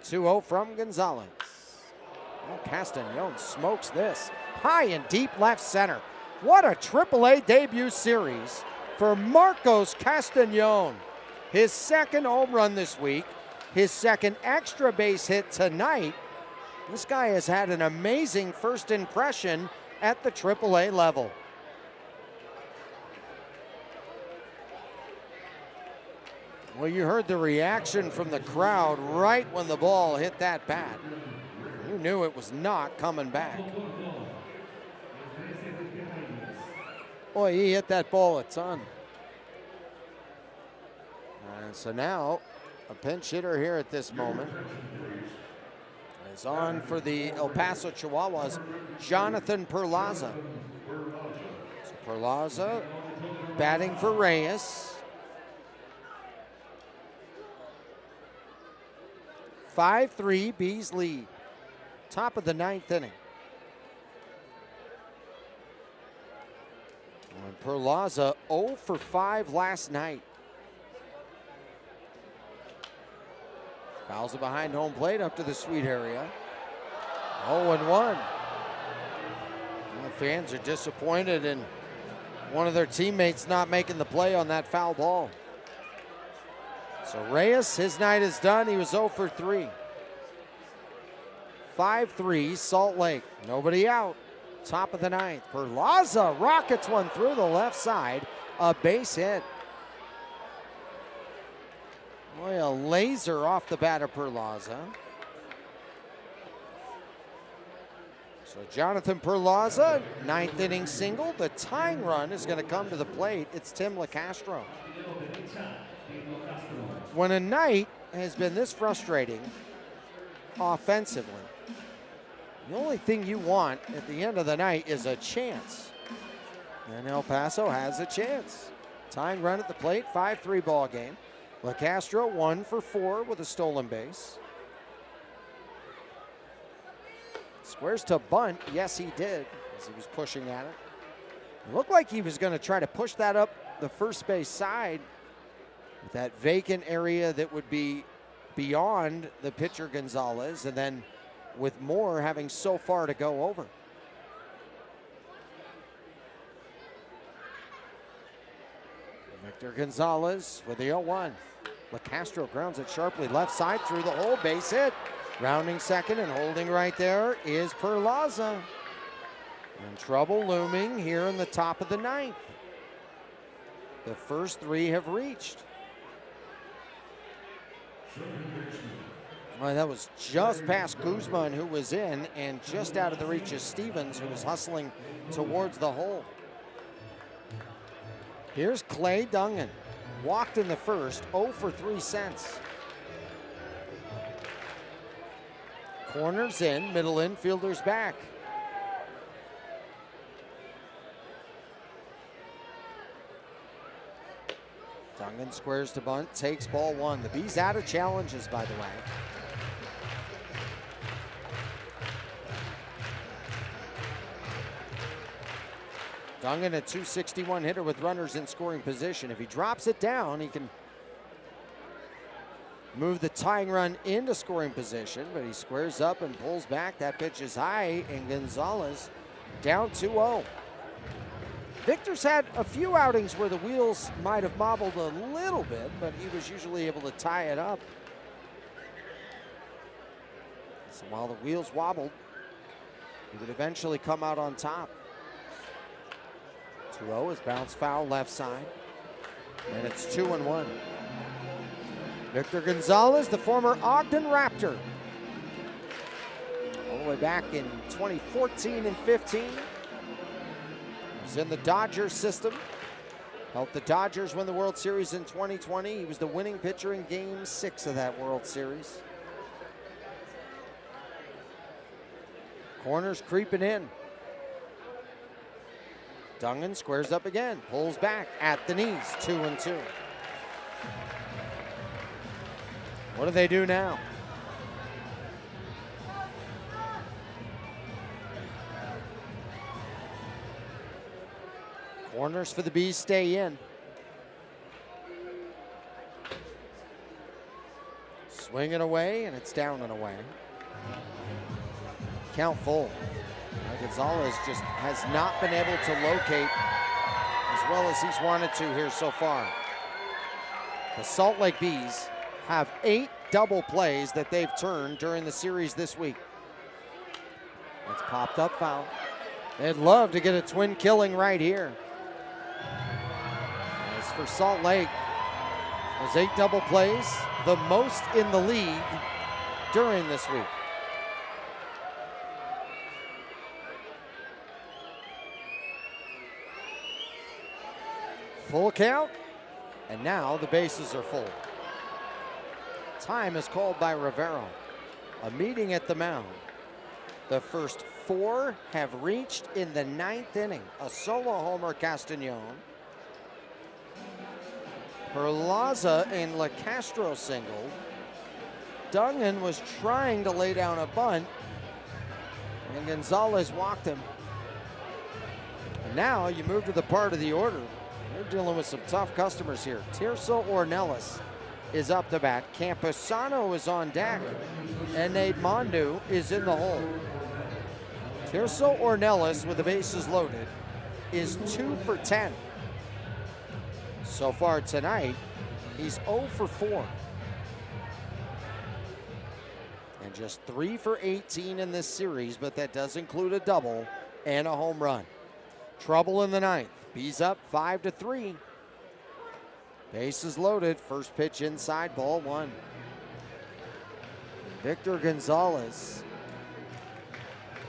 (2-0) from Gonzalez. Oh, Castañon smokes this. High and deep left center. What a AAA debut series for Marcos Castañon. His second home run this week, his second extra base hit tonight. This guy has had an amazing first impression at the AAA level. Well, you heard the reaction from the crowd right when the ball hit that bat. You knew it was not coming back. Boy, he hit that ball a ton. And so now, a pinch hitter here at this moment is on for the El Paso Chihuahuas, Jonathan Perlaza. So Perlaza batting for Reyes. 5-3, Bees lead. Top of the ninth inning. And Perlaza 0 for 5 last night. Fouls it behind home plate up to the sweet area. 0-1. The fans are disappointed in one of their teammates not making the play on that foul ball. So Reyes, his night is done. He was 0 for 3. 5-3, Salt Lake. Nobody out. Top of the ninth. Perlaza rockets one through the left side. A base hit. Boy, a laser off the bat of Perlaza. So Jonathan Perlaza, ninth inning single. The tying run is going to come to the plate. It's Tim LaCastro. When a night has been this frustrating offensively, the only thing you want at the end of the night is a chance. And El Paso has a chance. Tying run at the plate, 5-3 ball game. LaCastro 1 for 4 with a stolen base. Squares to bunt. Yes, he did, as he was pushing at it. It looked like he was going to try to push that up the first base side. That vacant area that would be beyond the pitcher Gonzalez, and then with Moore having so far to go over. Victor Gonzalez with the 0-1. LaCastro grounds it sharply left side through the hole, base hit. Rounding second and holding right there is Perlaza. And trouble looming here in the top of the ninth. The first 3 have reached. Well, that was just past Guzman, who was in, and just out of the reach of Stevens, who was hustling towards the hole. Here's Clay Dungan. Walked in the first, 0 for 3 cents. Corners in, middle infielders back. Dungan squares to bunt, takes ball 1. The Bees out of challenges, by the way. Dungan, a .261 hitter with runners in scoring position. If he drops it down, he can move the tying run into scoring position, but he squares up and pulls back. That pitch is high, and Gonzalez down 2-0. Victor's had a few outings where the wheels might have wobbled a little bit, but he was usually able to tie it up. So while the wheels wobbled, he would eventually come out on top. 2-0 is bounce foul left side, and it's 2-1. Victor Gonzalez, the former Ogden Raptor. All the way back in 2014 and 15. He was in the Dodgers system. Helped the Dodgers win the World Series in 2020. He was the winning pitcher in Game 6 of that World Series. Corners creeping in. Dungan squares up again, pulls back at the knees, 2-2. What do they do now? Corners for the Bees stay in. Swinging away, and it's down and away. Count full. Gonzalez just has not been able to locate his well as he's wanted to here so far. The Salt Lake Bees have 8 double plays that they've turned during the series this week. It's popped up foul. They'd love to get a twin killing right here. As for Salt Lake, those 8 double plays, the most in the league during this week. Full count, and now the bases are full. Time is called by Rivero. A meeting at the mound. The first 4 have reached in the 9th inning. A solo homer, Castañon. Perlaza and LaCastro singled. Dungan was trying to lay down a bunt, and Gonzalez walked him. And now you move to the part of the order. You're dealing with some tough customers here. Tirso Ornelas is up to bat. Campusano is on deck, and Nate Mondu is in the hole. Tirso Ornelas, with the bases loaded, is 2 for 10. So far tonight, he's 0 for 4. And just 3 for 18 in this series, but that does include a double and a home run. Trouble in the 9th. Bees up 5-3. Bases loaded. First pitch inside, ball 1. Victor Gonzalez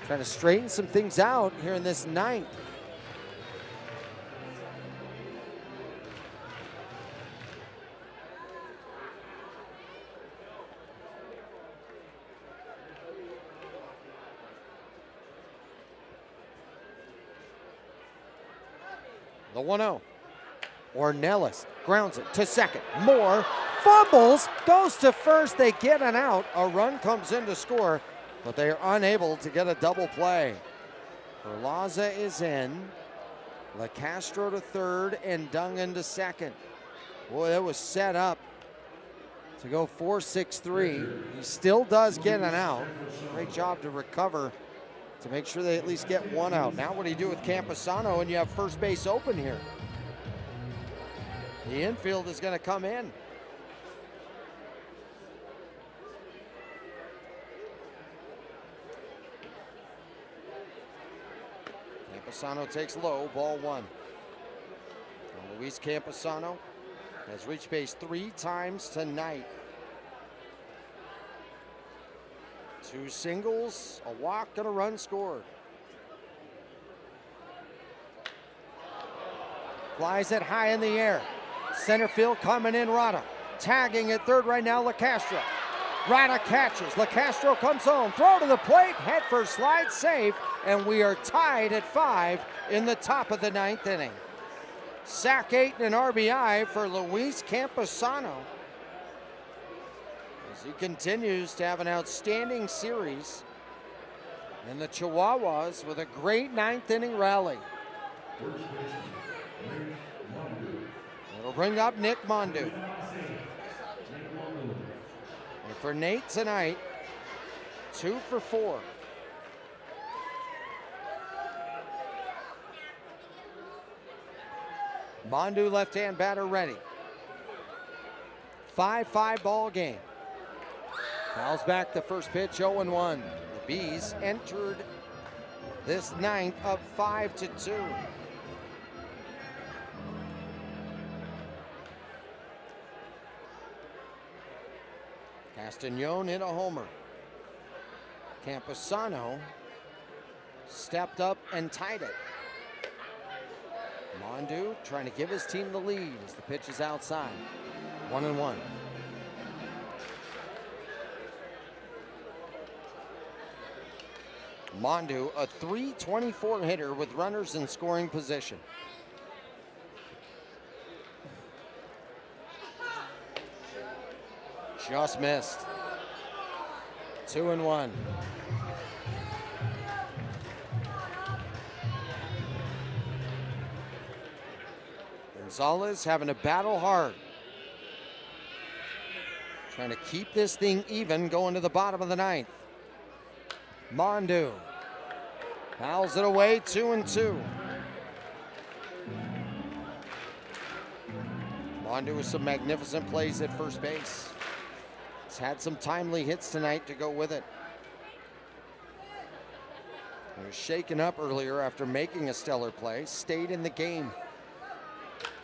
trying to straighten some things out here in this 9th. The 1-0. Ornelas grounds it to second. Moore fumbles, goes to first. They get an out. A run comes in to score, but they are unable to get a double play. Perlaza is in. LaCastro to third and Dungan to second. Boy, that was set up to go 4-6-3. He still does get an out. Great job to recover to make sure they at least get one out. Now what do you do with Campusano and you have first base open here? The infield is going to come in. Campusano takes low, ball 1. And Luis Campusano has reached base 3 times tonight. 2 singles, a walk, and a run scored. Flies it high in the air. Center field coming in, Rada. Tagging at third right now, LaCastro. Rada catches. LaCastro comes home. Throw to the plate. Head first slide, safe. And we are tied at 5 in the top of the 9th inning. Sack 8 and an RBI for Luis Campusano, as he continues to have an outstanding series. And the Chihuahuas with a great 9th inning rally. It'll bring up Nick Mondu. And for Nate tonight, 2 for 4. Mondu, left-hand batter, ready. 5-5 ball game. Fouls back the first pitch, 0-1. The Bees entered this 9th up 5-2. Castañon hit a homer. Campusano stepped up and tied it. Mondu trying to give his team the lead as the pitch is outside. 1-1. Mondu, a .324 hitter with runners in scoring position. Just missed. 2-1. Gonzalez having to battle hard. Trying to keep this thing even going to the bottom of the 9th. Mondu fouls it away, 2-2. Mondo with some magnificent plays at first base. He's had some timely hits tonight to go with it. He was shaken up earlier after making a stellar play, stayed in the game.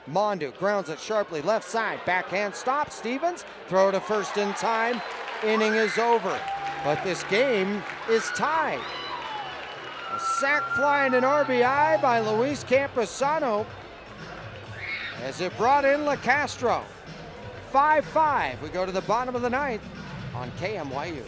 Mondo grounds it sharply, left side, backhand stop. Stevens, throw to first in time. Inning is over, but this game is tied. A sac fly and an RBI by Luis Camposano as it brought in LaCastro. 5-5. We go to the bottom of the ninth on KMYU.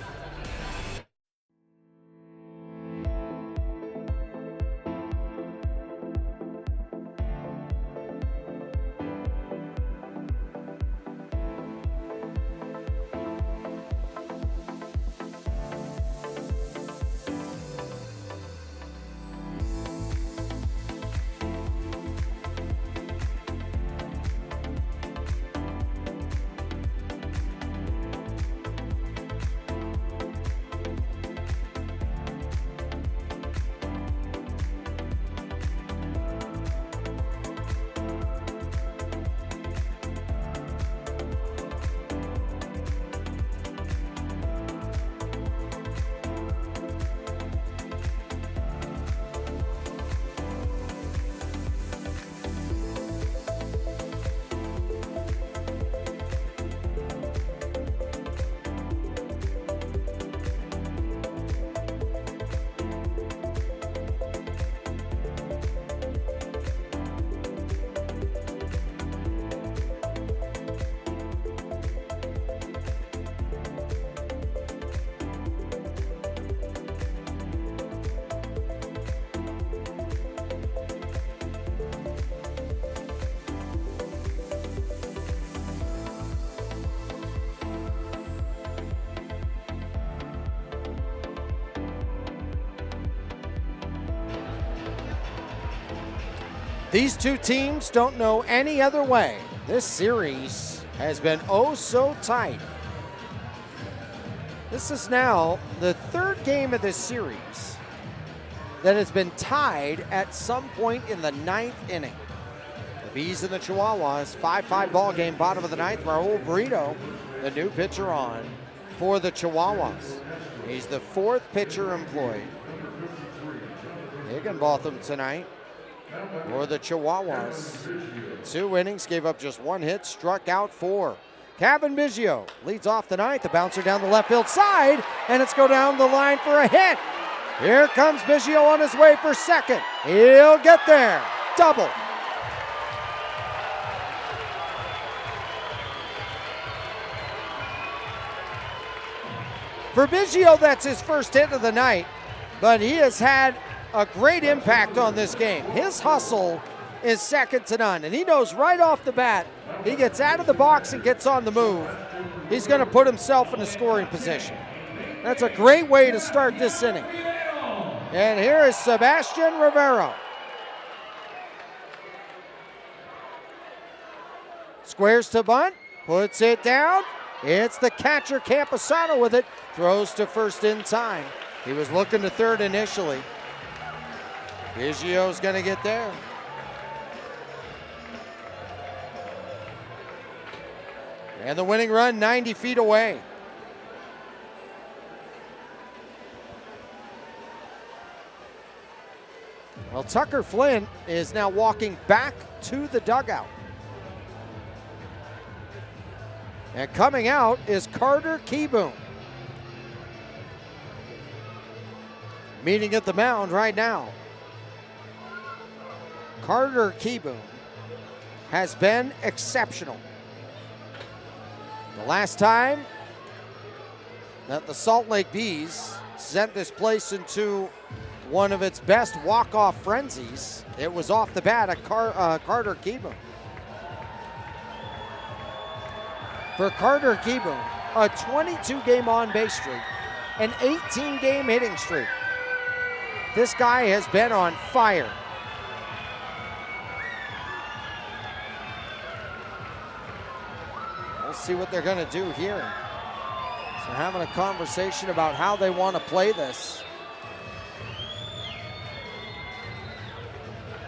These two teams don't know any other way. This series has been oh so tight. This is now the third game of this series that has been tied at some point in the ninth inning. The Bees and the Chihuahuas, 5-5 ball game, bottom of the ninth. Raul Brito, the new pitcher on for the Chihuahuas. He's the fourth pitcher employed. Higginbotham tonight for the Chihuahuas. 2 innings, gave up just 1 hit, struck out 4. Kevin Biggio leads off the ninth. The bouncer down the left field side, and it's go down the line for a hit. Here comes Biggio on his way for second. He'll get there. Double. For Biggio, that's his first hit of the night, but he has had a great impact on this game. His hustle is second to none, and he knows right off the bat, he gets out of the box and gets on the move, he's going to put himself in a scoring position. That's a great way to start this inning. And here is Sebastian Rivero. Squares to bunt, puts it down. It's the catcher Camposano with it, throws to first in time. He was looking to third initially. Biggio's going to get there. And the winning run 90 feet away. Well, Tucker Flynn is now walking back to the dugout. And coming out is Carter Keyboom. Meeting at the mound right now. Carter Keyboom has been exceptional. The last time that the Salt Lake Bees sent this place into one of its best walk-off frenzies, it was off the bat at Carter Keyboom. For Carter Keyboom, a 22-game on-base streak, an 18-game hitting streak. This guy has been on fire. We'll see what they're going to do here. So having a conversation about how they want to play this.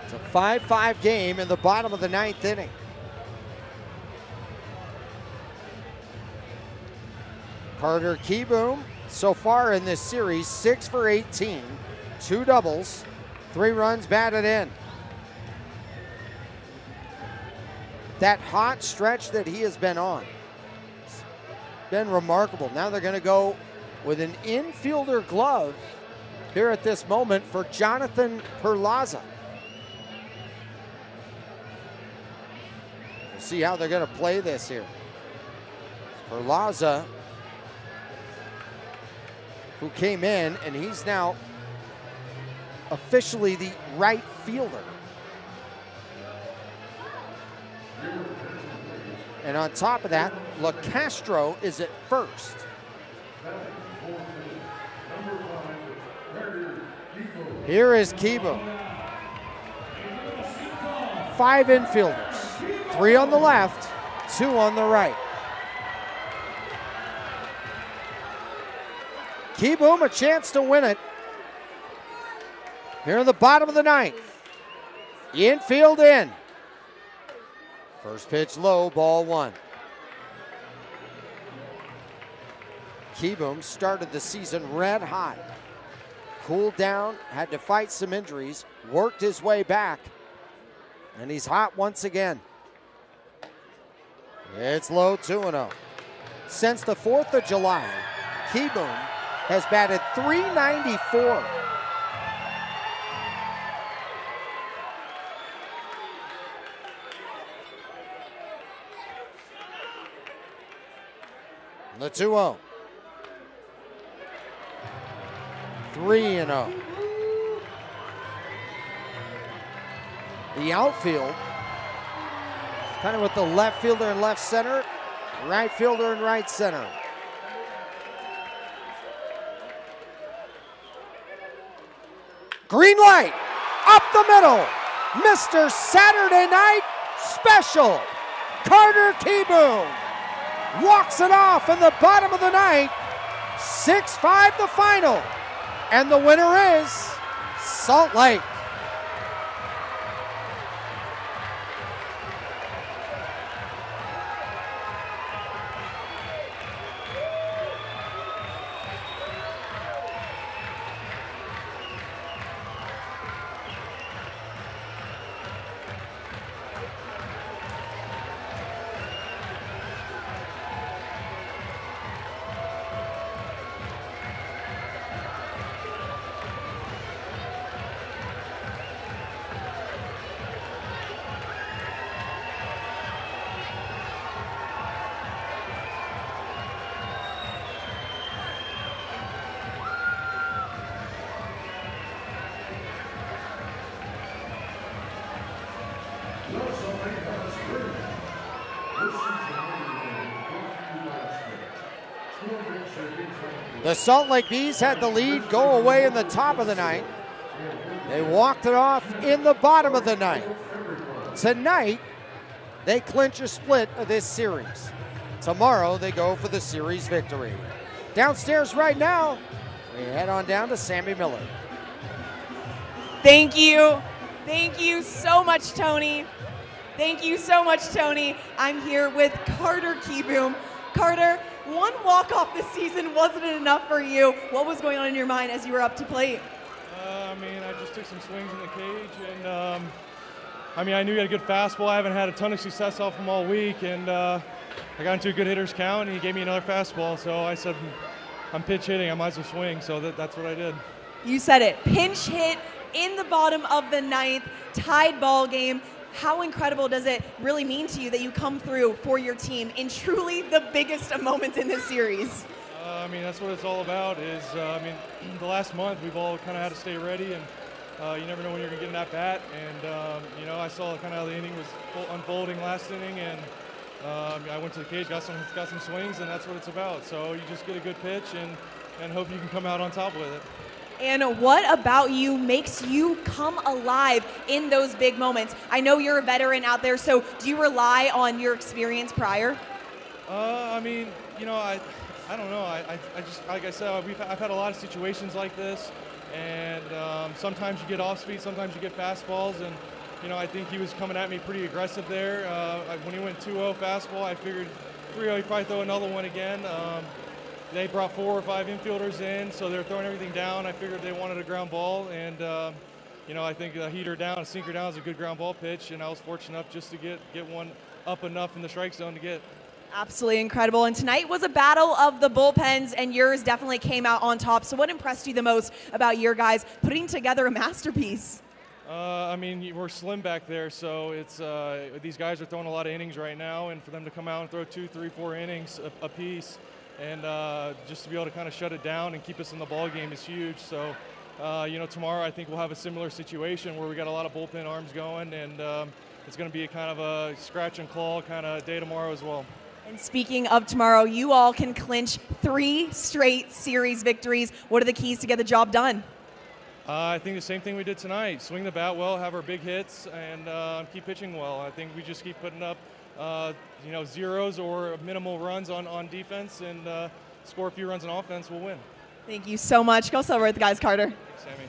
It's a 5-5 game in the bottom of the ninth inning. Carter Kieboom, so far in this series, 6 for 18, 2 doubles, 3 runs batted in. That hot stretch that he has been on, it's been remarkable. Now they're going to go with an infielder glove here at this moment for Jonathan Perlaza. We'll see how they're going to play this here. Perlaza, who came in, and he's now officially the right fielder. And on top of that, LaCastro is at first. Here is Kieboom. 5 infielders, 3 on the left, 2 on the right. Kieboom, a chance to win it. Here in the bottom of the 9th. Infield in. First pitch low, ball 1. Kieboom started the season red hot. Cooled down, had to fight some injuries, worked his way back, and he's hot once again. It's low, 2-0. Since the 4th of July, Kieboom has batted .394. The 2-0. 3-0. The outfield, kind of with the left fielder and left center, right fielder and right center. Green light, up the middle, Mr. Saturday Night Special, Carter Kieboom walks it off in the bottom of the 9th. 6-5 the final, and the winner is Salt Lake. The Salt Lake Bees had the lead go away in the top of the 9th. They walked it off in the bottom of the 9th. Tonight, they clinch a split of this series. Tomorrow, they go for the series victory. Downstairs right now, we head on down to Sammy Miller.
Thank you. Thank you so much, Tony. Thank you so much, Tony. I'm here with Carter Kieboom. Carter, one walk-off this season wasn't enough for you. What was going on in your mind as you were up to plate?
I just took some swings in the cage, and I knew he had a good fastball. I haven't had a ton of success off him all week, and I got into a good hitter's count, and he gave me another fastball. So I said, I'm pitch hitting, I might as well swing. So that's what I did.
You said it. Pinch hit in the bottom of the 9th, tied ball game. How incredible does it really mean to you that you come through for your team in truly the biggest of moments in this series?
That's what it's all about. The last month we've all kind of had to stay ready, and you never know when you're going to get in that bat. And I saw kind of how the inning was unfolding last inning, and I went to the cage, got some swings, and that's what it's about. So you just get a good pitch and hope you can come out on top with it.
And what about you makes you come alive in those big moments? I know you're a veteran out there, so do you rely on your experience prior?
I don't know. I just, like I said, I've had a lot of situations like this, and sometimes you get off speed, sometimes you get fastballs, and I think he was coming at me pretty aggressive there. When he went 2-0 fastball, I figured 3-0 he'd probably throw another one again. they brought 4 or 5 infielders in, so they're throwing everything down. I figured they wanted a ground ball, and I think a heater down, a sinker down is a good ground ball pitch, and I was fortunate enough just to get one up enough in the strike zone to get.
Absolutely incredible. And tonight was a battle of the bullpens, and yours definitely came out on top. So what impressed you the most about your guys putting together a masterpiece?
We're slim back there, so it's these guys are throwing a lot of innings right now, and for them to come out and throw 2, 3, 4 innings a piece, and just to be able to kind of shut it down and keep us in the ball game is huge. So, tomorrow I think we'll have a similar situation where we got a lot of bullpen arms going, and it's going to be a kind of a scratch and claw kind of day tomorrow as well.
And speaking of tomorrow, you all can clinch 3 straight series victories. What are the keys to get the job done?
I think the same thing we did tonight. Swing the bat well, have our big hits, and keep pitching well. I think we just keep putting up, zeros or minimal runs on defense, and score a few runs on offense, we'll win.
Thank you so much. Go celebrate the guys, Carter.
Thanks, Sammy.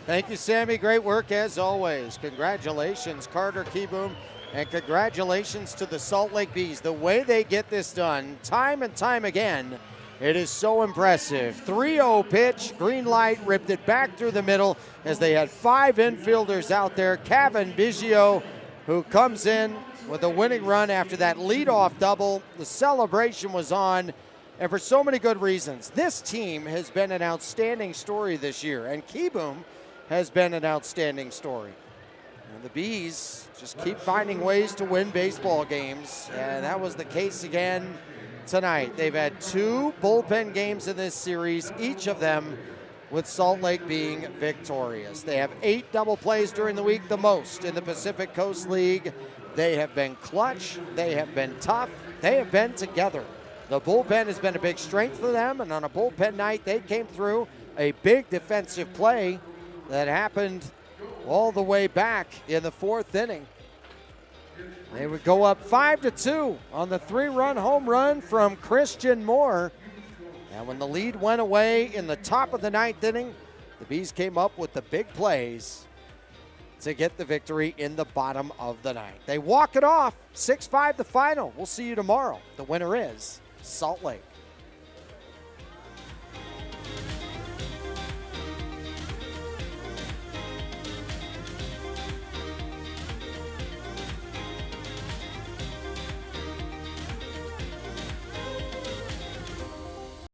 Thank you, Sammy. Great work as always. Congratulations, Carter Kieboom, and congratulations to the Salt Lake Bees. The way they get this done time and time again, it is so impressive. 3-0 pitch, green light, ripped it back through the middle as they had 5 infielders out there. Kevin Biggio, who comes in with a winning run after that leadoff double. The celebration was on, and for so many good reasons. This team has been an outstanding story this year, and Kieboom has been an outstanding story. And the Bees just keep finding ways to win baseball games, and that was the case again tonight. They've had 2 bullpen games in this series, each of them with Salt Lake being victorious. They have 8 double plays during the week, the most in the Pacific Coast League. They have been clutch, they have been tough, they have been together. The bullpen has been a big strength for them, and on a bullpen night, they came through a big defensive play that happened all the way back in the 4th inning. They would go up 5-2 on the 3-run home run from Christian Moore. And when the lead went away in the top of the 9th inning, the Bees came up with the big plays to get the victory in the bottom of the 9th. They walk it off, 6-5 the final. We'll see you tomorrow. The winner is Salt Lake.